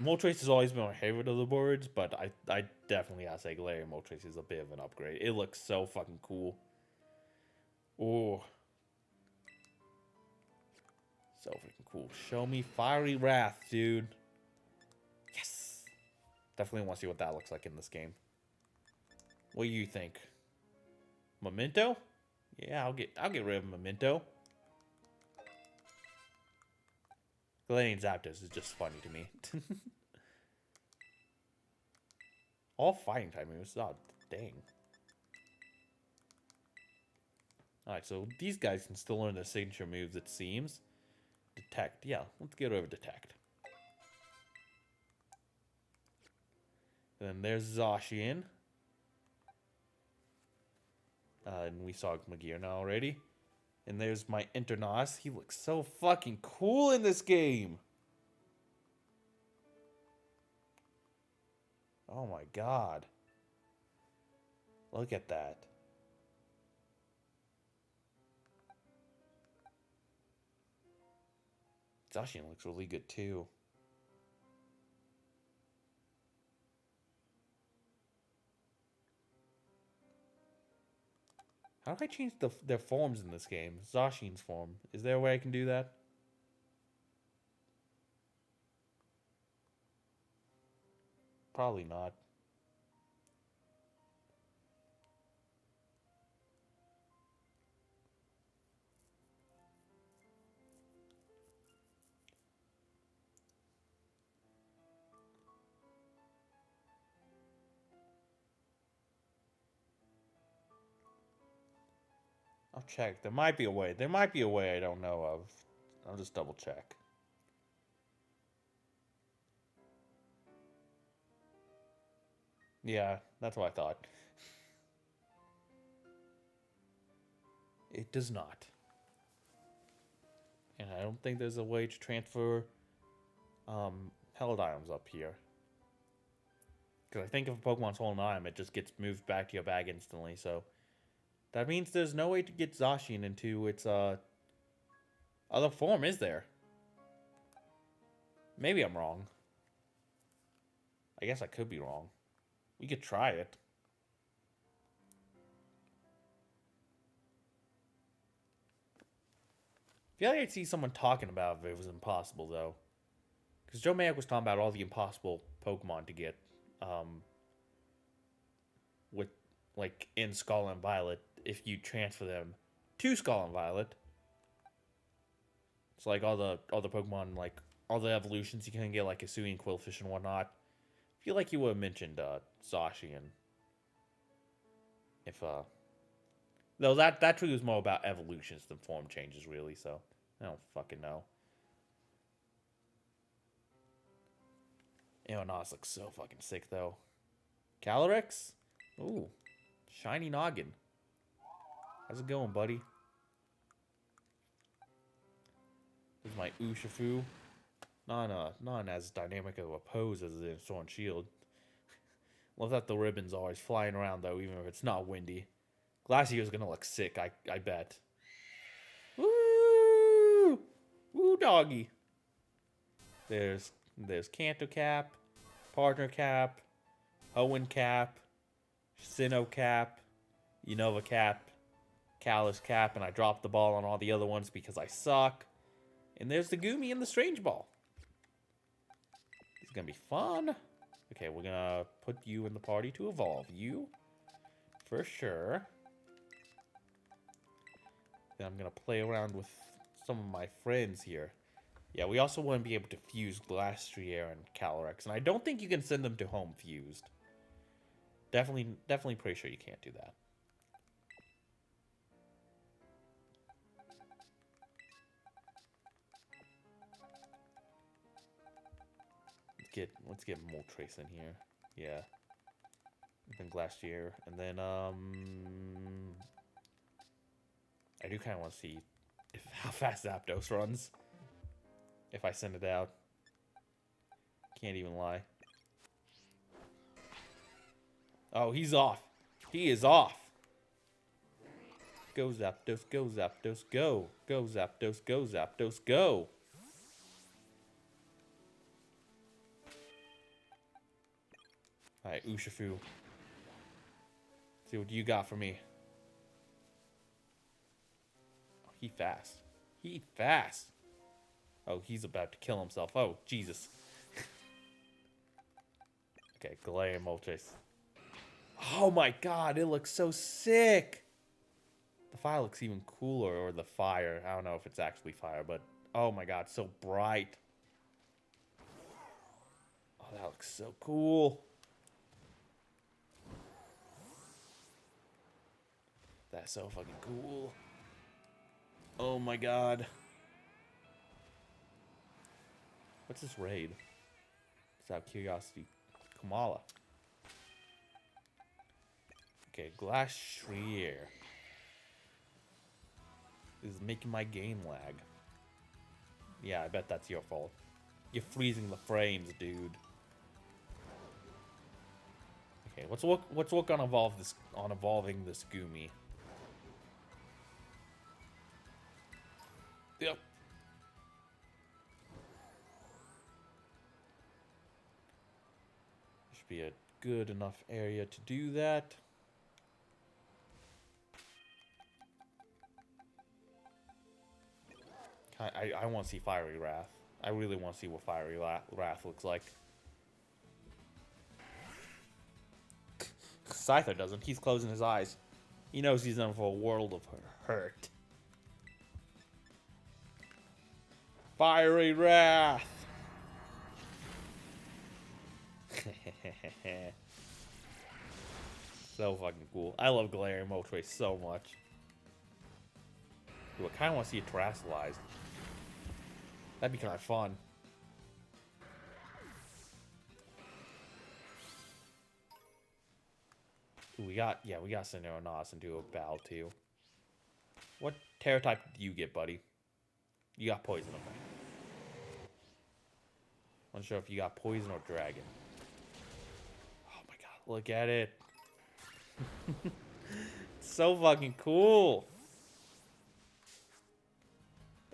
Moltres has always been my favorite of the boards, but I definitely gotta say Galarian Moltres is a bit of an upgrade. It looks so fucking cool. Oh. So freaking cool. Show me Fiery Wrath, dude. Yes. Definitely want to see what that looks like in this game. What do you think? Memento? Yeah, I'll get rid of Memento. Galarian Zapdos is just funny to me. All fighting type moves. Oh, dang. Alright, so these guys can still learn their signature moves, it seems. Detect. Yeah, let's get rid of Detect. Then there's Zacian. And we saw Magearna already. And there's my Internos. He looks so fucking cool in this game. Oh my god. Look at that. Zacian looks really good too. How do I change their forms in this game? Zacian's form. Is there a way I can do that? Probably not. I'll check. There might be a way. There might be a way I don't know of. I'll just double check. Yeah, that's what I thought. It does not. And I don't think there's a way to transfer held items up here. Because I think if a Pokemon's holding an item, it just gets moved back to your bag instantly, so... That means there's no way to get Zacian into its other form, is there? Maybe I'm wrong. I guess I could be wrong. We could try it. I feel like I'd see someone talking about if it was impossible, though. Because Joe Mayak was talking about all the impossible Pokemon to get with, like, in Scarlet and Violet if you transfer them to Scarlet and Violet. It's like all the Pokemon, like, all the evolutions you can get, like Hisuian, Quillfish, and whatnot. I feel like you would have mentioned Zacian. If, though that tree was more about evolutions than form changes, really, so I don't fucking know. Eonos looks so fucking sick, though. Calyrex? Ooh. Shiny Noggin. How's it going, buddy? This is my Urshifu. Not as dynamic of a pose as it is in Sword and Shield. Love that the ribbon's always flying around, though, even if it's not windy. Glacier's gonna look sick, I bet. Woo! Woo, doggy. There's Kanto Cap, Partner Cap, Hoenn Cap, Sinnoh Cap, Unova Cap, Callus Cap, and I dropped the ball on all the other ones because I suck. And there's the Goomy and the Strange Ball. It's gonna be fun. Okay, we're gonna put you in the party to evolve. You, for sure. Then I'm gonna play around with some of my friends here. Yeah, we also want to be able to fuse Glastrier and Calyrex, and I don't think you can send them to home fused. Definitely pretty sure you can't do that. Let's get Moltres in here. Yeah. And then Glastrier, and then I do kind of want to see how fast Zapdos runs. If I send it out. Can't even lie. Oh, he's off. He is off. Go Zapdos, go Zapdos, go. Go Zapdos, go Zapdos, go. Alright, Urshifu. See what you got for me. Oh, he fast. He fast. Oh, he's about to kill himself. Oh, Jesus. Okay, Galarian Moltres. Oh my god, it looks so sick. The fire looks even cooler, or the fire. I don't know if it's actually fire, but oh my god, so bright. Oh, that looks so cool. That's so fucking cool. Oh my god. What's this raid? It's out of curiosity. Kamala. Okay, Glastrier is making my game lag. Yeah, I bet that's your fault. You're freezing the frames, dude. Okay, let's work on evolving this Goomy. Yep. Should be a good enough area to do that. I want to see Fiery Wrath. I really want to see what Fiery Wrath looks like. Scyther doesn't. He's closing his eyes. He knows he's in for a world of hurt. Fiery Wrath! So fucking cool. I love Galarian Moltres so much. Ooh, I kind of want to see it terrestrialized. That'd be kind of fun. Ooh, we got Cineronos into a battle too. What Terra type do you get, buddy? You got poison, okay. I'm not sure if you got poison or dragon. Oh my god, look at it. So fucking cool.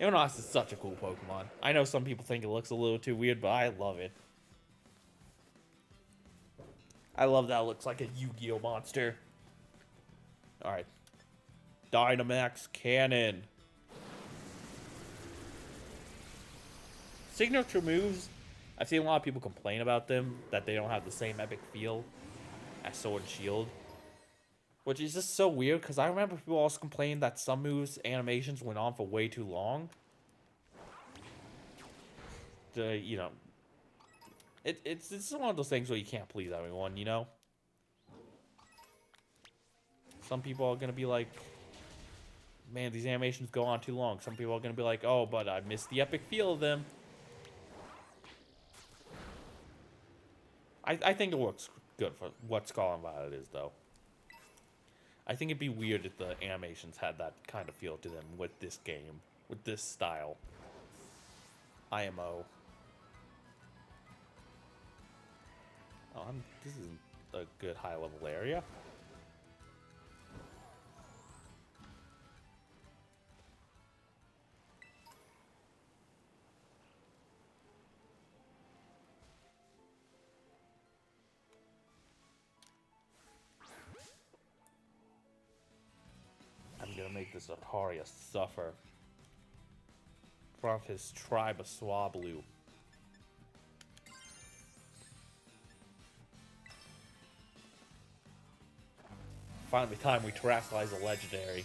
Ionos is such a cool Pokemon. I know some people think it looks a little too weird, but I love it. I love that it looks like a Yu-Gi-Oh monster. Alright. Dynamax Cannon. Signature moves, I've seen a lot of people complain about them, that they don't have the same epic feel as Sword and Shield. Which is just so weird, because I remember people also complaining that some moves' animations went on for way too long. You know, it's one of those things where you can't please everyone, you know? Some people are going to be like, man, these animations go on too long. Some people are going to be like, oh, but I missed the epic feel of them. I think it works good for what Scarlet and Violet is, though. I think it'd be weird if the animations had that kind of feel to them with this game, with this style. IMO. Oh, this isn't a good high-level area. I'm gonna make this Lucario suffer from his tribe of Swablu. Finally time we terrestrialize a legendary.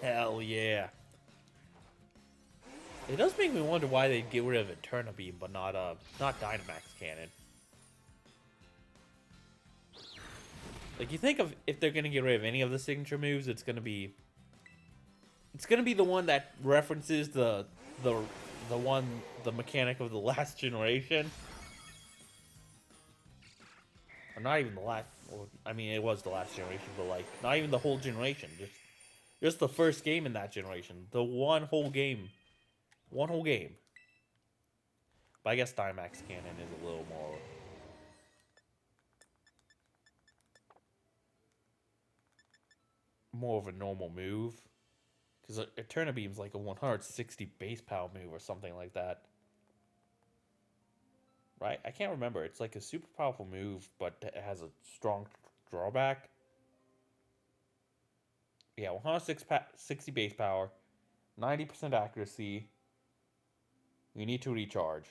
Hell yeah. It does make me wonder why they'd get rid of Eterna Beam, but not Dynamax Cannon. Like, you think of if they're gonna get rid of any of the signature moves, it's gonna be the one that references the the mechanic of the last generation. Or not even the last, well, I mean, it was the last generation, but like, not even the whole generation. Just the first game in that generation. The one whole game. One whole game. But I guess Dynamax Cannon is a little more of a normal move. Because Eterna Beam's like a 160 base power move or something like that. Right? I can't remember. It's like a super powerful move, but it has a strong drawback. Yeah, 160 base power, 90% accuracy. You need to recharge.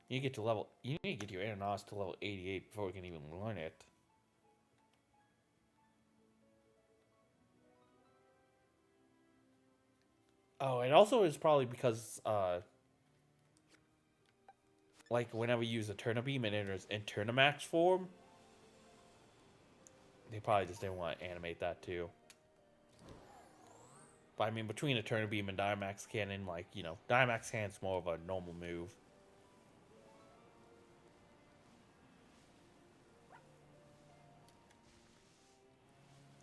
You need to get your Ananas to level 88 before we can even learn it. Oh, and also it's probably because like whenever you use a Turnibeam, it enters in Turnamax form. They probably just didn't want to animate that too. But I mean, between a Turnibeam and Dynamax Cannon, like, you know, Dynamax Cannon's more of a normal move.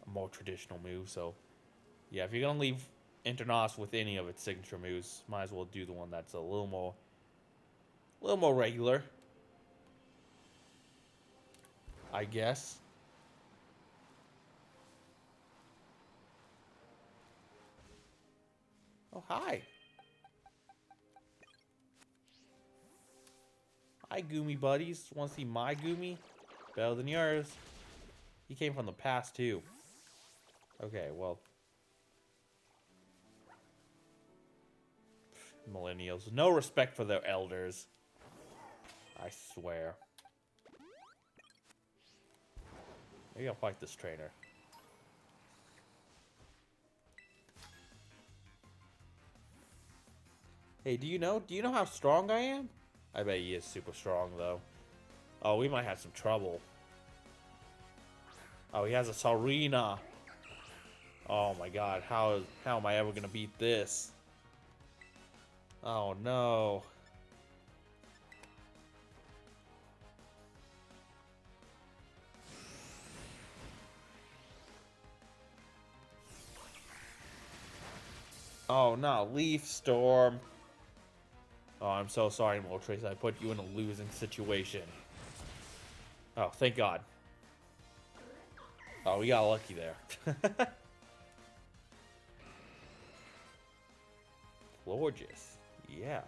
A more traditional move, so yeah, if you're gonna leave Internos with any of its signature moves, might as well do the one that's a little more regular, I guess. Oh, hi. Hi, Goomy buddies. Want to see my Goomy? Better than yours. He came from the past, too. Okay, well. Millennials. No respect for their elders. I swear. Maybe I'll fight this trainer. Hey, do you know how strong I am? I bet he is super strong, though. Oh, we might have some trouble. Oh, he has a Sarina. Oh my god, how am I ever gonna beat this? Oh no. Oh no, Leaf Storm. Oh, I'm so sorry, Moltres. I put you in a losing situation. Oh, thank God. Oh, we got lucky there. Gorgeous. Yeah.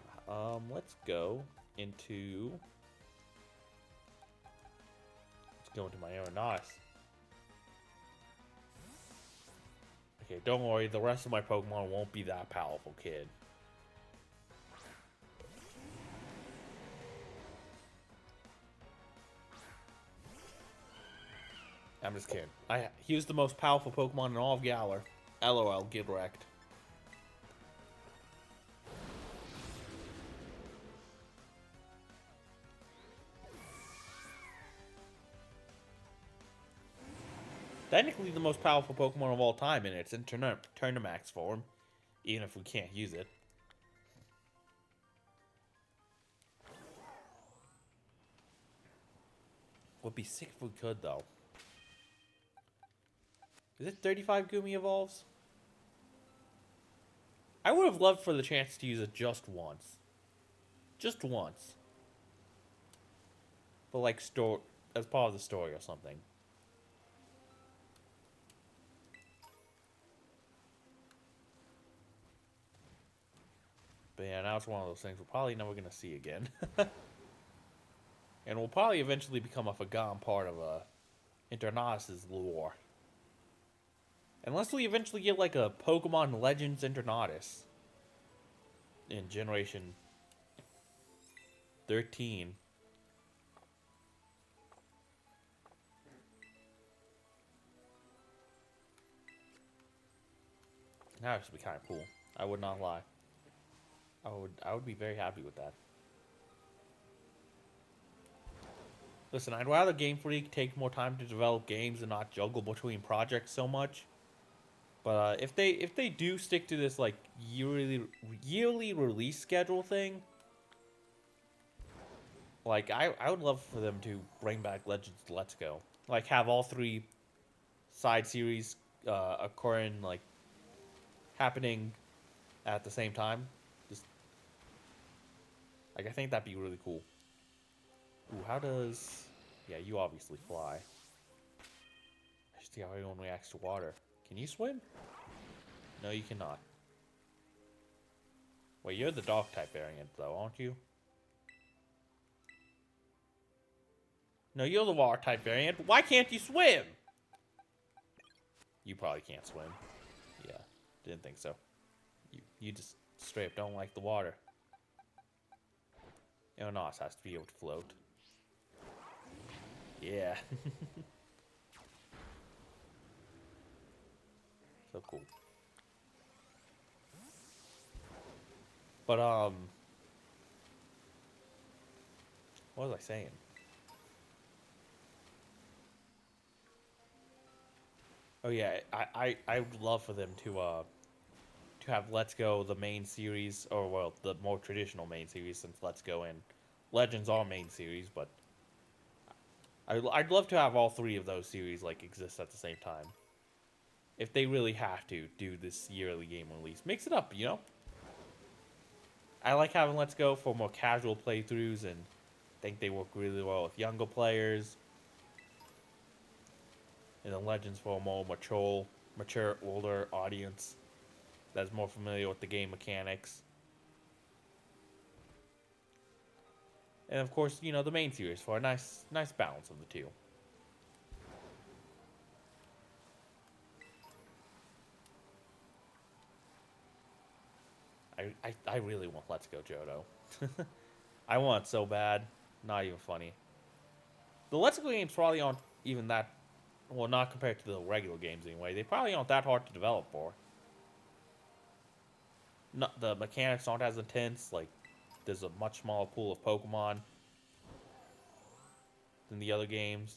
Let's go into... Let's go into my Aeronaut. Okay, don't worry. The rest of my Pokemon won't be that powerful, kid. I'm just kidding. He was the most powerful Pokemon in all of Galar. LOL, get wrecked. Technically the most powerful Pokemon of all time, and it's in Turnamax form, even if we can't use it. Would be sick if we could, though. Is it 35 Gumi evolves? I would have loved for the chance to use it just once. Just once. But like as part of the story or something. But yeah, now it's one of those things we're probably never going to see again. And will probably eventually become a forgotten part of Internatus' lore. Unless we eventually get like a Pokemon Legends Internatus in Generation 13. That would be kind of cool. I would not lie. I would be very happy with that. Listen, I'd rather Game Freak take more time to develop games and not juggle between projects so much. But if they do stick to this like yearly release schedule thing, like I would love for them to bring back Legends Let's Go. Like have all three side series occurring like happening at the same time. Just like I think that'd be really cool. Ooh, how does yeah, you obviously fly. I should see how everyone reacts to water. Can you swim? No, you cannot. Wait, you're the dog type variant though, aren't you? No, you're the water type variant. Why can't you swim? You probably can't swim. Yeah, didn't think so. You just straight up don't like the water. Eonos has to be able to float. Yeah. So cool. But what was I saying? Oh yeah, I would love for them to have Let's Go the main series, or well, the more traditional main series, since Let's Go and Legends are main series, but I'd love to have all three of those series like exist at the same time. If they really have to do this yearly game release, mix it up, you know. I like having Let's Go for more casual playthroughs, and think they work really well with younger players. And then Legends for a more mature, older audience that's more familiar with the game mechanics. And of course, you know, the main series for a nice balance of the two. I really want Let's Go Johto. I want it so bad. Not even funny. The Let's Go games probably aren't even that, well, not compared to the regular games anyway. They probably aren't that hard to develop for. Not, the mechanics aren't as intense. Like, there's a much smaller pool of Pokemon than the other games.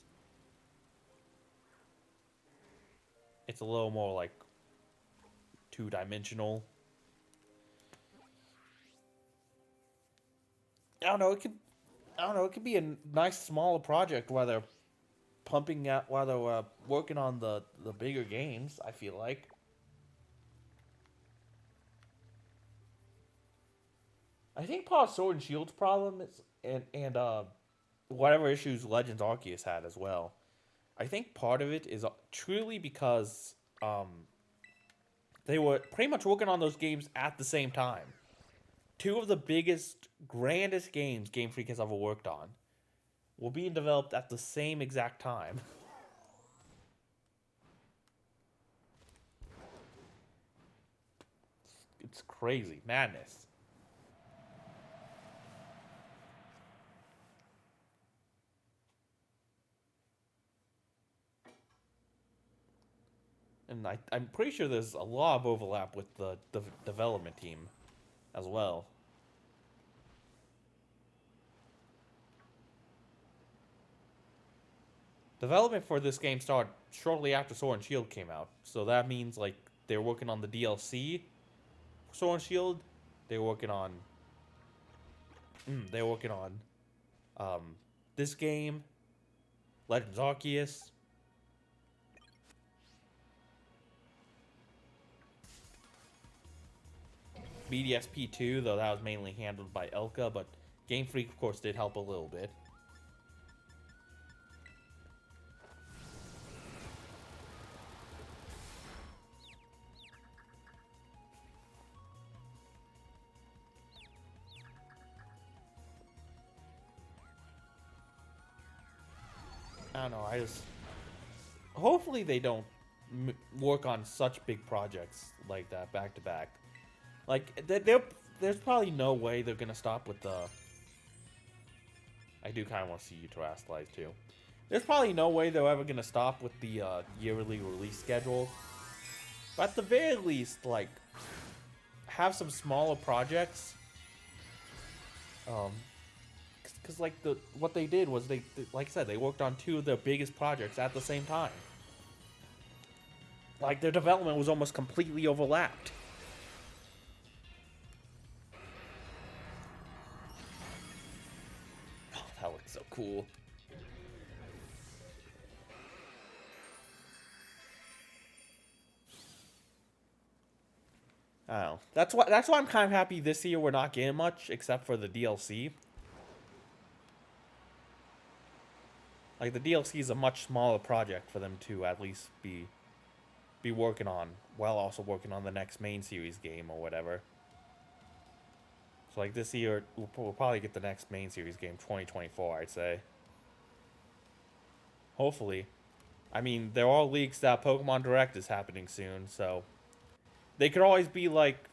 It's a little more like two-dimensional. I don't know. It could be a nice smaller project while they're pumping out, while they're working on the bigger games. I feel like. I think part of Sword and Shield's problem is, and whatever issues Legends Arceus had as well. I think part of it is truly because they were pretty much working on those games at the same time. Two of the biggest, grandest games Game Freak has ever worked on were being developed at the same exact time. It's crazy. Madness. And I'm pretty sure there's a lot of overlap with the development team as well. Development for this game started shortly after Sword and Shield came out, so that means like they're working on the DLC for Sword and Shield. They're working on. They're working on um, this game, Legends Arceus. BDSP 2, though that was mainly handled by Elka, but Game Freak, of course, did help a little bit. I don't know, I just... Hopefully they don't work on such big projects like that back to back. Like, there's probably no way they're gonna stop with the... I do kind of want to see you Terrasilize too. There's probably no way they're ever gonna stop with the yearly release schedule. But at the very least, like, have some smaller projects. Because like what they did was they, like I said, they worked on two of their biggest projects at the same time. Like their development was almost completely overlapped. Oh, that looks so cool. I don't know. That's why I'm kind of happy this year we're not getting much except for the DLC. Like the DLC is a much smaller project for them to at least be working on, while also working on the next main series game or whatever. So like this year we'll probably get the next main series game 2024, I'd say. Hopefully. I mean, there are leaks that Pokemon Direct is happening soon, so they could always be like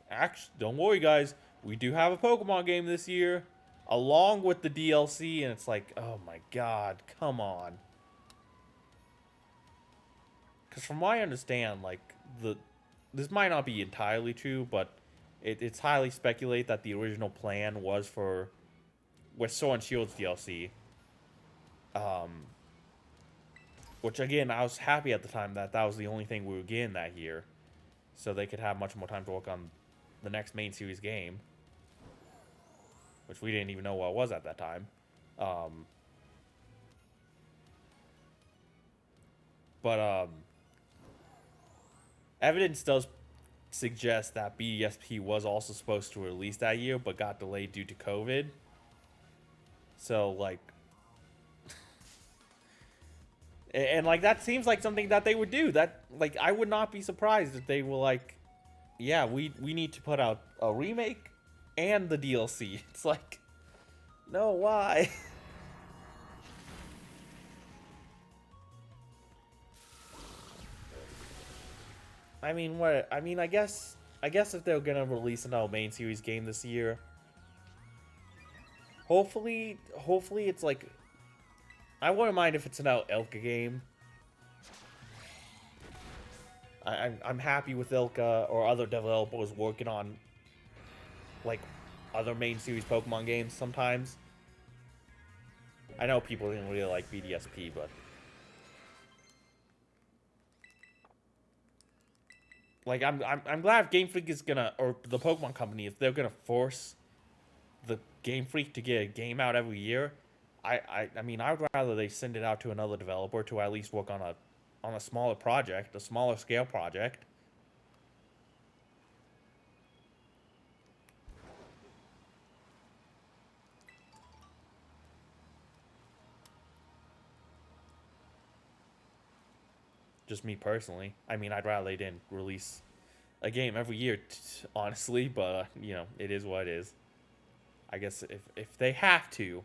actually, don't worry guys, we do have a Pokemon game this year along with the DLC, and it's like, oh my god, come on. Because from what I understand, like, this might not be entirely true, but it's highly speculated that the original plan was for, with Sword and Shield's DLC, which again, I was happy at the time that was the only thing we were getting that year, so they could have much more time to work on the next main series game, which we didn't even know what it was at that time. But evidence does suggest that BDSP was also supposed to release that year, but got delayed due to COVID. So, like, and like that seems like something that they would do. That, like, I would not be surprised if they were like, yeah, we need to put out a remake and the DLC. It's like, no, why? I mean, what? I mean, I guess if they're gonna release another main series game this year, hopefully it's like, I wouldn't mind if it's an Ilka game. I'm happy with Ilka or other developers working on, like, other main series Pokemon games sometimes. I know people didn't really like BDSP, but like I'm glad if Game Freak is gonna, or the Pokemon Company, if they're gonna force the Game Freak to get a game out every year. I mean, I would rather they send it out to another developer to at least work on a smaller project, a smaller scale project. Just me personally. I mean, I'd rather they didn't release a game every year, honestly, but you know, it is what it is. I guess if they have to,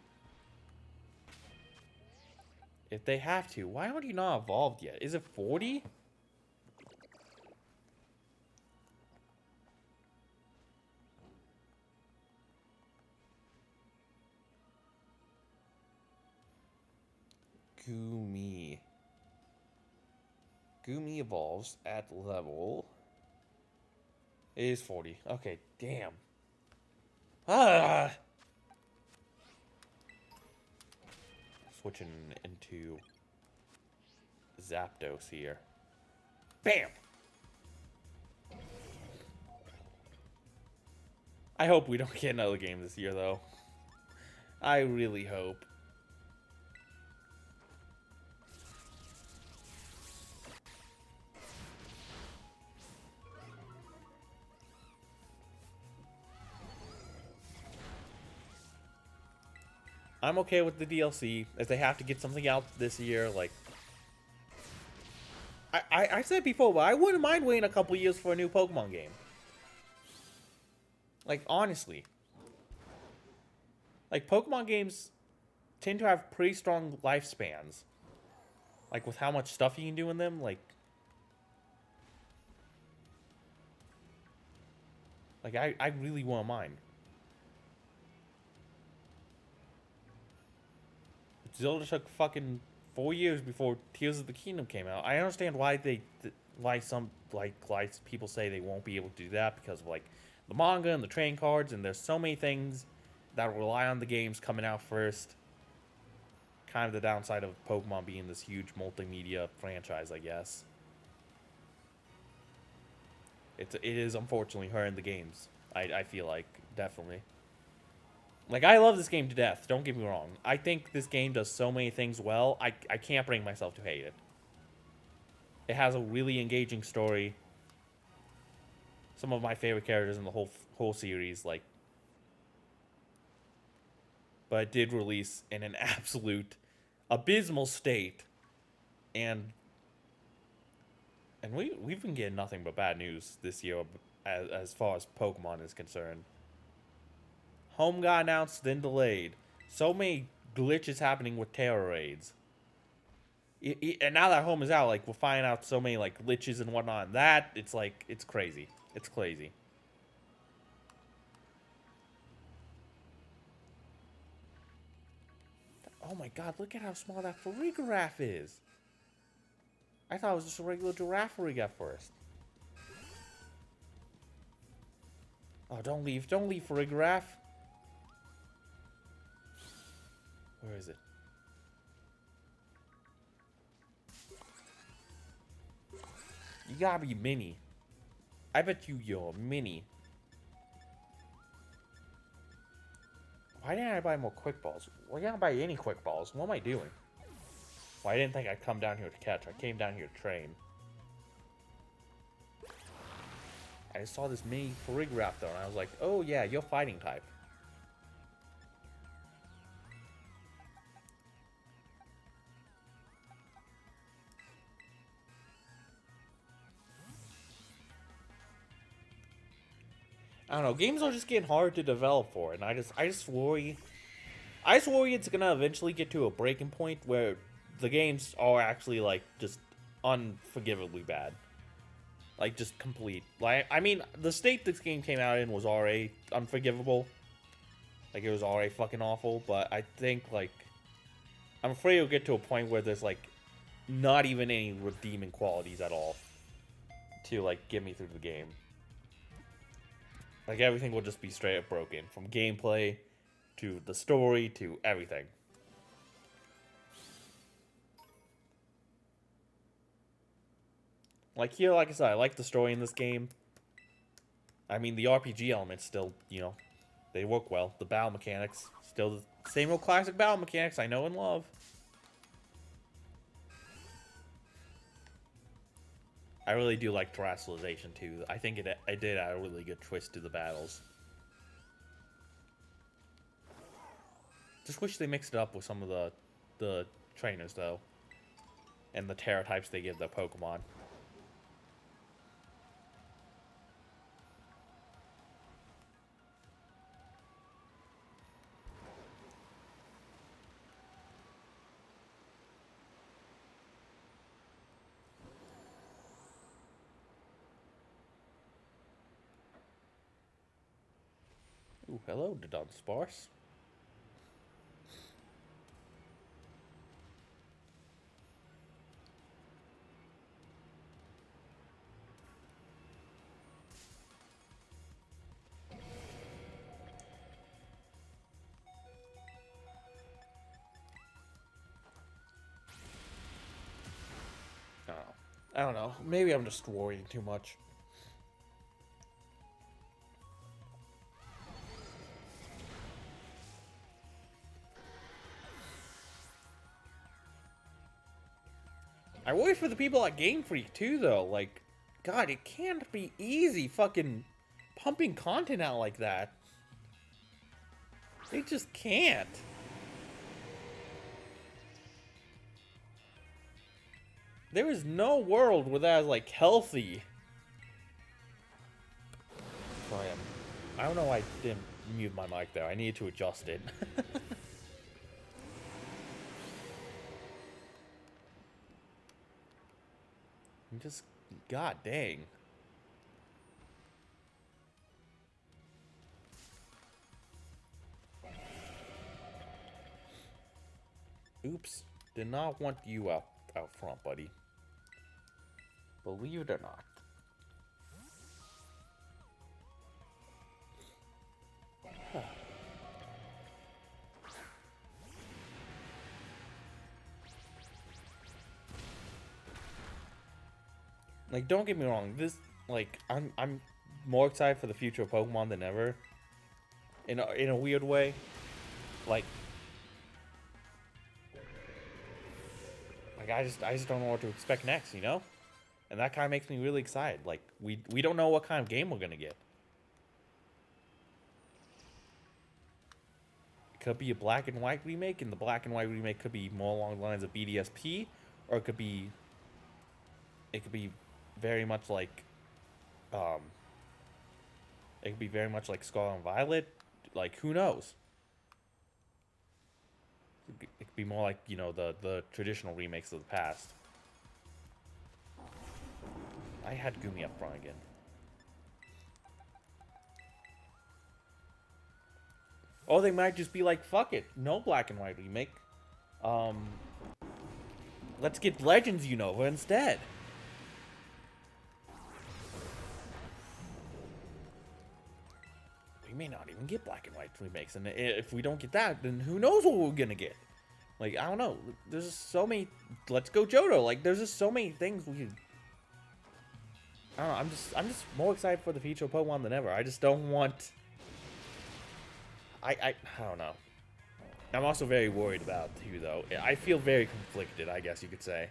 why aren't you not evolved yet? Is it 40? Gumi evolves at level. It is 40. Okay, damn. Ah! Switching into Zapdos here. Bam! I hope we don't get another game this year, though. I really hope. I'm okay with the DLC. If they have to get something out this year, like... I said before, but I wouldn't mind waiting a couple years for a new Pokemon game. Like, honestly. Like, Pokemon games tend to have pretty strong lifespans. Like, with how much stuff you can do in them, like... Like, I really won't mind. Zelda took fucking 4 years before Tears of the Kingdom came out. I understand why why some like people say they won't be able to do that because of like the manga and the train cards, and there's so many things that rely on the games coming out first. Kind of the downside of Pokemon being this huge multimedia franchise, I guess. It is unfortunately hurting the games. I feel like, definitely. Like, I love this game to death, don't get me wrong. I think this game does so many things well, I can't bring myself to hate it. It has a really engaging story. Some of my favorite characters in the whole series, like... But it did release in an absolute abysmal state. And we've been getting nothing but bad news this year as far as Pokemon is concerned. Home got announced, then delayed. So many glitches happening with terror raids. And now that Home is out, like, we're finding out so many, like, glitches and whatnot. And that, it's like, it's crazy. It's crazy. Oh my god, look at how small that Farigiraf is. I thought it was just a regular Girafarig at first. Oh, don't leave Farigiraf. Where is it? You gotta be mini. I bet you're mini. Why didn't I buy more quick balls? Why didn't I buy any quick balls? What am I doing? Well, I didn't think I'd come down here to catch. I came down here to train. I saw this mini Farigiraf though, and I was like, oh yeah, you're fighting type. I don't know, games are just getting hard to develop for, and I just worry it's gonna eventually get to a breaking point where the games are actually like just unforgivably bad. Like just complete. Like I mean, the state this game came out in was already unforgivable. Like it was already fucking awful, but I think like I'm afraid it'll get to a point where there's like not even any redeeming qualities at all to like get me through the game. Like, everything will just be straight up broken. From gameplay, to the story, to everything. Like, here, like I said, I like the story in this game. I mean, the RPG elements still, you know, they work well. The battle mechanics, still the same old classic battle mechanics I know and love. I really do like terrestrialization too. I think it did add a really good twist to the battles. Just wish they mixed it up with some of the trainers though, and the terra types they give their Pokemon. Ooh, hello, Dunsparce. I don't know. Maybe I'm just worrying too much. I worry for the people at Game Freak too, though. Like, God, it can't be easy fucking pumping content out like that. They just can't. There is no world where that is, like, healthy. I don't know why I didn't mute my mic there. I needed to adjust it. Just, god dang. Oops. Did not want you out front, buddy. Believe it or not. Like, don't get me wrong. This, like, I'm more excited for the future of Pokemon than ever. In a weird way. Like I just don't know what to expect next, you know? And that kind of makes me really excited. Like, we don't know what kind of game we're gonna get. It could be a black and white remake, and the black and white remake could be more along the lines of BDSP, or it could be very much like it could be very much like Scarlet and Violet. Like, who knows? It could be more like, you know, the traditional remakes of the past. I had Gumi up front again. Oh, they might just be like, fuck it, no black and white remake. Let's get Legends Unova instead. We may not even get black and white remakes, and if we don't get that, then who knows what we're gonna get? Like, I don't know. There's just so many. Let's go Johto. Like, there's just so many things we could. I don't know. I'm just more excited for the future of Pokemon than ever. I just don't want. I don't know. I'm also very worried about you, though. I feel very conflicted, I guess you could say.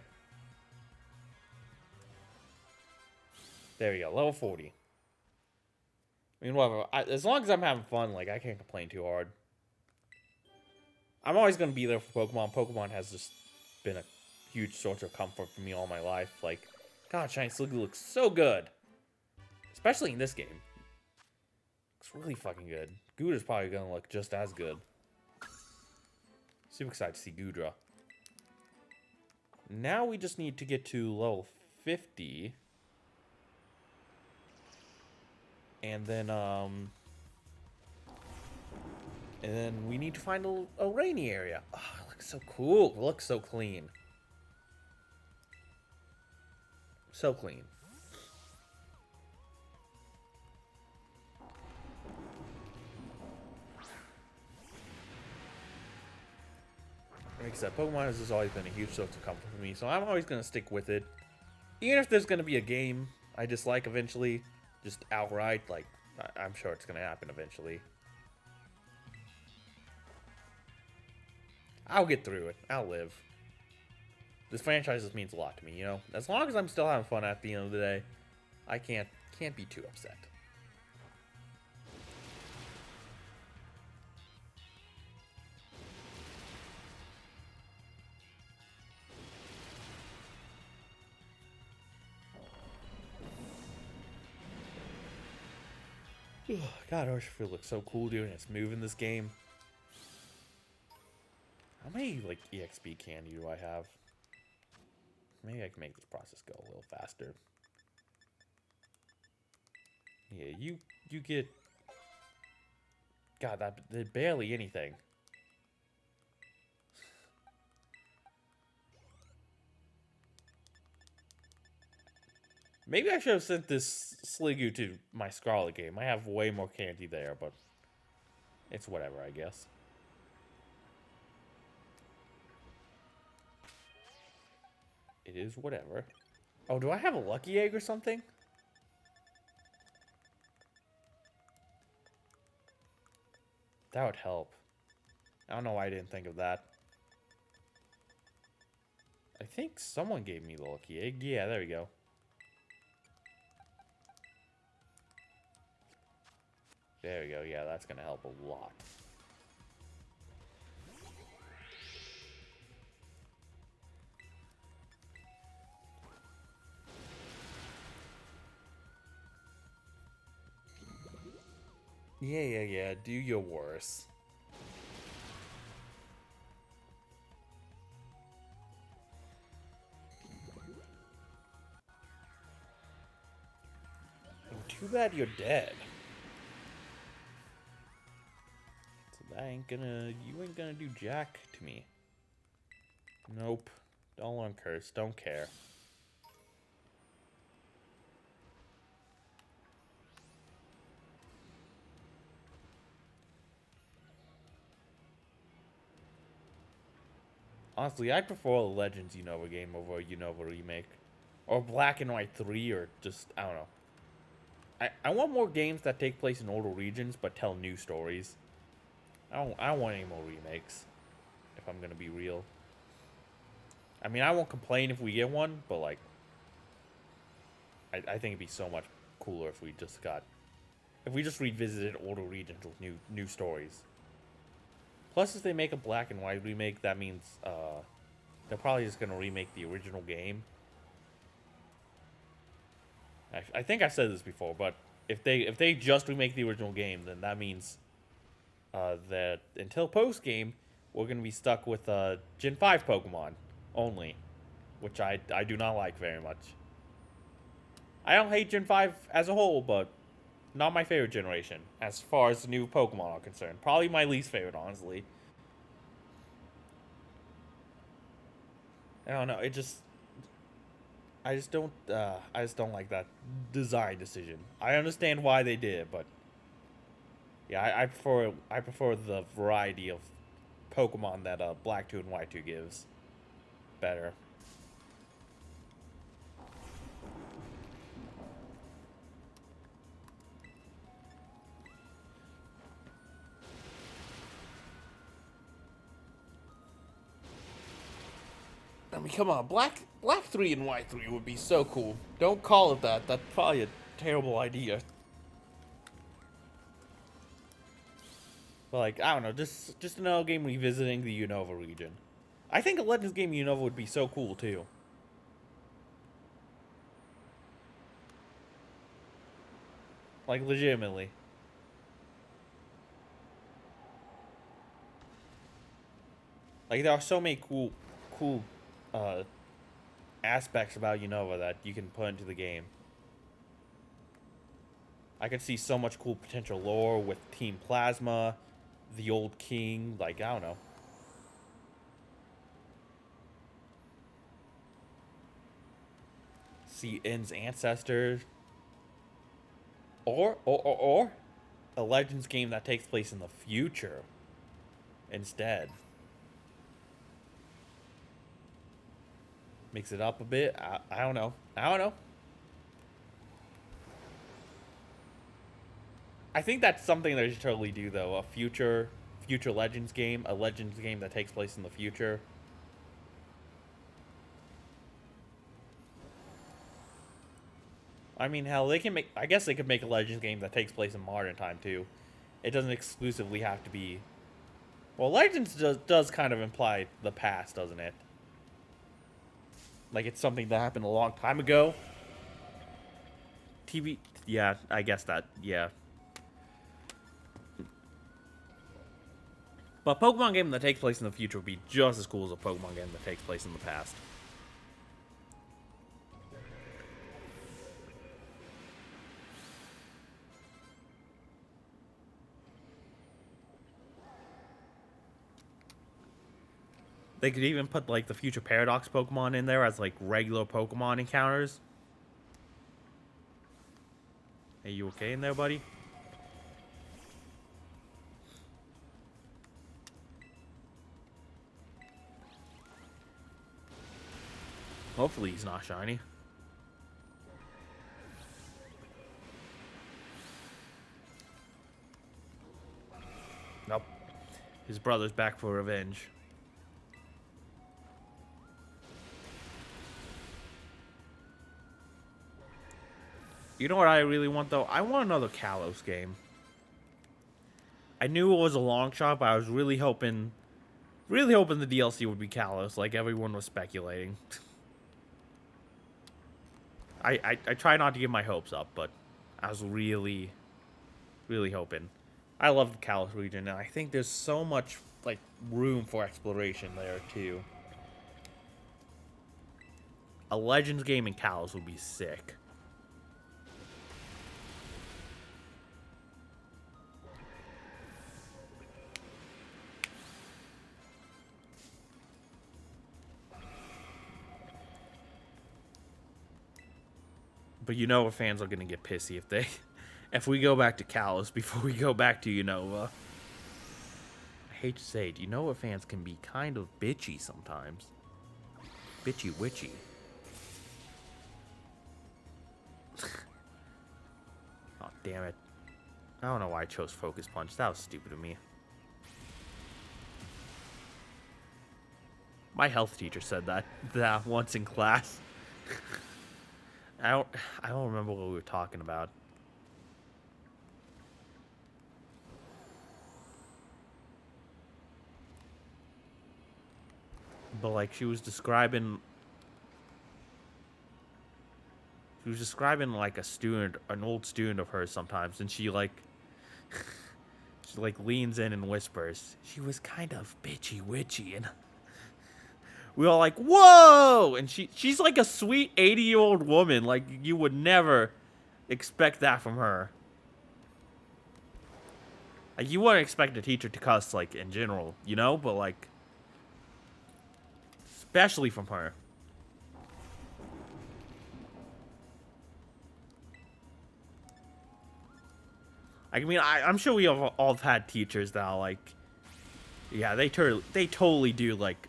There we go, level 40. I mean, whatever. As long as I'm having fun, like, I can't complain too hard. I'm always going to be there for Pokemon. Pokemon has just been a huge source of comfort for me all my life. Like, God, Shiny Sliggoo looks so good. Especially in this game. Looks really fucking good. Goodra's probably going to look just as good. Super excited to see Goodra. Now we just need to get to level 50. And then we need to find a rainy area. Oh, it looks so cool. It looks so clean. So clean. Like I said, Pokemon has just always been a huge source of comfort for me, so I'm always going to stick with it. Even if there's going to be a game I dislike eventually, just outright, like, I'm sure it's going to happen eventually. I'll get through it. I'll live. This franchise just means a lot to me, you know? As long as I'm still having fun at the end of the day, I can't be too upset. God, Urshifu looks so cool doing its move in this game. How many, like, EXP candy do I have? Maybe I can make this process go a little faster. Yeah, you get... God, that did barely anything. Maybe I should have sent this Sliggoo to my Scarlet game. I have way more candy there, but it's whatever, I guess. It is whatever. Oh, do I have a lucky egg or something? That would help. I don't know why I didn't think of that. I think someone gave me the lucky egg. Yeah, there we go. There we go. Yeah, that's going to help a lot. Yeah. Do your worst. Too bad you're dead. So that ain't gonna... You ain't gonna do jack to me. Nope. Don't learn curse. Don't care. Honestly, I prefer a Legends Unova game over a Unova remake. Or Black and White 3, or just, I don't know. I want more games that take place in older regions but tell new stories. I don't want any more remakes, if I'm gonna be real. I mean, I won't complain if we get one, but like, I think it'd be so much cooler if we just revisited older regions with new stories. Plus, if they make a Black and White remake, that means they're probably just gonna remake the original game. I think I said this before, but if they just remake the original game, then that means that until post game, we're gonna be stuck with Gen 5 Pokemon only, which I do not like very much. I don't hate Gen 5 as a whole, but not my favorite generation as far as new Pokemon are concerned. Probably my least favorite, honestly. I don't know. I just don't like that design decision. I understand why they did it, but yeah, I prefer the variety of Pokemon that Black 2 and White 2 gives better. I mean, come on, Black 3 and White 3 would be so cool. Don't call it that. That's probably a terrible idea. But like, I don't know, just another game revisiting the Unova region. I think a Legends game Unova would be so cool too. Like legitimately. Like there are so many cool uh aspects about Unova that you can put into the game. I could see so much cool potential lore with Team Plasma, the Old King, like I don't know. See N's ancestors. Or a Legends game that takes place in the future instead. Mix it up a bit. I don't know. I don't know. I think that's something they should totally do though. A future Legends game, a Legends game that takes place in the future. I mean, hell, they can make. I guess they could make a Legends game that takes place in modern time too. It doesn't exclusively have to be. Well, Legends does kind of imply the past, doesn't it? Like it's something that happened a long time ago. TV. Yeah, I guess that. Yeah. But a Pokemon game that takes place in the future would be just as cool as a Pokemon game that takes place in the past. They could even put like the future Paradox Pokemon in there as like regular Pokemon encounters. Are you okay in there, buddy? Hopefully he's not shiny. Nope. His brother's back for revenge. You know what I really want though? I want another Kalos game. I knew it was a long shot, but I was really hoping the DLC would be Kalos, like everyone was speculating. I try not to get my hopes up, but I was really hoping. I love the Kalos region, and I think there's so much like room for exploration there too. A Legends game in Kalos would be sick. But you know our fans are gonna get pissy if we go back to Kalos before we go back to Unova. I hate to say it, Unova fans can be kind of bitchy sometimes. Bitchy witchy. Oh, damn it. I don't know why I chose Focus Punch. That was stupid of me. My health teacher said that once in class. I don't remember what we were talking about. But like she was describing like an old student of hers sometimes, and she like leans in and whispers, she was kind of bitchy witchy, and we all like, whoa! And she's like a sweet 80-year-old woman. Like, you would never expect that from her. Like, you wouldn't expect a teacher to cuss, like, in general, you know? But, like, especially from her. I mean, I'm sure we all have had teachers that are like, yeah, they totally do, like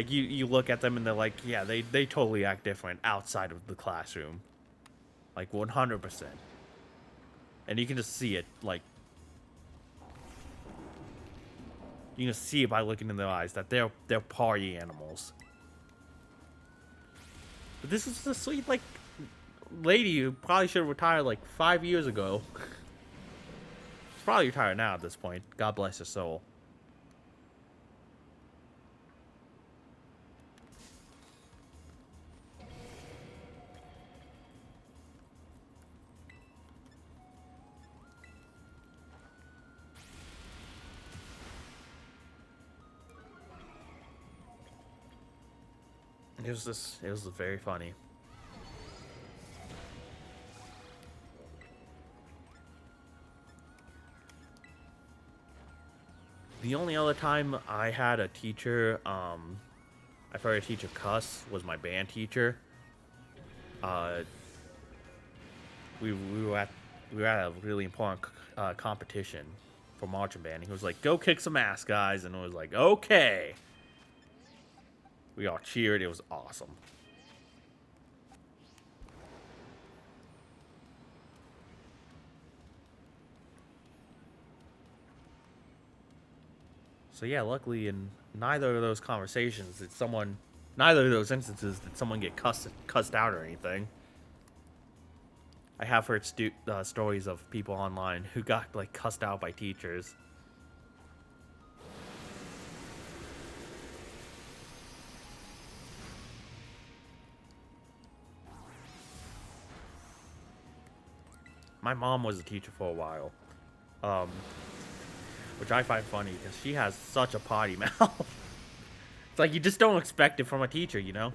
you look at them and they're like, yeah, they totally act different outside of the classroom. Like 100%. And you can just see it, like, you can see it by looking in their eyes that they're party animals. But this is a sweet, like, lady who probably should have retired like 5 years ago. She's probably retired now at this point. God bless her soul. It was very funny. The only other time I had a teacher, I've heard a teacher cuss was my band teacher. We were at a really important competition for marching band. He was like, "Go kick some ass, guys," and it was like, "Okay." We all cheered. It was awesome. So yeah, luckily in neither of those conversations neither of those instances did someone get cussed out or anything. I have heard stories of people online who got like cussed out by teachers. My mom was a teacher for a while, which I find funny because she has such a potty mouth. It's like you just don't expect it from a teacher, you know?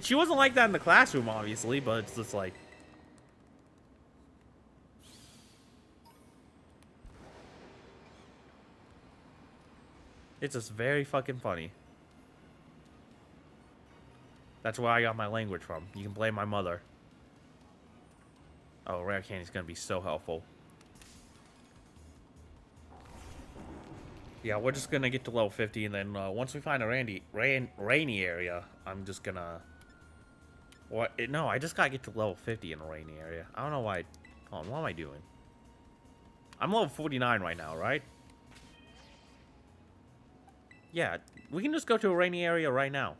She wasn't like that in the classroom, obviously, but it's just like... It's just very fucking funny. That's where I got my language from. You can blame my mother. Oh, rare candy's gonna be so helpful. Yeah, we're just gonna get to level 50, and then once we find a rainy area, I'm just gonna... No, I just gotta get to level 50 in a rainy area. I don't know why... Hold on, what am I doing? I'm level 49 right now, right? Yeah, we can just go to a rainy area right now.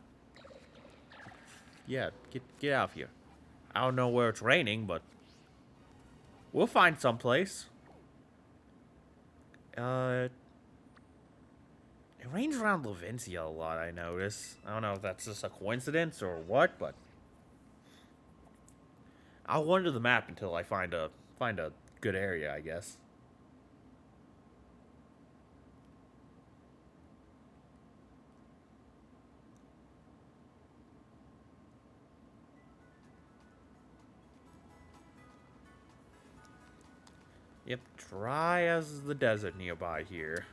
Yeah, get out of here. I don't know where it's raining, but... We'll find someplace. It rains around Levincia a lot, I notice. I don't know if that's just a coincidence or what, but... I'll wander the map until I find a good area, I guess. Yep, dry as the desert nearby here.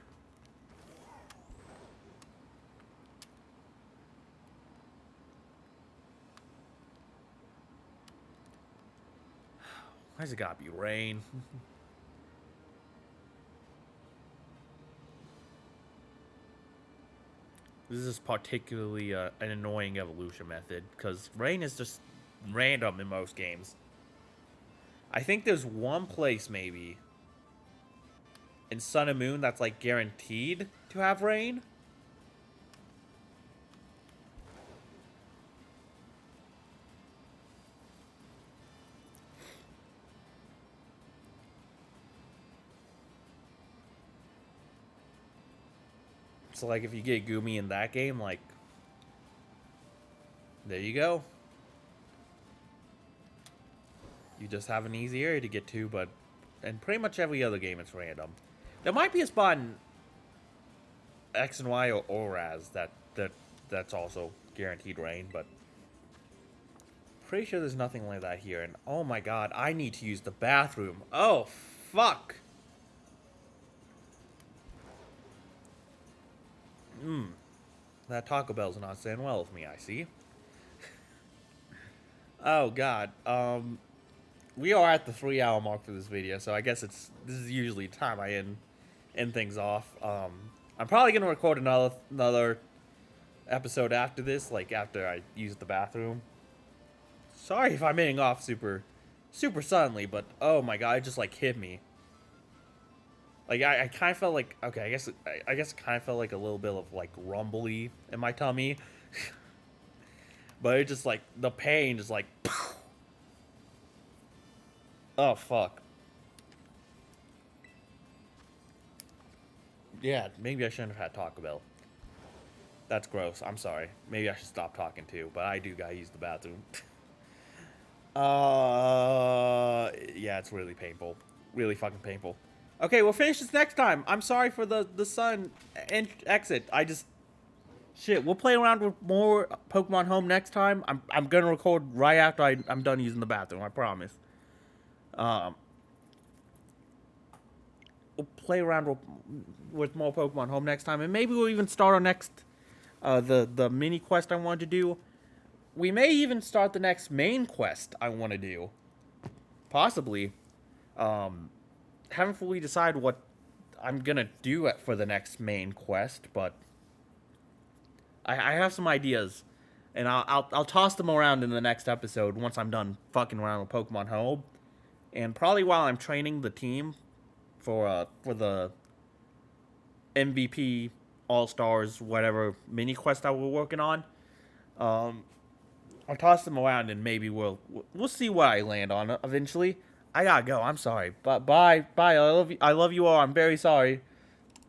Why's it gotta be rain? This is particularly an annoying evolution method, because rain is just random in most games. I think there's one place, maybe, in Sun and Moon that's, like, guaranteed to have rain. So, like, if you get Gumi in that game, like, there you go. You just have an easy area to get to, but in pretty much every other game, it's random. There might be a spot in X and Y or ORAS that's also guaranteed rain, but pretty sure there's nothing like that here. And oh my god, I need to use the bathroom. Oh, fuck. That Taco Bell's not staying well with me, I see. Oh god. We are at the 3-hour mark for this video, so I guess this is usually the time I end things off. I'm probably gonna record another episode after this, like after I use the bathroom. Sorry if I'm ending off super suddenly, but oh my god, it just like hit me. Like I kind of felt like, okay, I guess it kind of felt like a little bit of like rumbly in my tummy. But it just like, the pain just like, oh fuck. Yeah, maybe I shouldn't have had Taco Bell. That's gross. I'm sorry. Maybe I should stop talking too, but I do gotta use the bathroom. Yeah, it's really painful. Really fucking painful. Okay, we'll finish this next time. I'm sorry for the sun exit. Shit, we'll play around with more Pokemon Home next time. I'm gonna record right after I'm done using the bathroom, I promise. We'll play around with more Pokemon Home next time, and maybe we'll even start our next, the mini quest I wanted to do. We may even start the next main quest I want to do. Possibly. Haven't fully decided what I'm gonna do for the next main quest, but I have some ideas, and I'll toss them around in the next episode once I'm done fucking around with Pokemon Home, and probably while I'm training the team for the MVP All Stars whatever mini quest that we're working on. I'll toss them around and maybe we'll see what I land on eventually. I gotta go. I'm sorry. But bye. I love you all. I'm very sorry.